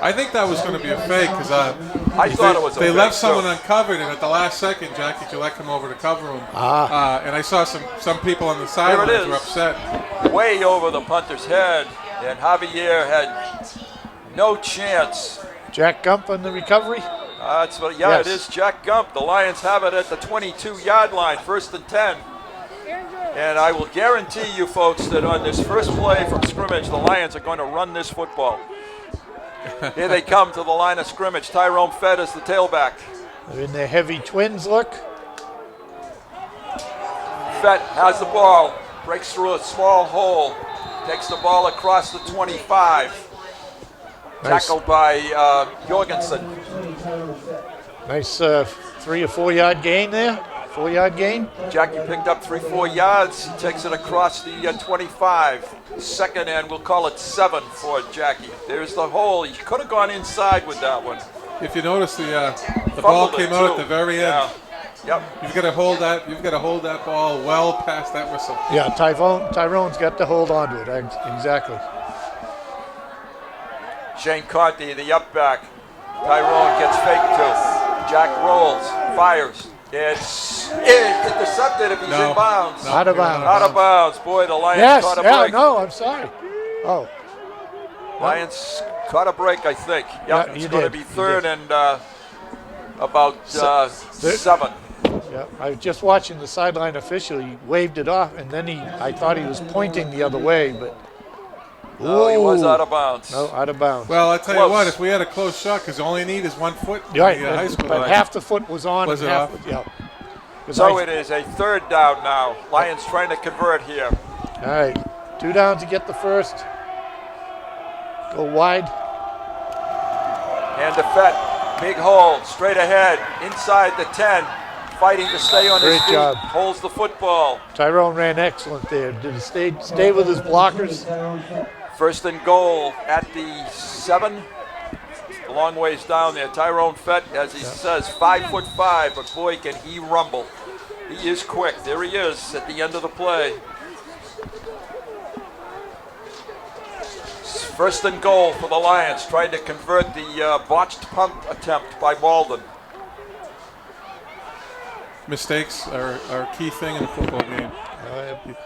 I think that was going to be a fake because I thought it was a fake. They left someone uncovered, and at the last second, Jackie Gillette came over to cover him. And I saw some people on the sidelines were upset. Way over the punter's head, and Javier had no chance. Jack Gump on the recovery? It is Jack Gump. The Lions have it at the 22-yard line, 1st and 10. And I will guarantee you, folks, that on this first play from scrimmage, the Lions are going to run this football. Here they come to the line of scrimmage. Tyrone Fett is the tailback. They're in their heavy twins look. Fett has the ball, breaks through a small hole, takes the ball across the 25. Nice. Tackled by Jorgensen. Nice 3 or 4 yard gain there. 4 yard gain. Jackie picked up 3-4 yards. He takes it across the 25. Second and we'll call it 7 for Jackie. There's the hole. He could have gone inside with that one. If you notice, the ball came out at the very end. Yep. You've got to hold that. You've got to hold that ball well past that whistle. Yeah, Tyrone's got to hold on to it. Exactly. Shane Conti, the up back, Tyrone gets faked to. Jack rolls, fires. It's intercepted if he's in bounds. Out of bounds. Out of bounds. Boy, the Lions caught a break. No, I'm sorry. Oh. Lions caught a break, I think. Yeah, It's going to be third and about 7. Yeah, I was just watching the sideline official. He waved it off, and then I thought he was pointing the other way, but. No, he was out of bounds. No, out of bounds. Well, I tell you what, if we had a close shot, because all you need is 1 foot. Right, High school but half the foot was on. Was and it half off? Yeah. So it is a third down now. Lions trying to convert here. All right, 2 down to get the first. Go wide. And Fett, big hole, straight ahead, inside the 10, fighting to stay on his Great feet. job. Holds the football. Tyrone ran excellent there. Did he stay with his blockers? First and goal at the 7. A long ways down there. Tyrone Fett, as he says, 5'5", but boy, can he rumble. He is quick. There he is at the end of the play. First and goal for the Lions, trying to convert the botched punt attempt by Malden. Mistakes are a key thing in a football game.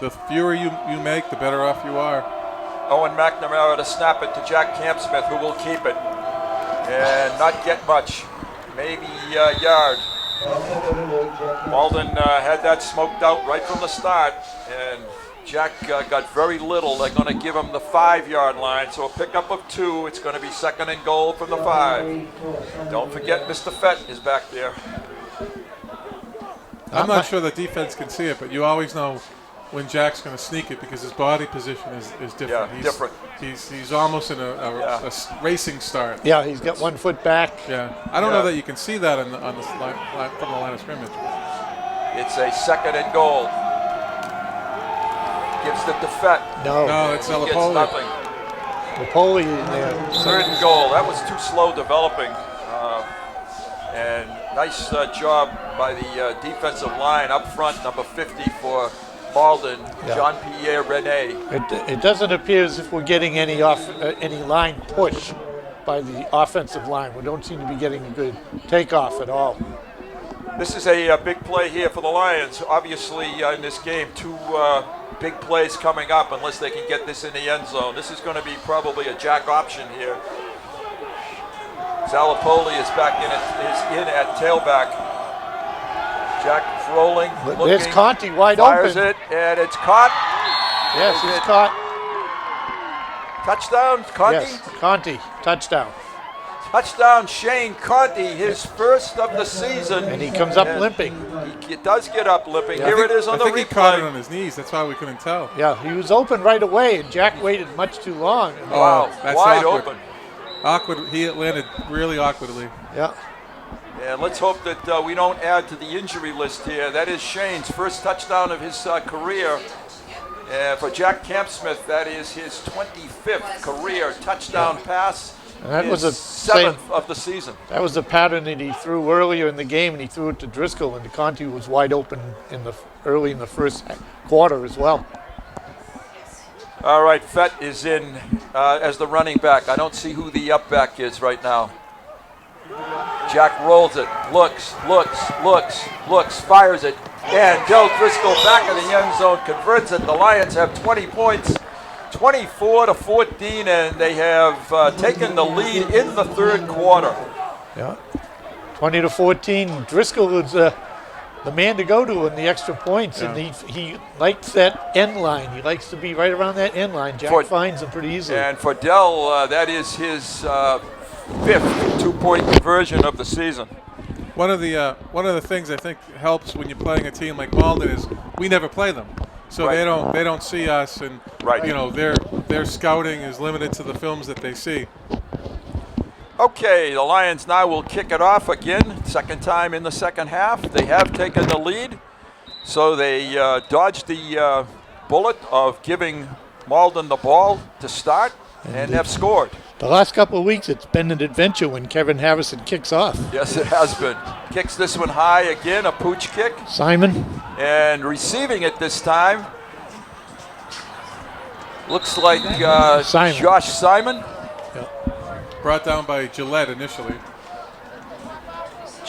The fewer you make, the better off you are. Owen McNamara to snap it to Jack Campsmith, who will keep it. And not get much, maybe a yard. Malden had that smoked out right from the start, and Jack got very little. They're going to give him the 5-yard line, so a pickup of 2. It's going to be second and goal from the 5. Don't forget Mr. Fett is back there. I'm not sure the defense can see it, but you always know when Jack's going to sneak it because his body position is different. Yeah, different. He's almost in a racing start. Yeah, he's got 1 foot back. Yeah, I don't know that you can see that on the line, from the line of scrimmage. It's a second and goal. Gives it to Fett. No, it's He gets Lapoli. nothing. Lapoli in there. Third and goal. That was too slow developing. And nice job by the defensive line up front, number 50 for Malden, Jean-Pierre Rene. It doesn't appear as if we're getting any line push by the offensive line. We don't seem to be getting a good takeoff at all. This is a big play here for the Lions. Obviously, in this game, 2 big plays coming up unless they can get this in the end zone. This is going to be probably a Jack option here. Zalapoli is in at tailback. Jack rolling, looking. There's Conti wide fires open. It, and it's caught. Yes, it's caught. Touchdown, Conti? Yes, Conti, touchdown. Touchdown, Shane Conti, his first of the season. And he comes up limping. He does get up limping. Yeah. Here it is on the replay. I think he caught it on his knees. That's why we couldn't tell. Yeah, he was open right away, and Jack waited much too long. Wow, that's wide awkward. open. Awkward. He landed really awkwardly. Yeah. And let's hope that we don't add to the injury list here. That is Shane's first touchdown of his career. For Jack Campsmith, that is his 25th career touchdown pass. And that was a 7th of the season. That was the pattern that he threw earlier in the game, and he threw it to Driscoll, and Conti was wide open early in the first quarter as well. All right, Fett is in as the running back. I don't see who the up back is right now. Jack rolls it, looks, fires it, and Del Driscoll back in the end zone converts it. The Lions have 20 points, 24-14, and they have taken the lead in the third quarter. Yeah, 20-14. Driscoll is the man to go to in the extra points, and he likes that end line. He likes to be right around that end line. Jack finds him pretty easily. And for Dell, that is his 5th 2-point conversion of the season. One of the things I think helps when you're playing a team like Malden is we never play them, so they don't see us, and you know their scouting is limited to the films that they see. Okay, the Lions now will kick it off again. Second time in the second half. They have taken the lead, so they dodged the bullet of giving Malden the ball to start, and have scored. The last couple of weeks, it's been an adventure when Kevin Harrison kicks off. Yes, it has been. Kicks this one high again, a pooch kick. Simon. And receiving it this time, looks like Josh Simon. Brought down by Gillette initially.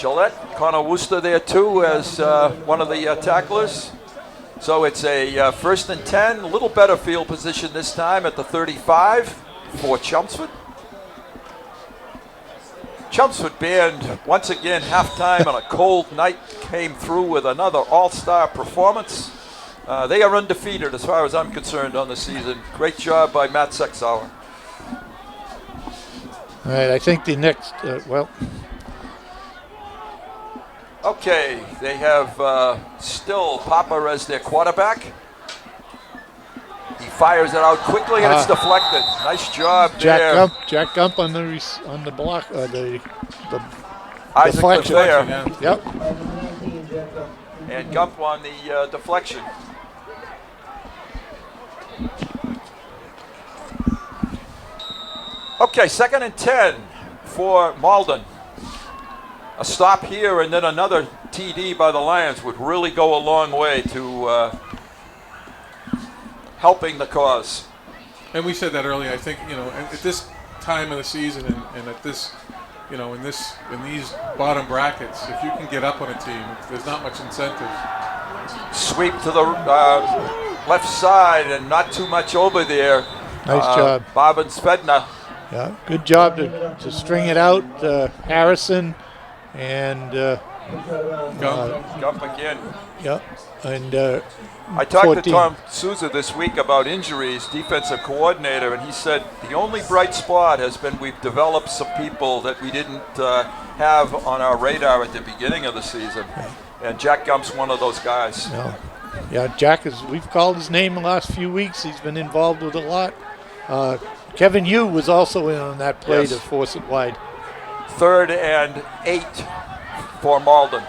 Gillette, Connor Worcester there too as one of the tacklers. So it's a 1st and 10, a little better field position this time at the 35 for Chelmsford. Chelmsford band, once again, halftime on a cold night, came through with another all-star performance. They are undefeated as far as I'm concerned on the season. Great job by Matt Sexauer. All right, I think the next, Okay, they have still Papa as their quarterback. He fires it out quickly and it's deflected. Nice job there. Jack Gump on the block, the Isaac deflection. there. Yep. And Gump on the deflection. Okay, 2nd and 10 for Malden. A stop here and then another TD by the Lions would really go a long way to helping the cause. And we said that earlier. I think, at this time of the season and at this, in these bottom brackets, if you can get up on a team, there's not much incentive. Sweep to the left side and not too much over there. Nice job. Bob and Svedna. Yeah, good job to string it out. Harrison and Gump again. Yep. And I talked 14. to Tom Souza this week about injuries, defensive coordinator, and he said the only bright spot has been we've developed some people that we didn't have on our radar at the beginning of the season. And Jack Gump's one of those guys. Yeah, Jack we've called his name the last few weeks. He's been involved with a lot. Kevin Yu was also in on that play to force it wide. 3rd and 8 for Malden.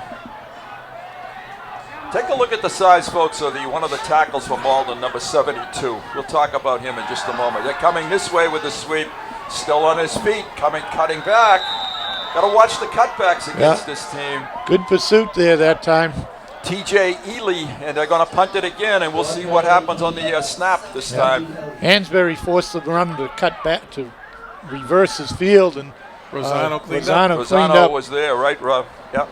Take a look at the size, folks, of one of the tackles for Malden, number 72. We'll talk about him in just a moment. They're coming this way with the sweep, still on his feet, cutting back. Got to watch the cutbacks against this team. Good pursuit there that time. TJ Ely, and they're going to punt it again, and we'll see what happens on the snap this time. Hansberry forced the run to cut back, to reverse his field, and Rosano cleaned up. Was there, right, Rob? Yep.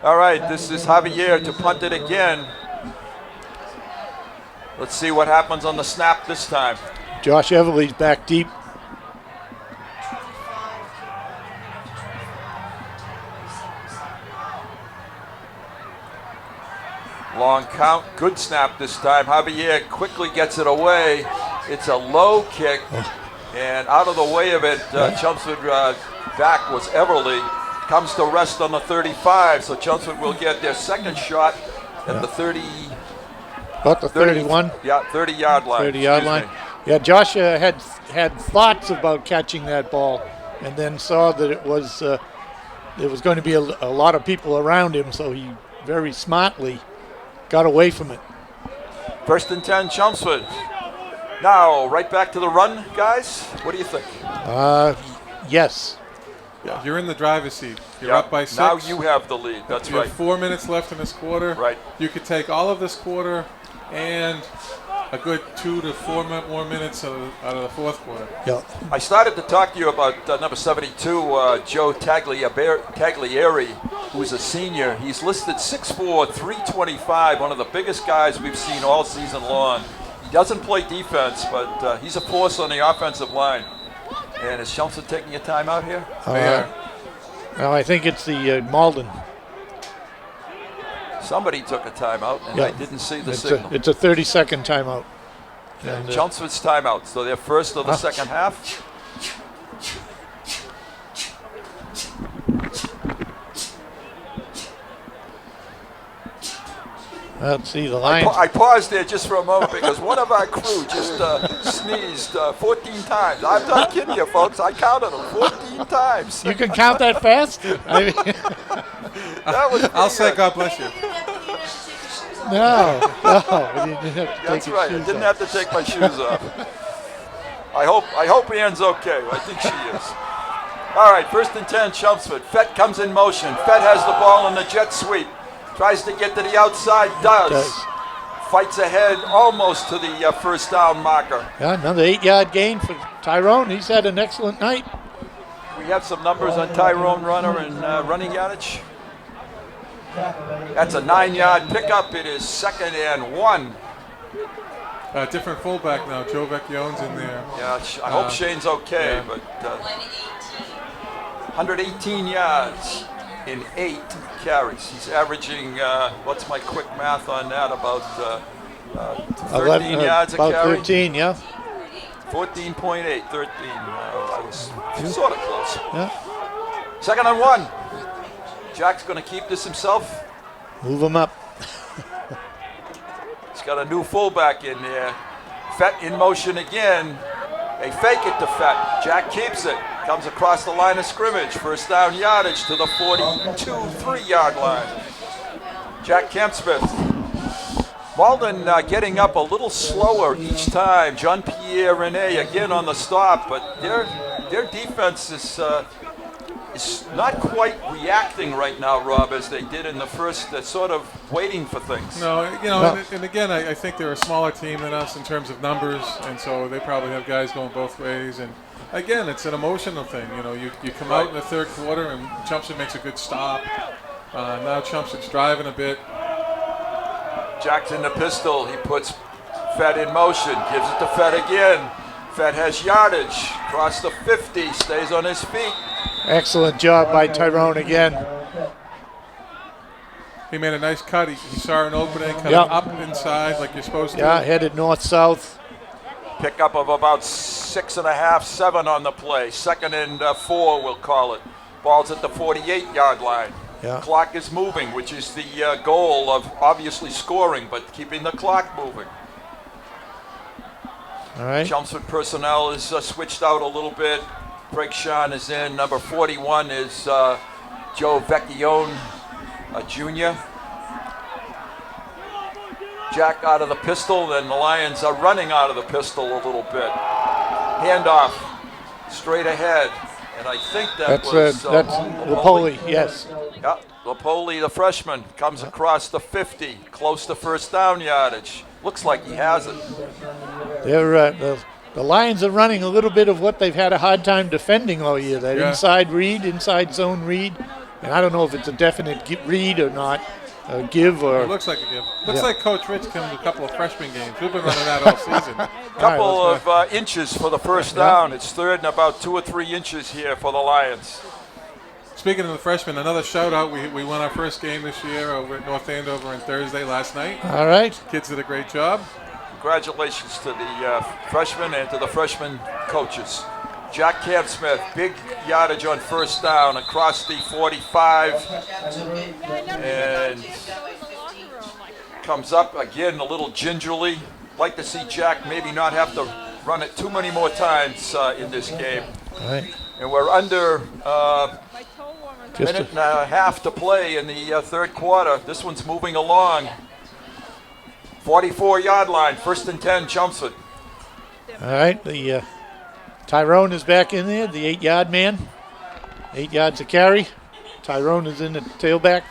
All right, this is Javier to punt it again. Let's see what happens on the snap this time. Josh Everly's back deep. Long count, good snap this time. Javier quickly gets it away. It's a low kick, and out of the way of it, Chelmsford back was Everly. Comes to rest on the 35, so Chelmsford will get their second shot at the 30. About the 31. 30-yard line. 30-yard line. Yeah, Josh had thoughts about catching that ball, and then saw that it was there was going to be a lot of people around him, so he very smartly got away from it. 1st and 10, Chelmsford. Now, right back to the run, guys. What do you think? Yes. Yeah. You're in the driver's seat. You're up by 6. Now you have the lead. That's you right. Have 4 minutes left in this quarter. Right. You could take all of this quarter and a good 2 to 4 more minutes out of the fourth quarter. Yeah. I started to talk to you about number 72, Joe Taglieri, who's a senior. He's listed 6'4", 325, one of the biggest guys we've seen all season long. He doesn't play defense, but he's a force on the offensive line. And is Chelmsford taking a timeout here? Well, I think it's the Malden. Somebody took a timeout, and I didn't see the signal. It's a 30-second timeout. And Chelmsford's timeout, so they're first of the second half. Let's see the Lions. I paused there just for a moment because one of our crew just sneezed 14 times. I'm not kidding you, folks. I counted them 14 times. You can count that fast? I'll say God bless you. No, you didn't have to That's right. I didn't have to take my shoes off. I hope Ann's okay. I think she is. All right, 1st and 10, Chelmsford. Fett comes in motion. Fett has the ball in the jet sweep. Tries to get to the outside, does. Fights ahead almost to the first down marker. Yeah, another 8-yard gain for Tyrone. He's had an excellent night. We have some numbers on Tyrone Runner and running yardage. That's a 9-yard pickup. It is 2nd and 1. Different fullback now. Joe Vecchione's in there. Yeah, I hope Shane's okay, but 118 yards in 8 carries. He's averaging, what's my quick math on that, about 13 yards a carry? About 13, yeah. 14.8, 13. I was sort of close. Yeah. 2nd and 1. Jack's going to keep this himself. Move him up. He's got a new fullback in there. Fett in motion again. They fake it to Fett. Jack keeps it. Comes across the line of scrimmage. First down yardage to the 42-3-yard line. Jack Chelmsford. Malden getting up a little slower each time. Jean-Pierre Rene again on the stop, but their defense is not quite reacting right now, Rob, as they did in the first. They're sort of waiting for things. No, and again, I think they're a smaller team than us in terms of numbers, and so they probably have guys going both ways. And again, it's an emotional thing. You come out in the third quarter, and Chelmsford makes a good stop. Now Chelmsford's driving a bit. Jack's in the pistol. He puts Fett in motion, gives it to Fett again. Fett has yardage, across the 50, stays on his feet. Excellent job by Tyrone again. He made a nice cut. He saw an opening, cut up inside like you're supposed to. Yeah, headed north-south. Pickup of about 6.5, 7 on the play. 2nd and 4, we'll call it. Ball's at the 48-yard line. Yeah. Clock is moving, which is the goal of obviously scoring, but keeping the clock moving. All right. Chelmsford personnel is switched out a little bit. Craig Sean is in. Number 41 is Joe Vecchione, Jr. Jack out of the pistol, and the Lions are running out of the pistol a little bit. Handoff, straight ahead. And I think that's Lapoli, yes. Yeah, Lapoli, the freshman, comes across the 50, close to first down yardage. Looks like he has it. They're the Lions are running a little bit of what they've had a hard time defending all year. That inside zone read, and I don't know if it's a definite read or not, give or. It looks like a give. Looks like Coach Rich came to a couple of freshman games. We've been running that all season. Couple of inches for the first down. It's 3rd and about 2 or 3 inches here for the Lions. Speaking of the freshmen, another shout out. We won our first game this year over at North Andover on Thursday last night. All right. Kids did a great job. Congratulations to the freshmen and to the freshman coaches. Jack Campsmith, big yardage on first down across the 45. And comes up again a little gingerly. Like to see Jack maybe not have to run it too many more times in this game. All right. And we're under a minute and a half to play in the third quarter. This one's moving along. 44-yard line, 1st and 10, Chelmsford. All right, the Tyrone is back in there, the 8-yard man. 8 yards to carry. Tyrone is in the tailback.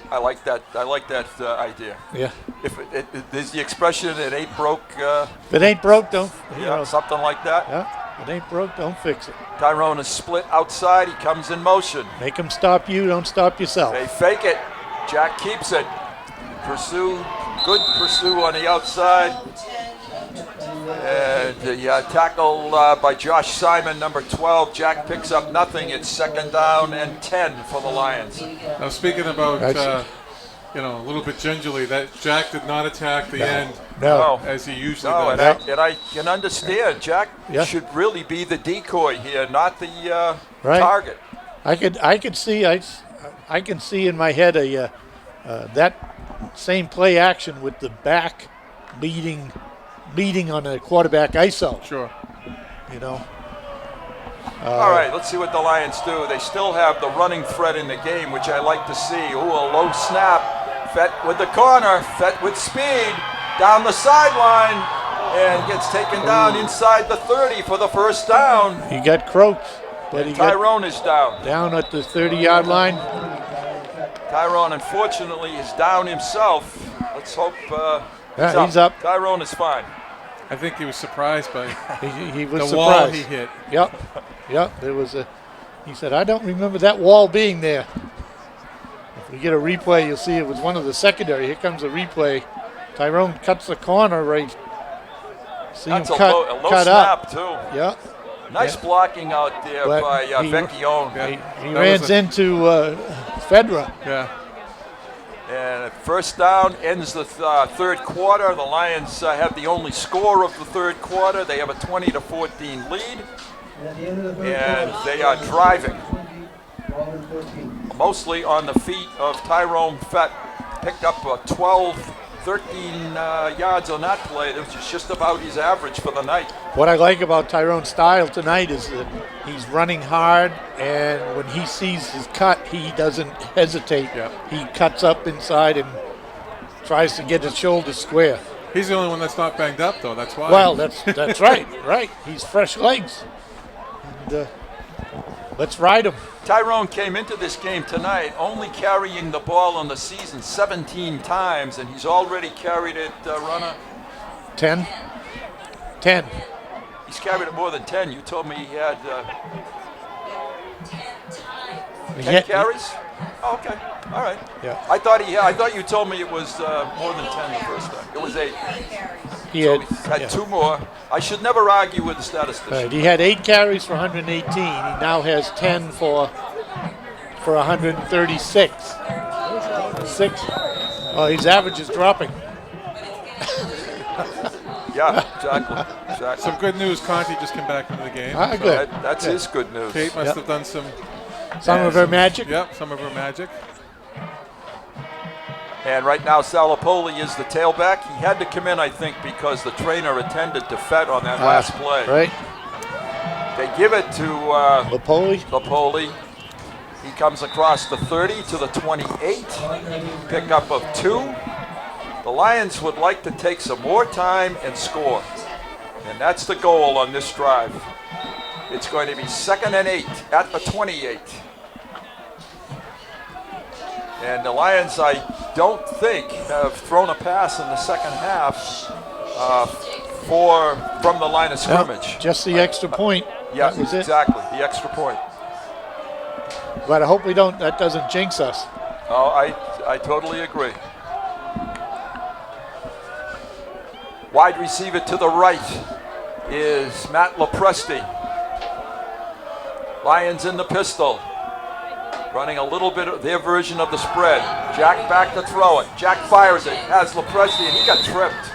I like that idea. Yeah. If there's the expression, it ain't broke. If it ain't broke, don't. Something like that. Yeah. If it ain't broke, don't fix it. Tyrone is split outside. He comes in motion. Make him stop you. Don't stop yourself. They fake it. Jack keeps it. Good pursue on the outside. And the tackle by Josh Simon, number 12. Jack picks up nothing. It's 2nd down and 10 for the Lions. Now speaking about, a little bit gingerly, that Jack did not attack the end as he usually does. And I can understand. Jack should really be the decoy here, not the target. I can see in my head that same play action with the back leading on a quarterback ISO. Sure. All right, let's see what the Lions do. They still have the running threat in the game, which I like to see. Ooh, a low snap. Fett with the corner. Fett with speed. Down the sideline. And gets taken down inside the 30 for the first down. He got croaked. But Tyrone is down. Down at the 30-yard line. Tyrone, unfortunately, is down himself. Let's hope he's up. Tyrone is fine. I think he was surprised by he was the surprised. wall he hit. Yep. There was he said, I don't remember that wall being there. we get a replay. You'll see it was one of the secondary. Here comes a replay. Tyrone cuts the corner right. See That's him a cut, low cut snap, up. too. Yeah. Nice blocking out there But by Vecchione. He runs into Fedra. Yeah. And first down ends the third quarter. The Lions have the only score of the third quarter. They have a 20-14 lead. And they are driving. Mostly on the feet of Tyrone Fett. Picked up 13 yards on that play, which is just about his average for the night. What I like about Tyrone's style tonight is that he's running hard, and when he sees his cut, he doesn't hesitate. He cuts up inside and tries to get his shoulders square. He's the only one that's not banged up, though. That's why. Well, that's right, right. He's fresh legs. And, let's ride him. Tyrone came into this game tonight only carrying the ball on the season 17 times, and he's already carried it, Runner. 10. 10. He's carried it more than 10. You told me he had 10 carries? Oh, okay. All right. Yeah. I thought you told me it was more than 10 the first time. It was 8. He had 2 more. I should never argue with the statistician. Right. He had 8 carries for 118. He now has 10 for 136. 6. Oh, his average is dropping. Yeah, exactly. Some good news. Conti just came back into the game. Good. That's his good news. Kate must have done some of her magic. Yep, some of her magic. And right now, Salopoli is the tailback. He had to come in, I think, because the trainer attended to Fett on that last play. Right. They give it to Lapoli. He comes across the 30 to the 28. Pickup of 2. The Lions would like to take some more time and score. And that's the goal on this drive. It's going to be 2nd and 8 at the 28. And the Lions, I don't think, have thrown a pass in the second half from the line of scrimmage. Just the extra point. Yeah, exactly, the extra point. But I hope that doesn't jinx us. Oh, I totally agree. Wide receiver to the right is Matt Lopresti. Lions in the pistol. Running a little bit of their version of the spread. Jack back to throw it. Jack fires it. Has Lopresti, and he got tripped.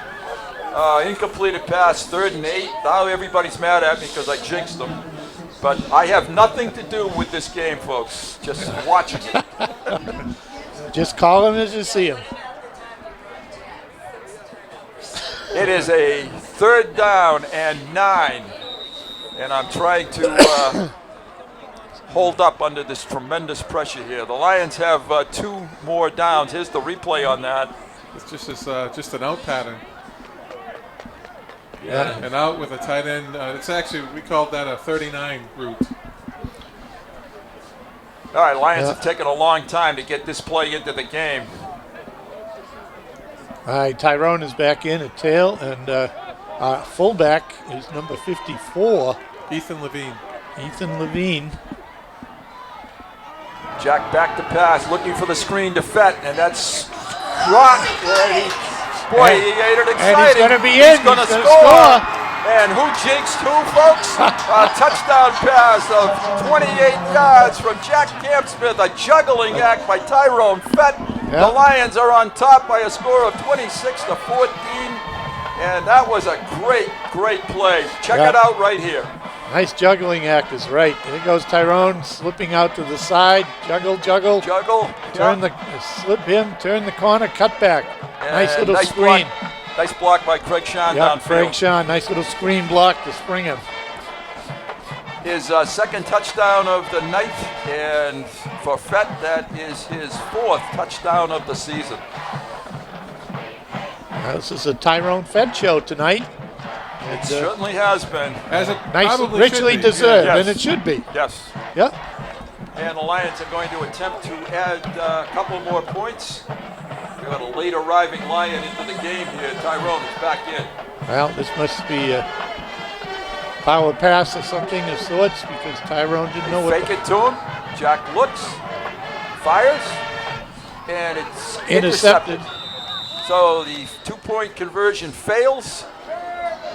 Incompleted pass, 3rd and 8. Now everybody's mad at me because I jinxed them. But I have nothing to do with this game, folks. Just watching it. Just call him as you see him. It is a 3rd down and 9. And I'm trying to hold up under this tremendous pressure here. The Lions have 2 more downs. Here's the replay on that. It's just an out pattern. Yeah. An out with a tight end. It's actually, we called that a 39 route. All right, Lions have taken a long time to get this play into the game. All right, Tyrone is back in at tail, and our fullback is number 54. Ethan Levine. Jack back to pass, looking for the screen to Fett, and that's rock. He made it exciting. And he's going to be in. He's going to score. And who jinxed who, folks? A touchdown pass of 28 yards from Jack Campsmith, a juggling act by Tyrone Fett. Yep. The Lions are on top by a score of 26-14, and that was a great play. Check it out right here. Nice juggling act is right. Here goes Tyrone slipping out to the side. Juggle. Slip him, turn the corner, cut back. Nice little screen. Nice block by Craig Sean downfield. Craig Sean, nice little screen block to spring him. His 2nd touchdown of the night, and for Fett, that is his 4th touchdown of the season. This is a Tyrone Fett show tonight. It certainly has been. As it nice, richly deserved, and it should be. Yes. Yep. And the Lions are going to attempt to add a couple more points. We've got a late arriving Lion into the game here. Tyrone is back in. Well, this must be a power pass or something of sorts because Tyrone didn't know what. Fake it to him. Jack looks, fires. and it's Intercepted. So the 2-point conversion fails.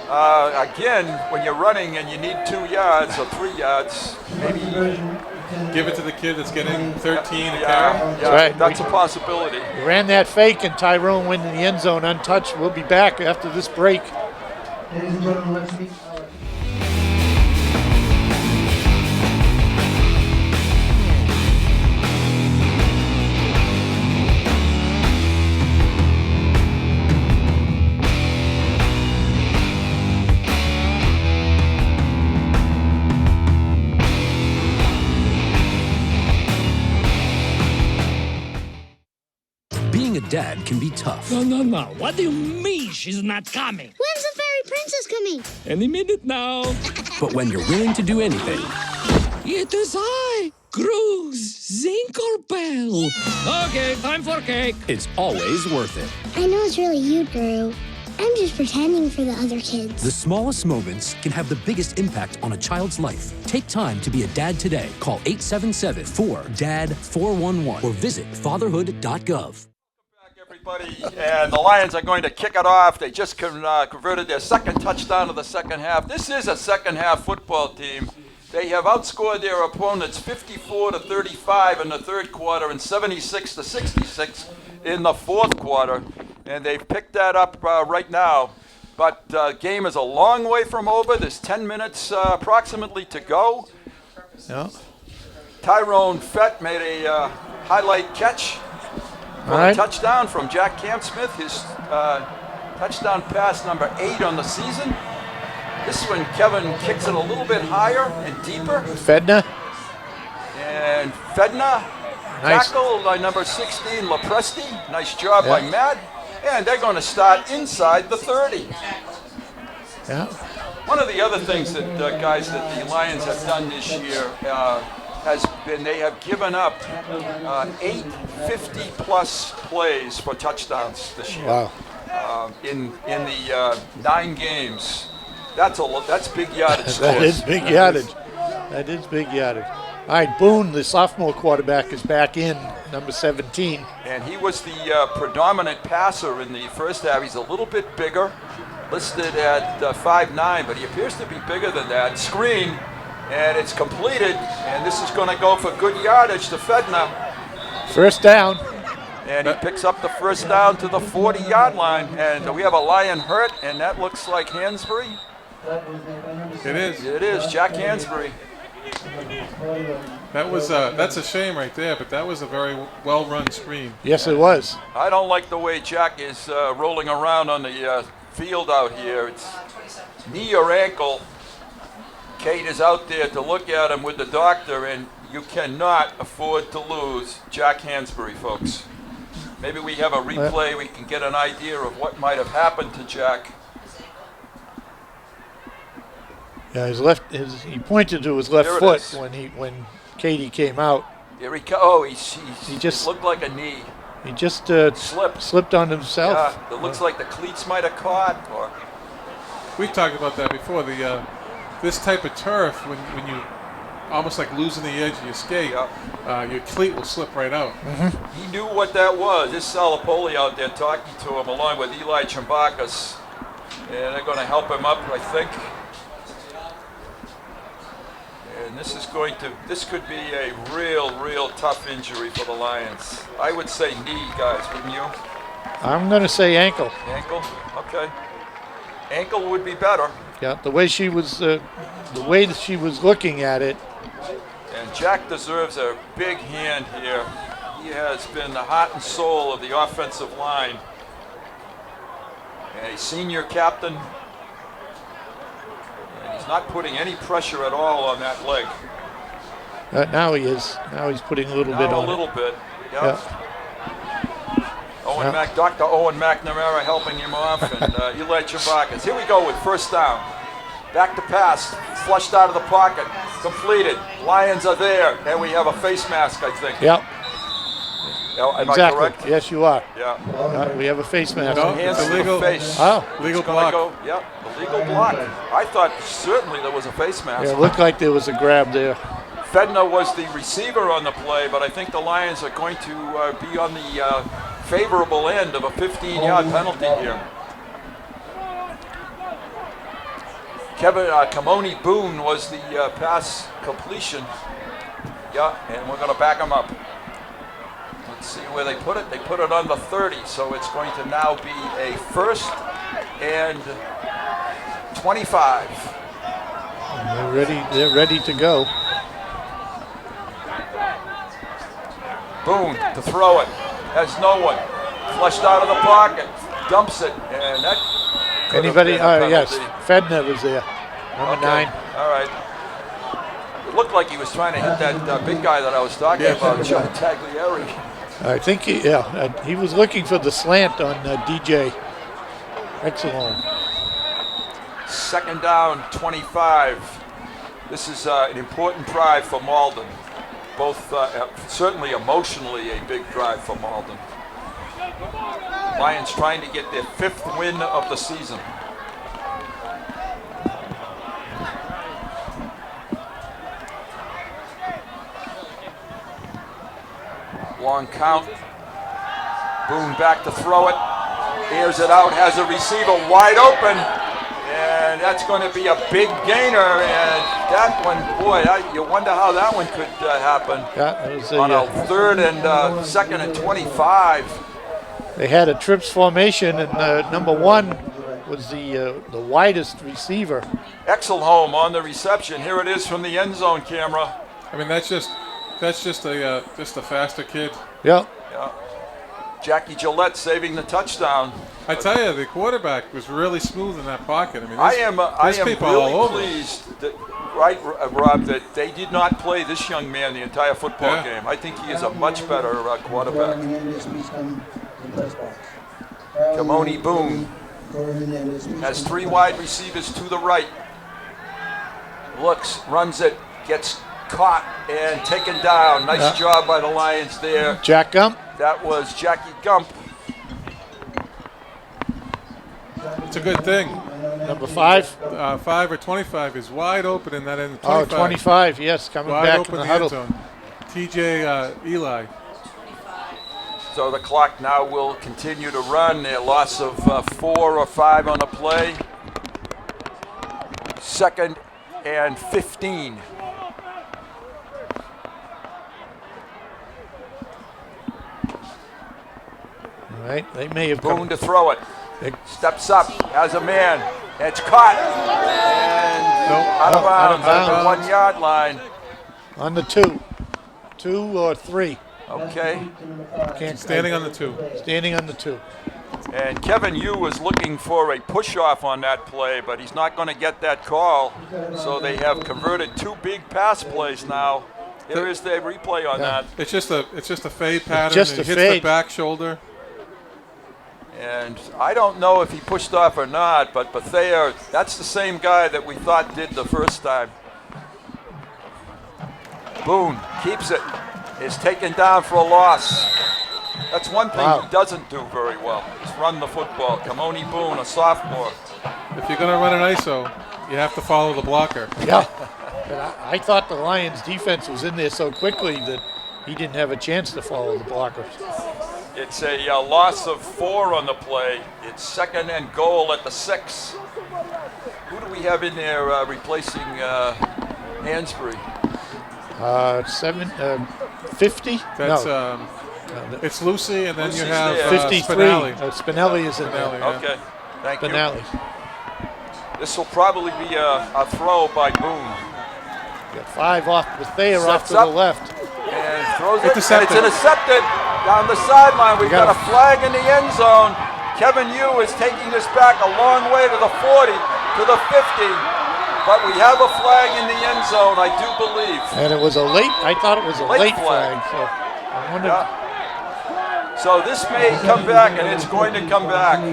Again, when you're running and you need 2 yards or 3 yards, maybe give it to the kid that's getting 13 a carry. Yeah, right. That's a possibility. We ran that fake, and Tyrone went in the end zone untouched. We'll be back after this break. Being a dad can be tough. No. What do you mean she's not coming? When's the fairy princess coming? Any minute now. But when you're willing to do anything, It is I, Cruz Zinkelpel. Okay, time for cake. it's always worth it. I know it's really you, Drew. I'm just pretending for the other kids. The smallest moments can have the biggest impact on a child's life. Take time to be a dad today. Call 877-4DAD-411 or visit fatherhood.gov. Everybody, and the Lions are going to kick it off. They just converted their second touchdown of the second half. This is a second half football team. They have outscored their opponents 54-35 in the third quarter and 76-66 in the fourth quarter, and they've picked that up right now. But the game is a long way from over. There's 10 minutes approximately to go. Yeah. Tyrone Fett made a highlight catch for a touchdown from Jack Campsmith, his touchdown pass number 8 on the season. This one, Kevin kicks it a little bit higher and deeper. Fedna. And Fedna, Nice. tackle by number 16, Lepresti. Nice job by Matt. And they're going to start inside the 30. Yeah. One of the other things that, guys, that the Lions have done this year has been they have given up 8 50-plus plays for touchdowns this year. Wow. In the 9 games. That's big yardage. That is big yardage. That is big yardage. All right, Boone, the sophomore quarterback, is back in, number 17. And he was the predominant passer in the first half. He's a little bit bigger, listed at 5'9", but he appears to be bigger than that. Screen, and it's completed, and this is going to go for good yardage to Fedna. First down. And he picks up the first down to the 40-yard line, and we have a Lion hurt, and that looks like Hansbury. It is. It is, Jack Hansbury. That was that's a shame right there, but that was a very well-run screen. Yes, it was. I don't like the way Jack is rolling around on the field out here. It's knee or ankle. Kate is out there to look at him with the doctor, and you cannot afford to lose Jack Hansbury, folks. Maybe we have a replay. We can get an idea of what might have happened to Jack. Yeah, he pointed to his left foot when Katie came out. Here he he just looked like a knee. He just slipped on himself. Yeah, it looks like the cleats might have caught. Or We've talked about that before. This type of turf, when you almost like losing the edge of your skate, your cleat will slip right out. Mm-hmm. He knew what that was. This Salopoli out there talking to him along with Eli Chambakis. And they're going to help him up, I think. And this could be a real tough injury for the Lions. I would say knee, guys, wouldn't you? I'm going to say ankle. Ankle? Okay. Ankle would be better. Yeah, the way she was looking at it. And Jack deserves a big hand here. He has been the heart and soul of the offensive line. And a senior captain. And he's not putting any pressure at all on that leg. Now he is. Now he's putting a little bit on a little it. bit, yeah. Dr. Owen McNamara helping him off, and Eli Chambakis. Here we go with first down. Back to pass, flushed out of the pocket, completed. Lions are there, and we have a face mask, I think. Yep. Am exactly. I correct? Yes, you are. Yeah. We have a face mask. No, Hands it's to illegal. the face. Oh. Legal block. Illegal block. I thought certainly there was a face mask. Yeah, it looked like there was a grab there. Fedner was the receiver on the play, but I think the Lions are going to be on the favorable end of a 15-yard penalty here. Kamoni Boone was the pass completion. Yeah, and we're going to back him up. Let's see where they put it. They put it on the 30, so it's going to now be a 1st and 25. And they're ready to go. Boone to throw it. Has no one. Flushed out of the pocket. Dumps it. And that could have been a penalty. Yes, Fedner was there. Number 9. All right. It looked like he was trying to hit that big guy that I was talking about, John Taglieri. I think he was looking for the slant on DJ Exelon. 2nd down, 25. This is an important drive for Malden. Both certainly emotionally a big drive for Malden. Lions trying to get their 5th win of the season. Long count. Boone back to throw it. Airs it out, has a receiver wide open. And that's going to be a big gainer. And that one, boy, you wonder how that one could happen. Yeah, it was on a 3rd and 2nd and 25. They had a trips formation, and number 1 was the widest receiver. Exelholm on the reception. Here it is from the end zone camera. I mean, that's just a faster kid. Yeah. Jackie Gillette saving the touchdown. I tell you, the quarterback was really smooth in that pocket. I mean, I am really pleased that, Rob, that they did not play this young man the entire football game. I think he is a much better quarterback. Kamoni Boone has 3 wide receivers to the right. Looks, runs it, gets caught and taken down. Nice job by the Lions there. Jack Gump. That was Jackie Gump. It's a good thing. Number 5? 5 or 25 is wide open in that end. 25. 25, yes, coming wide back open in the huddle. End zone. TJ Eli. So the clock now will continue to run. A loss of 4 or 5 on the play. 2nd and 15. All right, they may have Boone to throw it. Steps up, has a man. It's caught. And out of bounds at the 1 yard line. On the 2. 2 or 3. Okay. Standing on the 2. Standing on the 2. And Kevin Yu was looking for a push-off on that play, but he's not going to get that call. So they have converted 2 big pass plays now. Here is the replay on that. It's just a fade pattern. Just it a hits fade. the back shoulder. And I don't know if he pushed off or not, but Bethea, that's the same guy that we thought did the first time. Boone keeps it. Is taken down for a loss. That's one thing he doesn't do very well, is run the football. Kamoni Boone, a sophomore. If you're going to run an ISO, you have to follow the blocker. Yeah. But I thought the Lions' defense was in there so quickly that he didn't have a chance to follow the blockers. It's a loss of 4 on the play. It's 2nd and goal at the 6. Who do we have in there replacing Hansbury? 50? That's no. It's Lucy, and then Lucy's you have 53. Spinelli. Spinelli is in there. Okay, thank Spinelli. you. This will probably be a throw by Boone. Got 5 off Bethea off to up the left. And throws it. Intercepted. And it's intercepted down the sideline. We've got a flag in the end zone. Kevin Yu is taking this back a long way to the 40, to the 50. But we have a flag in the end zone, I do believe. And it was a late, I thought it was a late flag. So I wonder. So this may come back, and it's going to come back.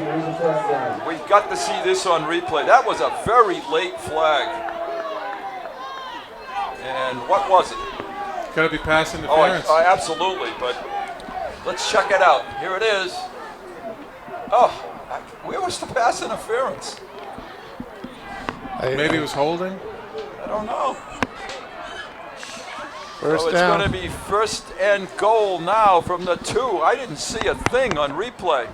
We've got to see this on replay. That was a very late flag. And what was it? Got to be pass interference. Oh, absolutely, but let's check it out. Here it is. Oh, where was the pass interference? Maybe it was holding? I don't know. First so it's down. going to be first and goal now from the 2. I didn't see a thing on replay.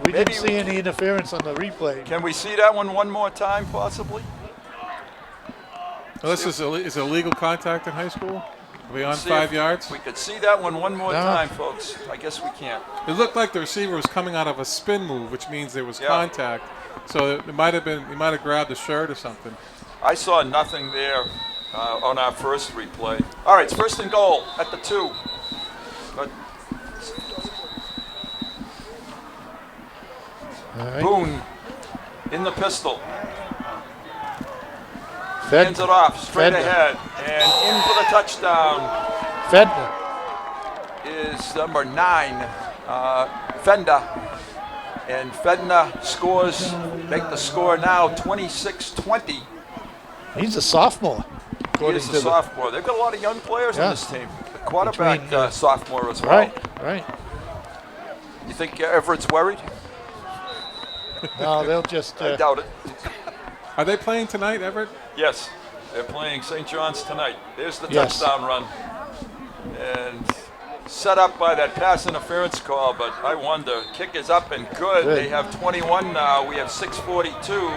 We didn't see any interference on the replay. Can we see that one more time, possibly? Well, this is illegal contact in high school? Beyond See 5 if yards? We could see that one more time, folks. I guess we can't. It looked like the receiver was coming out of a spin move, which means there was contact. So it might have been, he might have grabbed a shirt or something. I saw nothing there on our first replay. All right, it's first and goal at the 2. But Boone in the pistol. Hands it off straight ahead and in for the touchdown. Fedner is number 9, Fenda. And Fedner scores, make the score now 26-20. He's a sophomore. He is a sophomore. They've got a lot of young players on this team. The quarterback sophomore as well. Right. You think Everett's worried? No, they'll just... I doubt it. Are they playing tonight, Everett? Yes, they're playing St. John's tonight. There's the touchdown run. And set up by that pass interference call, but I wonder. Kick is up and good. They have 21 now. We have 6:42.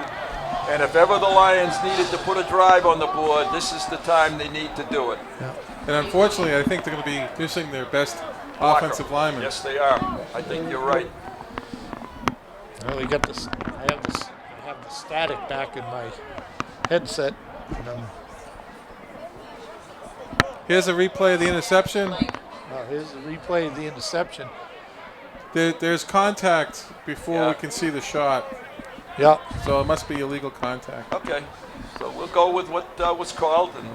And if ever the Lions needed to put a drive on the board, this is the time they need to do it. Yeah. And unfortunately, I think they're going to be missing their best offensive lineman. Yes, they are. I think you're right. Well, we got this. I have the static back in my headset. Here's a replay of the interception. Here's the replay of the interception. There's contact before we can see the shot. Yeah. So it must be illegal contact. Okay. So we'll go with what was called. And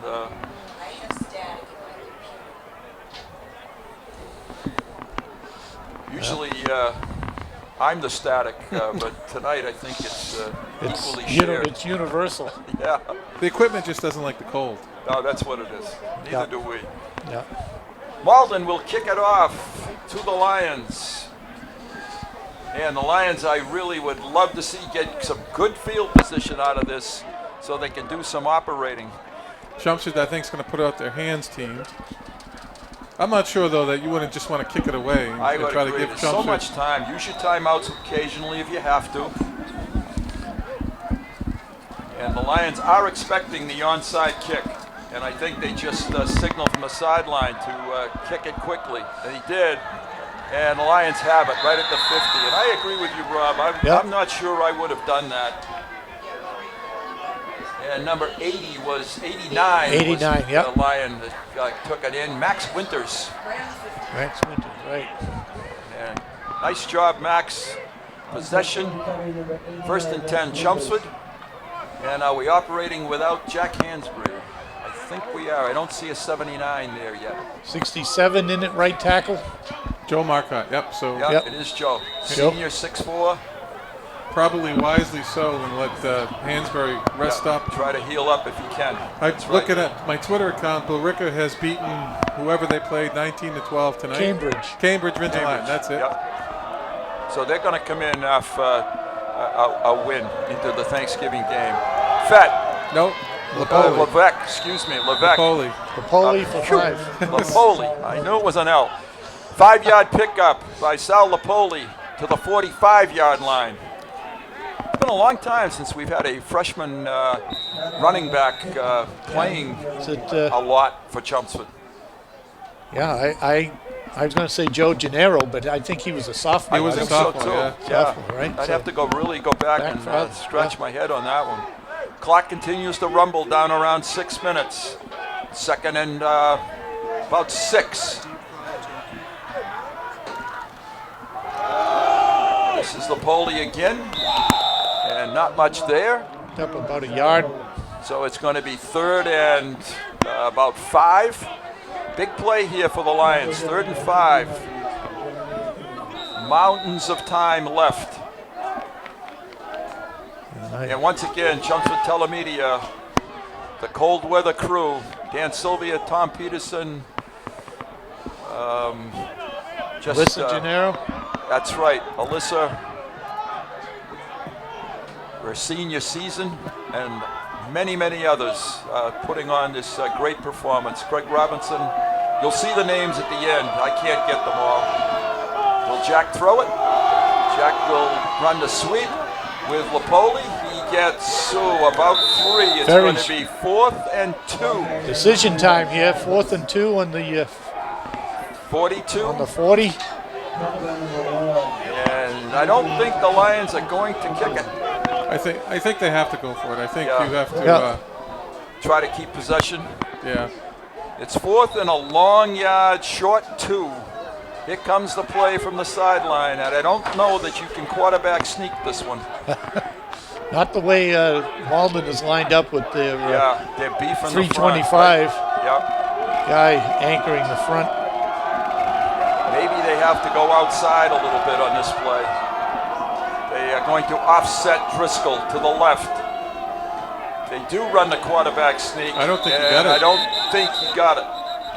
usually I'm the static, but tonight I think it's equally shared. It's universal. Yeah. The equipment just doesn't like the cold. No, that's what it is. Neither do we. Yeah. Malden will kick it off to the Lions. And the Lions, I really would love to see get some good field position out of this so they can do some operating. Chelmsford, I think, is going to put out their hands team. I'm not sure, though, that you wouldn't just want to kick it away and I would try agree. to give There's Chelmsford so much time. Use your timeouts occasionally if you have to. And the Lions are expecting the onside kick. And I think they just signaled from the sideline to kick it quickly. And he did. And the Lions have it right at the 50. And I agree with you, Rob. I'm not sure I would have done that. And number 89 was the Lion that took it in. Max Winters. Right. And nice job, Max. Possession. First and 10, Chelmsford. And are we operating without Jack Hansberry? I think we are. I don't see a 79 there yet. 67 in it, right tackle. Joe Marcotte, Yep, it is Joe. Senior, 6'4". Probably wisely so, and let Hansberry rest up. Try to heal up if he can. Looking at my Twitter account, Billerica has beaten whoever they played 19-12 tonight. Cambridge Ridgeline, that's it. Yep. So they're going to come in off a win into the Thanksgiving game. Fett. Nope. Levesque, excuse me, Levesque. Lapoli for 5. Lapoli, I knew it was an L. 5-yard pickup by Sal Lapoli to the 45-yard line. It's been a long time since we've had a freshman running back playing a lot for Chelmsford. Yeah, I was going to say Joe Gennaro, but I think he was a sophomore. He was a sophomore, Sophomore, right? I'd have to really go back and scratch my head on that one. Clock continues to rumble down around 6 minutes. Second and about 6. This is Lapoli again, and not much there. Up about a yard. So it's going to be third and about 5. Big play here for the Lions, 3rd and 5. Mountains of time left. And once again, Chelmsford Telemedia, the cold weather crew, Dan Sylvia, Tom Peterson, Alyssa Gennaro. That's right, Alyssa. Her senior season, and many, many others putting on this great performance. Craig Robinson, you'll see the names at the end. I can't get them all. Will Jack throw it? Jack will run the sweep with Lapoli. He gets about 3. It's going to be 4th and 2. Decision time here. 4th and 2 on the 42. On the 40. And I don't think the Lions are going to kick it. I think they have to go for it. I think you have to try to keep possession. Yeah. It's 4th and a long yard, short 2. Here comes the play from the sideline, and I don't know that you can quarterback sneak this one. Not the way Malden is lined up with their they're beefing 325 the front, right? guy anchoring the front. Maybe they have to go outside a little bit on this play. They are going to offset Driscoll to the left. They do run the quarterback sneak. I don't think he got it. I don't think he got it.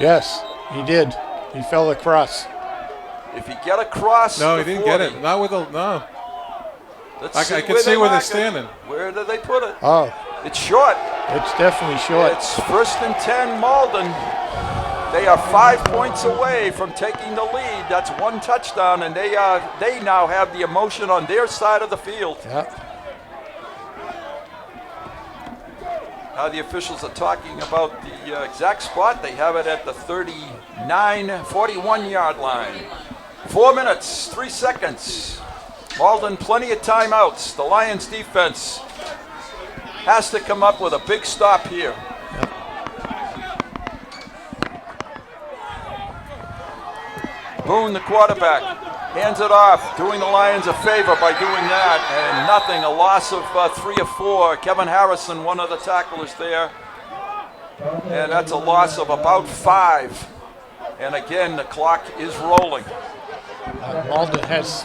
Yes, he did. He fell across. If he get across, no, he didn't get it. Not with a no. I can see where they're standing. Where did they put it? Oh, it's short. It's definitely short. It's 1st and 10, Malden. They are 5 points away from taking the lead. That's 1 touchdown, and they now have the emotion on their side of the field. Yeah. Now the officials are talking about the exact spot. They have it at the 41-yard line. 4 minutes, 3 seconds. Malden, plenty of timeouts. The Lions defense has to come up with a big stop here. Yep. Boone, the quarterback, hands it off, doing the Lions a favor by doing that, and nothing, a loss of 3 or 4. Kevin Harrison, one of the tacklers there, and that's a loss of about 5. And again, the clock is rolling. Malden has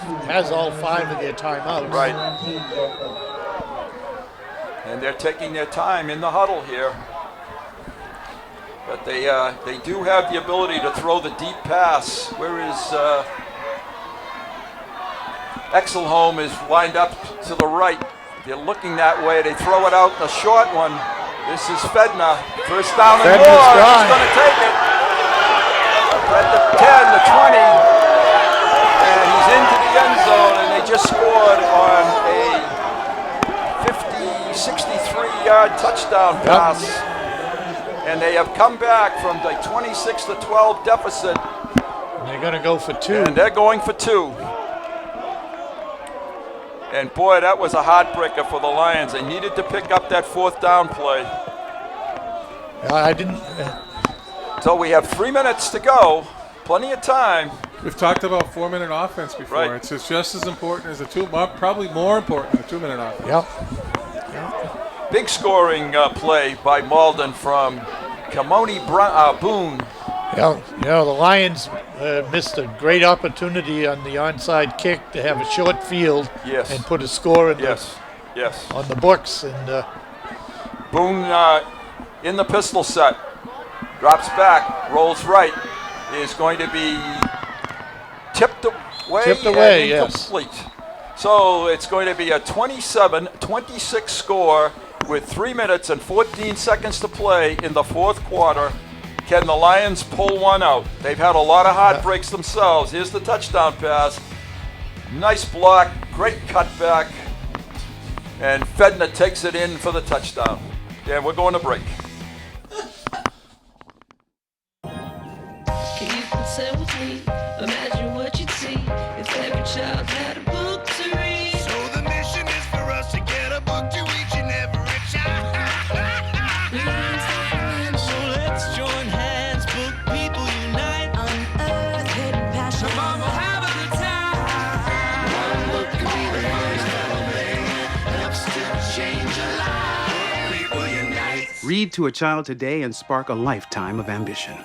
all 5 of their timeouts. Right. And they're taking their time in the huddle here. But they do have the ability to throw the deep pass. Where is Exelholm is lined up to the right. They're looking that way. They throw it out, the short one. This is Fedna. First down and more. He's going to take it. At the 10, the 20. And he's into the end zone, and they just scored on a 63-yard touchdown pass. And they have come back from the 26-12 deficit. And they're going to go for 2. And they're going for 2. And boy, that was a heartbreaker for the Lions. They needed to pick up that 4th down play. I didn't. So we have 3 minutes to go. Plenty of time. We've talked about 4-minute offense before. Right. It's just as important as probably more important than a 2-minute offense. Yep. Big scoring play by Malden from Kamoni Boone. Yeah, the Lions missed a great opportunity on the onside kick to have a short field and put a score in on the books. And Boone in the pistol set, drops back, rolls right, is going to be tipped away and incomplete. Yes. So it's going to be a 27-26 score with 3 minutes and 14 seconds to play in the 4th quarter. Can the Lions pull one out? They've had a lot of heartbreaks themselves. Here's the touchdown pass. Nice block, great cutback. And Fedna takes it in for the touchdown. And we're going to break. Can you consent with me? Imagine what you'd see if every child had a book to read. So the mission is for us to get a book to each and every child. So let's join hands, book people unite, unearth hidden passion. Come on, we'll have a good time. One book can be the first element, helps to change a life. Book people unite. Read to a child today and spark a lifetime of ambition.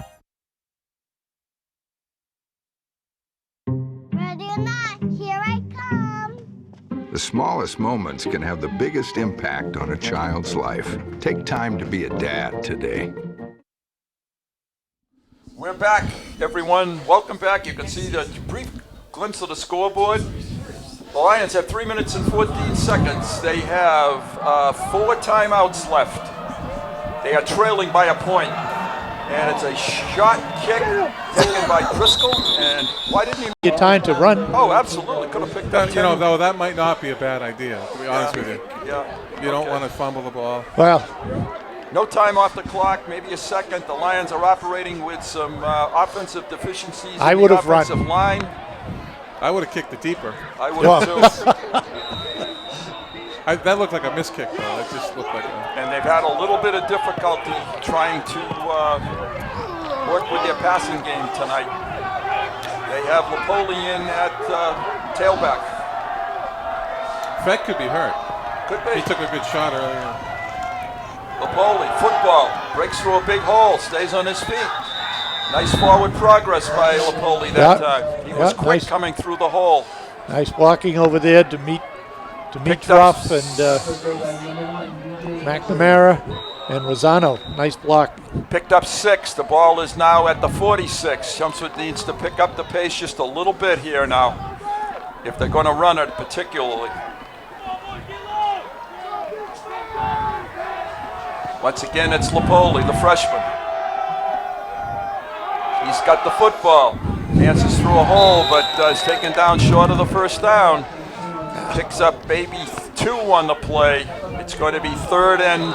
The smallest moments can have the biggest impact on a child's life. Take time to be a dad today. We're back, everyone. Welcome back. You can see the brief glimpse of the scoreboard. The Lions have 3 minutes and 14 seconds. They have 4 timeouts left. They are trailing by a point. And it's a shot kick taken by Driscoll. And why didn't he get time to run? Oh, absolutely. Could have picked up 10. You know, though, that might not be a bad idea, to be honest with you. Yeah. You don't want to fumble the ball. Well, no time off the clock, maybe a second. The Lions are operating with some offensive deficiencies I in would the have run. offensive line. I would have kicked it deeper. I would have too. That looked like a miss kick, though. It just looked like a... And they've had a little bit of difficulty trying to work with their passing game tonight. They have Lapoli in at tailback. Fett could be hurt. Could be. He took a good shot earlier. Lapoli, football, breaks through a big hole, stays on his feet. Nice forward progress by Lapoli that time. He was quick coming through the hole. Nice blocking over there to meet Ruff and McNamara and Rosano. Nice block. Picked up 6. The ball is now at the 46. Chelmsford needs to pick up the pace just a little bit here now, if they're going to run it particularly. Once again, it's Lapoli, the freshman. He's got the football. Dances through a hole, but is taken down short of the first down. Picks up maybe 2 on the play. It's going to be 3rd and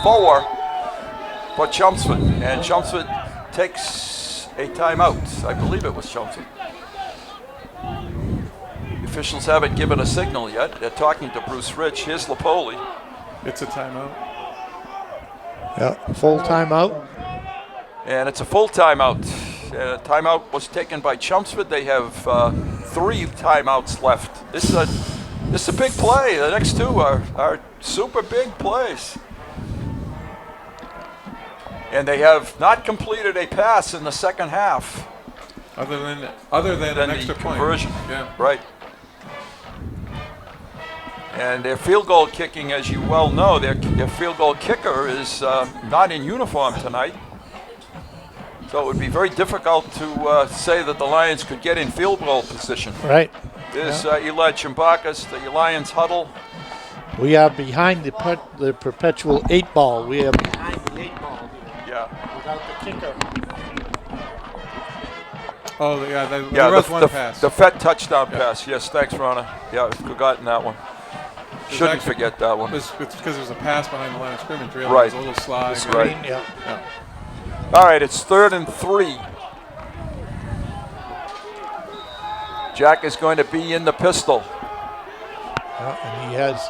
4 for Chelmsford. And Chelmsford takes a timeout. I believe it was Chelmsford. The officials haven't given a signal yet. They're talking to Bruce Rich. Here's Lapoli. It's a timeout. Yeah, full timeout. And it's a full timeout. Timeout was taken by Chelmsford. They have 3 timeouts left. This is a big play. The next 2 are super big plays. And they have not completed a pass in the second half. Other than an extra point. Conversion. Yeah. Right. And their field goal kicking, as you well know, their field goal kicker is not in uniform tonight. So it would be very difficult to say that the Lions could get in field goal position. Right. There's Eli Chimbakas, the Lions huddle. We are behind the perpetual 8 ball. We are behind the 8 ball here. Yeah. Without the kicker. Oh, yeah. There was one pass. The Fett touchdown pass. Yes, thanks, Ronna. Yeah, I've forgotten that one. Shouldn't forget that one. It's because there's a pass behind the line of scrimmage. Really. Right. There's a little slide. Right. Yeah. All right, it's 3rd and 3. Jack is going to be in the pistol. Yeah, and he has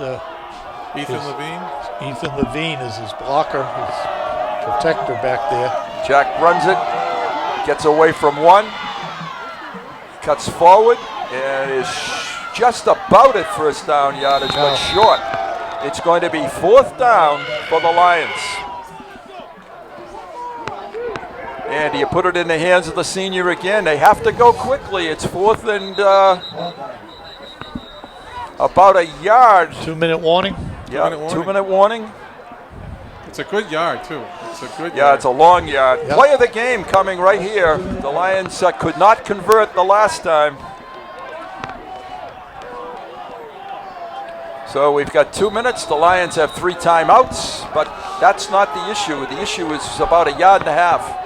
Ethan Levine. Ethan Levine is his blocker, his protector back there. Jack runs it, gets away from 1, cuts forward, and is just about at first down yardage, but short. It's going to be 4th down for the Lions. And you put it in the hands of the senior again. They have to go quickly. It's 4th and about a yard. 2-minute warning. Yeah, 2-minute warning. It's a good yard, too. It's a good yard. Yeah, it's a long yard. Yep. Play of the game coming right here. The Lions could not convert the last time. So we've got 2 minutes. The Lions have 3 timeouts, but that's not the issue. The issue is about a yard and a half.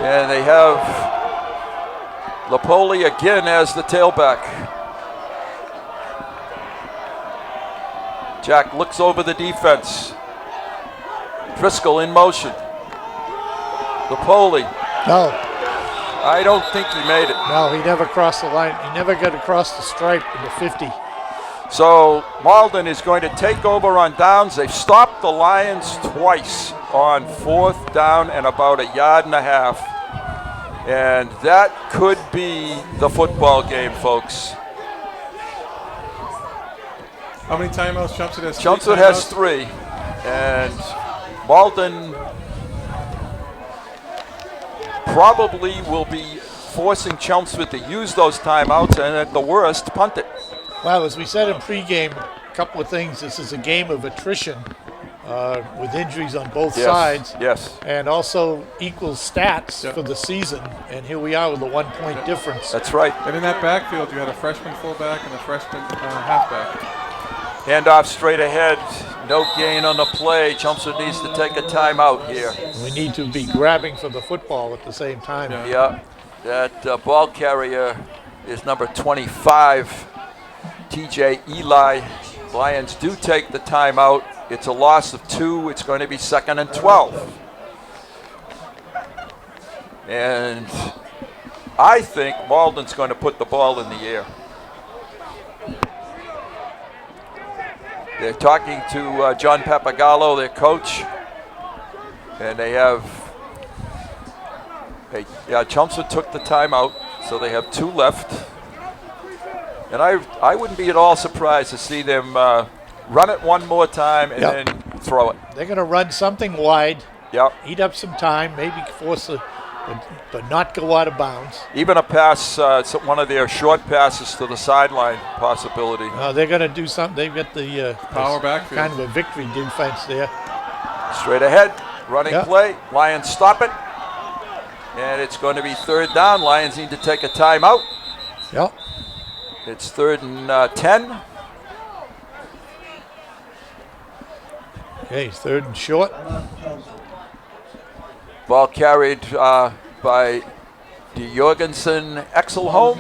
And they have Lapoli again as the tailback. Jack looks over the defense. Driscoll in motion. Lapoli. No. I don't think he made it. No, he never crossed the line. He never got across the stripe in the 50. So Malden is going to take over on downs. They've stopped the Lions twice on 4th down and about a yard and a half. And that could be the football game, folks. How many timeouts Chelmsford has? Chelmsford has 3. And Malden probably will be forcing Chelmsford to use those timeouts and at the worst, punt it. Well, as we said in pregame, a couple of things. This is a game of attrition. with injuries on both Yes, sides. yes. And also equal stats for the season. And here we are with a 1 point difference. That's right. And in that backfield, you had a freshman fullback and a freshman halfback. Handoff straight ahead. No gain on the play. Chelmsford needs to take a timeout here. We need to be grabbing for the football at the same time. Yeah. That ball carrier is number 25, TJ Eli. Lions do take the timeout. It's a loss of 2. It's going to be 2nd and 12. And I think Malden's going to put the ball in the air. They're talking to John Papagallo, their coach, and they have. Chelmsford took the timeout, so they have 2 left. And I wouldn't be at all surprised to see them run it one more time and then throw it. They're going to run something wide. Yep. Eat up some time, maybe force it, but not go out of bounds. Even a pass, one of their short passes to the sideline possibility. They're going to do something. They've got the power backfield. Kind of a victory defense there. Straight ahead, running play. Lions stop it. And it's going to be 3rd down. Lions need to take a timeout. Yep. It's 3rd and 10. Okay, 3rd and short. Ball carried by DeJorgensen Exelholm.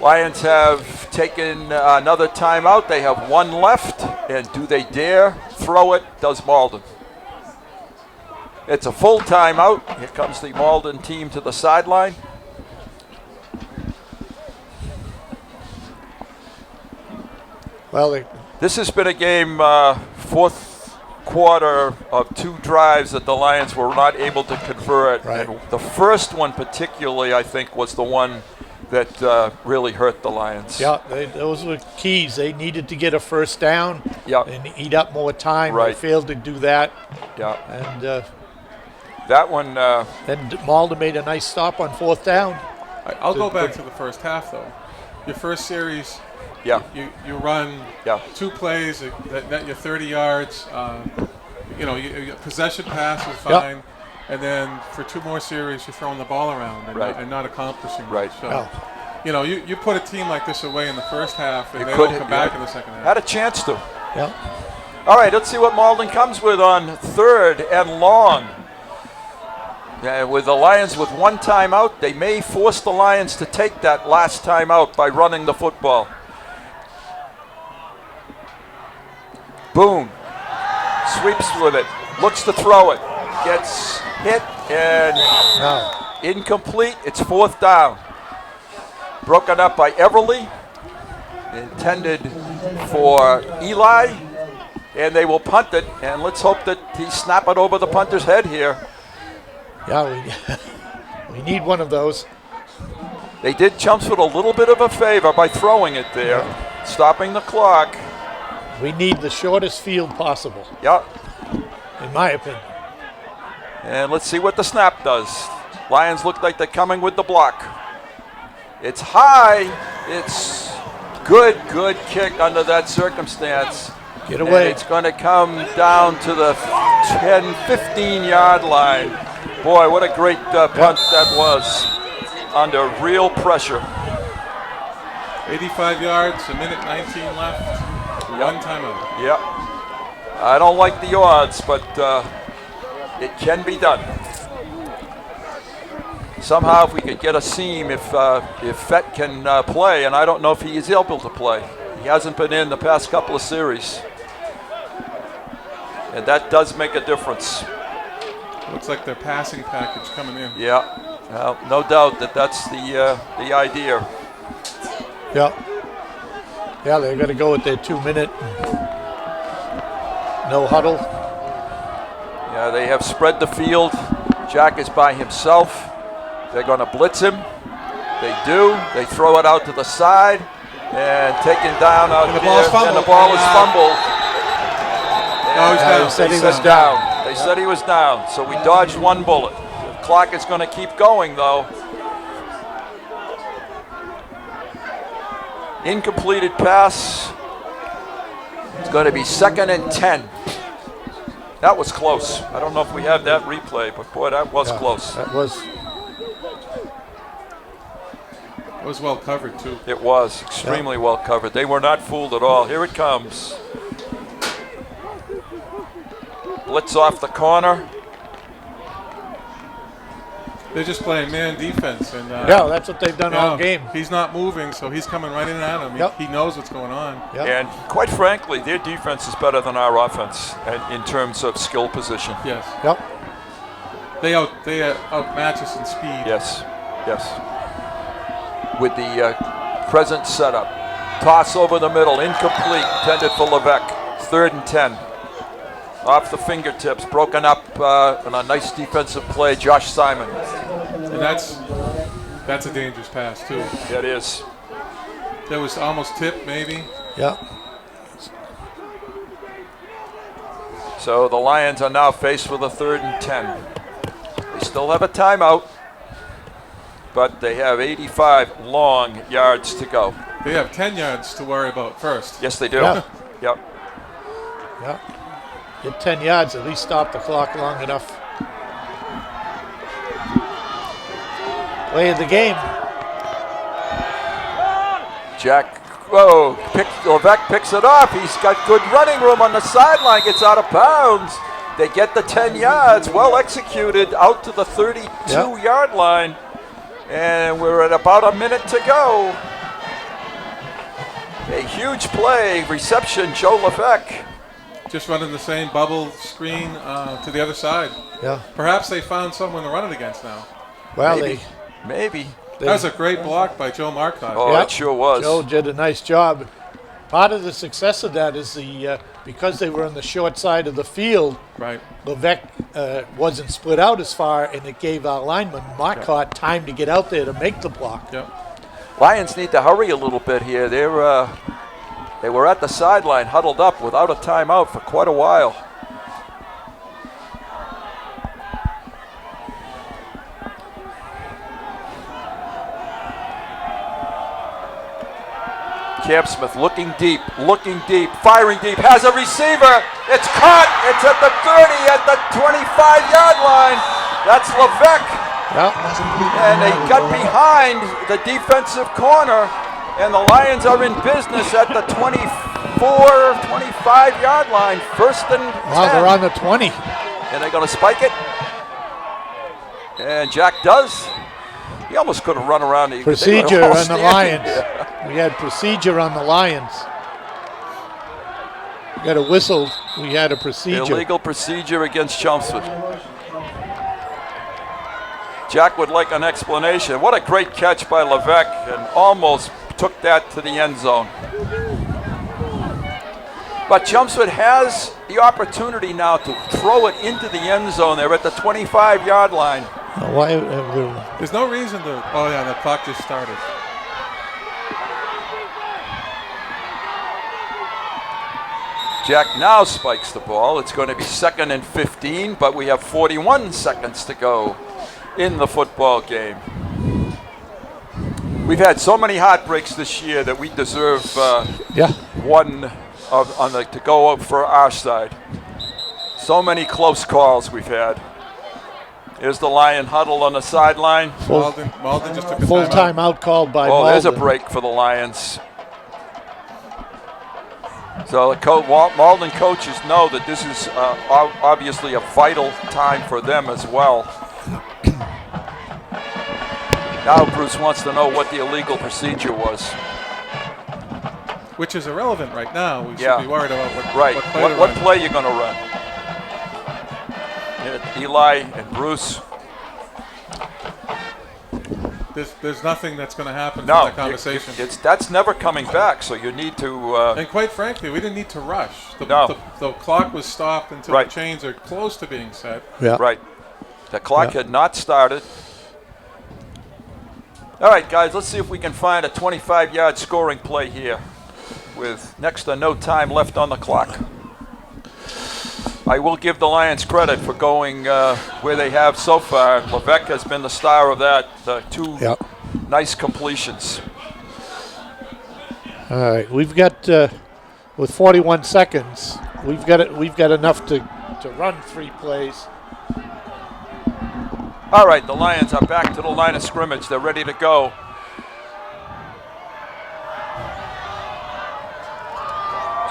Lions have taken another timeout. They have 1 left. And do they dare throw it? Does Malden. It's a full timeout. Here comes the Malden team to the sideline. Well, this has been a game, 4th quarter of 2 drives that the Lions were not able to convert. Right. And the first one particularly, I think, was the one that really hurt the Lions. Yeah, those were keys. They needed to get a 1st down and eat up more time. Right. They failed to do that. Yeah. And that one. Then Malden made a nice stop on 4th down. I'll go back to the first half, though. Your first series, you run 2 plays that net you 30 yards. Your possession pass was fine. And then for 2 more series, you're throwing the ball around and not accomplishing much. So, you put a team like this away in the first half, and they don't come back in the second half. Had a chance to. Yeah. All right, let's see what Malden comes with on 3rd and long. With the Lions with 1 timeout, they may force the Lions to take that last timeout by running the football. Boone sweeps with it, looks to throw it, gets hit and incomplete. It's 4th down. Broken up by Everly, intended for Eli, and they will punt it. And let's hope that he snap it over the punter's head here. Yeah, we need one of those. They did Chelmsford a little bit of a favor by throwing it there, stopping the clock. We need the shortest field possible. Yep. In my opinion. And let's see what the snap does. Lions look like they're coming with the block. It's high. It's good kick under that circumstance. Get away. And it's going to come down to the 10, 15-yard line. Boy, what a great punt that was under real pressure. 85 yards, 1:19 left, 1 timeout. Yep. I don't like the odds, but it can be done. Somehow, if we could get a seam, if Fett can play, and I don't know if he is able to play. He hasn't been in the past couple of series. And that does make a difference. Looks like their passing package coming in. Yeah, well, no doubt that's the idea. Yeah. Yeah, they're going to go with their 2-minute no huddle. Yeah, they have spread the field. Jack is by himself. They're going to blitz him. They do. They throw it out to the side and taken down out here. And the ball is fumbled. No, he's down. They said he was down. They said he was down, so we dodged 1 bullet. The clock is going to keep going, though. Incompleted pass. It's going to be 2nd and 10. That was close. I don't know if we have that replay, but boy, that was close. That was. It was well covered, too. It was extremely well covered. They were not fooled at all. Here it comes. Blitz off the corner. They're just playing man defense. And yeah, that's what they've done all game. He's not moving, so he's coming right in at him. He knows what's going on. And quite frankly, their defense is better than our offense in terms of skill position. Yes. Yep. They outmatch us in speed. Yes. With the present setup. Toss over the middle, incomplete, intended for Levesque. 3rd and 10. Off the fingertips, broken up on a nice defensive play, Josh Simon. And that's a dangerous pass, too. It is. That was almost tipped, maybe. Yeah. So the Lions are now faced with a 3rd and 10. They still have a timeout, but they have 85 long yards to go. They have 10 yards to worry about first. Yes, they do. Yeah. Yep. Yeah. Get 10 yards, at least stop the clock long enough. Play of the game. Levesque picks it up. He's got good running room on the sideline, gets out of bounds. They get the 10 yards, well executed, out to the 32-yard line. And we're at about a minute to go. A huge play, reception, Joe Levesque. Just running the same bubble screen to the other side. Yeah. Perhaps they found someone to run it against now. Well, maybe. That was a great block by Joe Marcotte. Oh, it sure was. Joe did a nice job. Part of the success of that is because they were on the short side of the field. Right. Levesque wasn't split out as far, and it gave our lineman Marcotte time to get out there to make the block. Yep. Lions need to hurry a little bit here. They were at the sideline, huddled up without a timeout for quite a while. Chelmsford looking deep, firing deep, has a receiver. It's caught. It's at the 30, at the 25-yard line. That's Levesque. Yep. And they got behind the defensive corner, and the Lions are in business at the 25-yard line. 1st and 10. Wow, they're on the 20. And they're going to spike it. And Jack does. He almost could have run around. Procedure on the Lions. We had procedure on the Lions. We got a whistle. We had a procedure. Illegal procedure against Chelmsford. Jack would like an explanation. What a great catch by Levesque, and almost took that to the end zone. But Chelmsford has the opportunity now to throw it into the end zone. They're at the 25-yard line. There's no reason to. Oh, yeah, the clock just started. Jack now spikes the ball. It's going to be 2nd and 15, but we have 41 seconds to go in the football game. We've had so many heartbreaks this year that we deserve one to go up for our side. So many close calls we've had. Here's the Lion huddle on the sideline. Malden just took a full timeout called by Malden. There's a break for the Lions. So the Malden coaches know that this is obviously a vital time for them as well. Now Bruce wants to know what the illegal procedure was. Which is irrelevant right now. We should be worried about what play you're going to run. Eli and Bruce. There's nothing that's going to happen from that conversation. That's never coming back, so you need to... and quite frankly, we didn't need to rush. The clock was stopped until the chains are close to being set. Yeah. Right. The clock had not started. All right, guys, let's see if we can find a 25-yard scoring play here with next to no time left on the clock. I will give the Lions credit for going where they have so far. Levesque has been the star of that. Two nice completions. All right, we'll with 41 seconds, we've got enough to run 3 plays. All right, the Lions are back to the line of scrimmage. They're ready to go.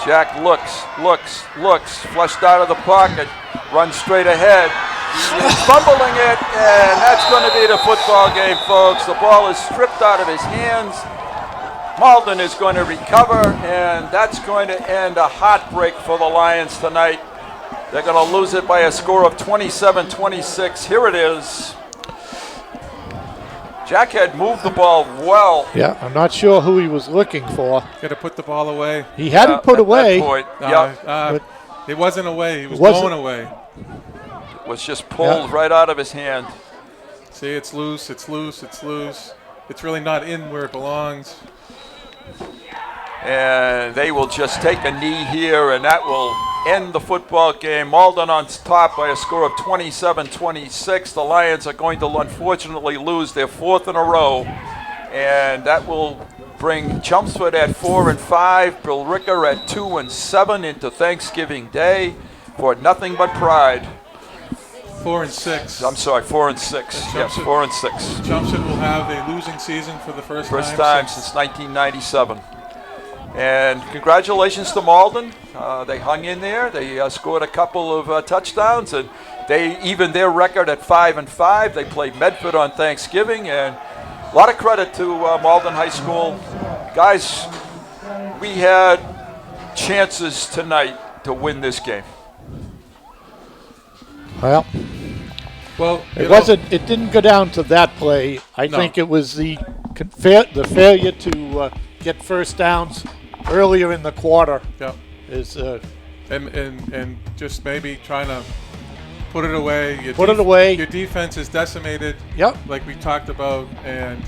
Jack looks, flushed out of the pocket, runs straight ahead. He's fumbling it, and that's going to be the football game, folks. The ball is stripped out of his hands. Malden is going to recover, and that's going to end a heartbreak for the Lions tonight. They're going to lose it by a score of 27-26. Here it is. Jack had moved the ball well. Yeah, I'm not sure who he was looking for. Got to put the ball away. He had it put away. It wasn't away. It was going away. It was just pulled right out of his hand. See, it's loose. It's really not in where it belongs. And they will just take a knee here, and that will end the football game. Malden on top by a score of 27-26. The Lions are going to unfortunately lose their 4th in a row, and that will bring Chelmsford at 4-5, Billerica at 2-7 into Thanksgiving Day for nothing but pride. 4-6. I'm sorry, 4-6. Yes, 4-6. Chelmsford will have a losing season for the first time since 1997. And congratulations to Malden. They hung in there. They scored a couple of touchdowns, and they evened their record at 5-5. They played Medford on Thanksgiving, and a lot of credit to Malden High School. Guys, we had chances tonight to win this game. Well, it didn't go down to that play. I think it was the failure to get first downs earlier in the quarter. Yeah. And just maybe trying to put it away. Your defense is decimated. Yep. Like we talked about, and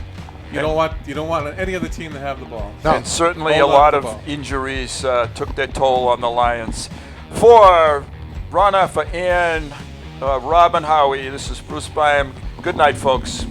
you don't want any other team to have the ball. No. And certainly a lot of injuries took their toll on the Lions. For Rana, for Ann, Rob and Howie, this is Bruce Byam. Good night, folks.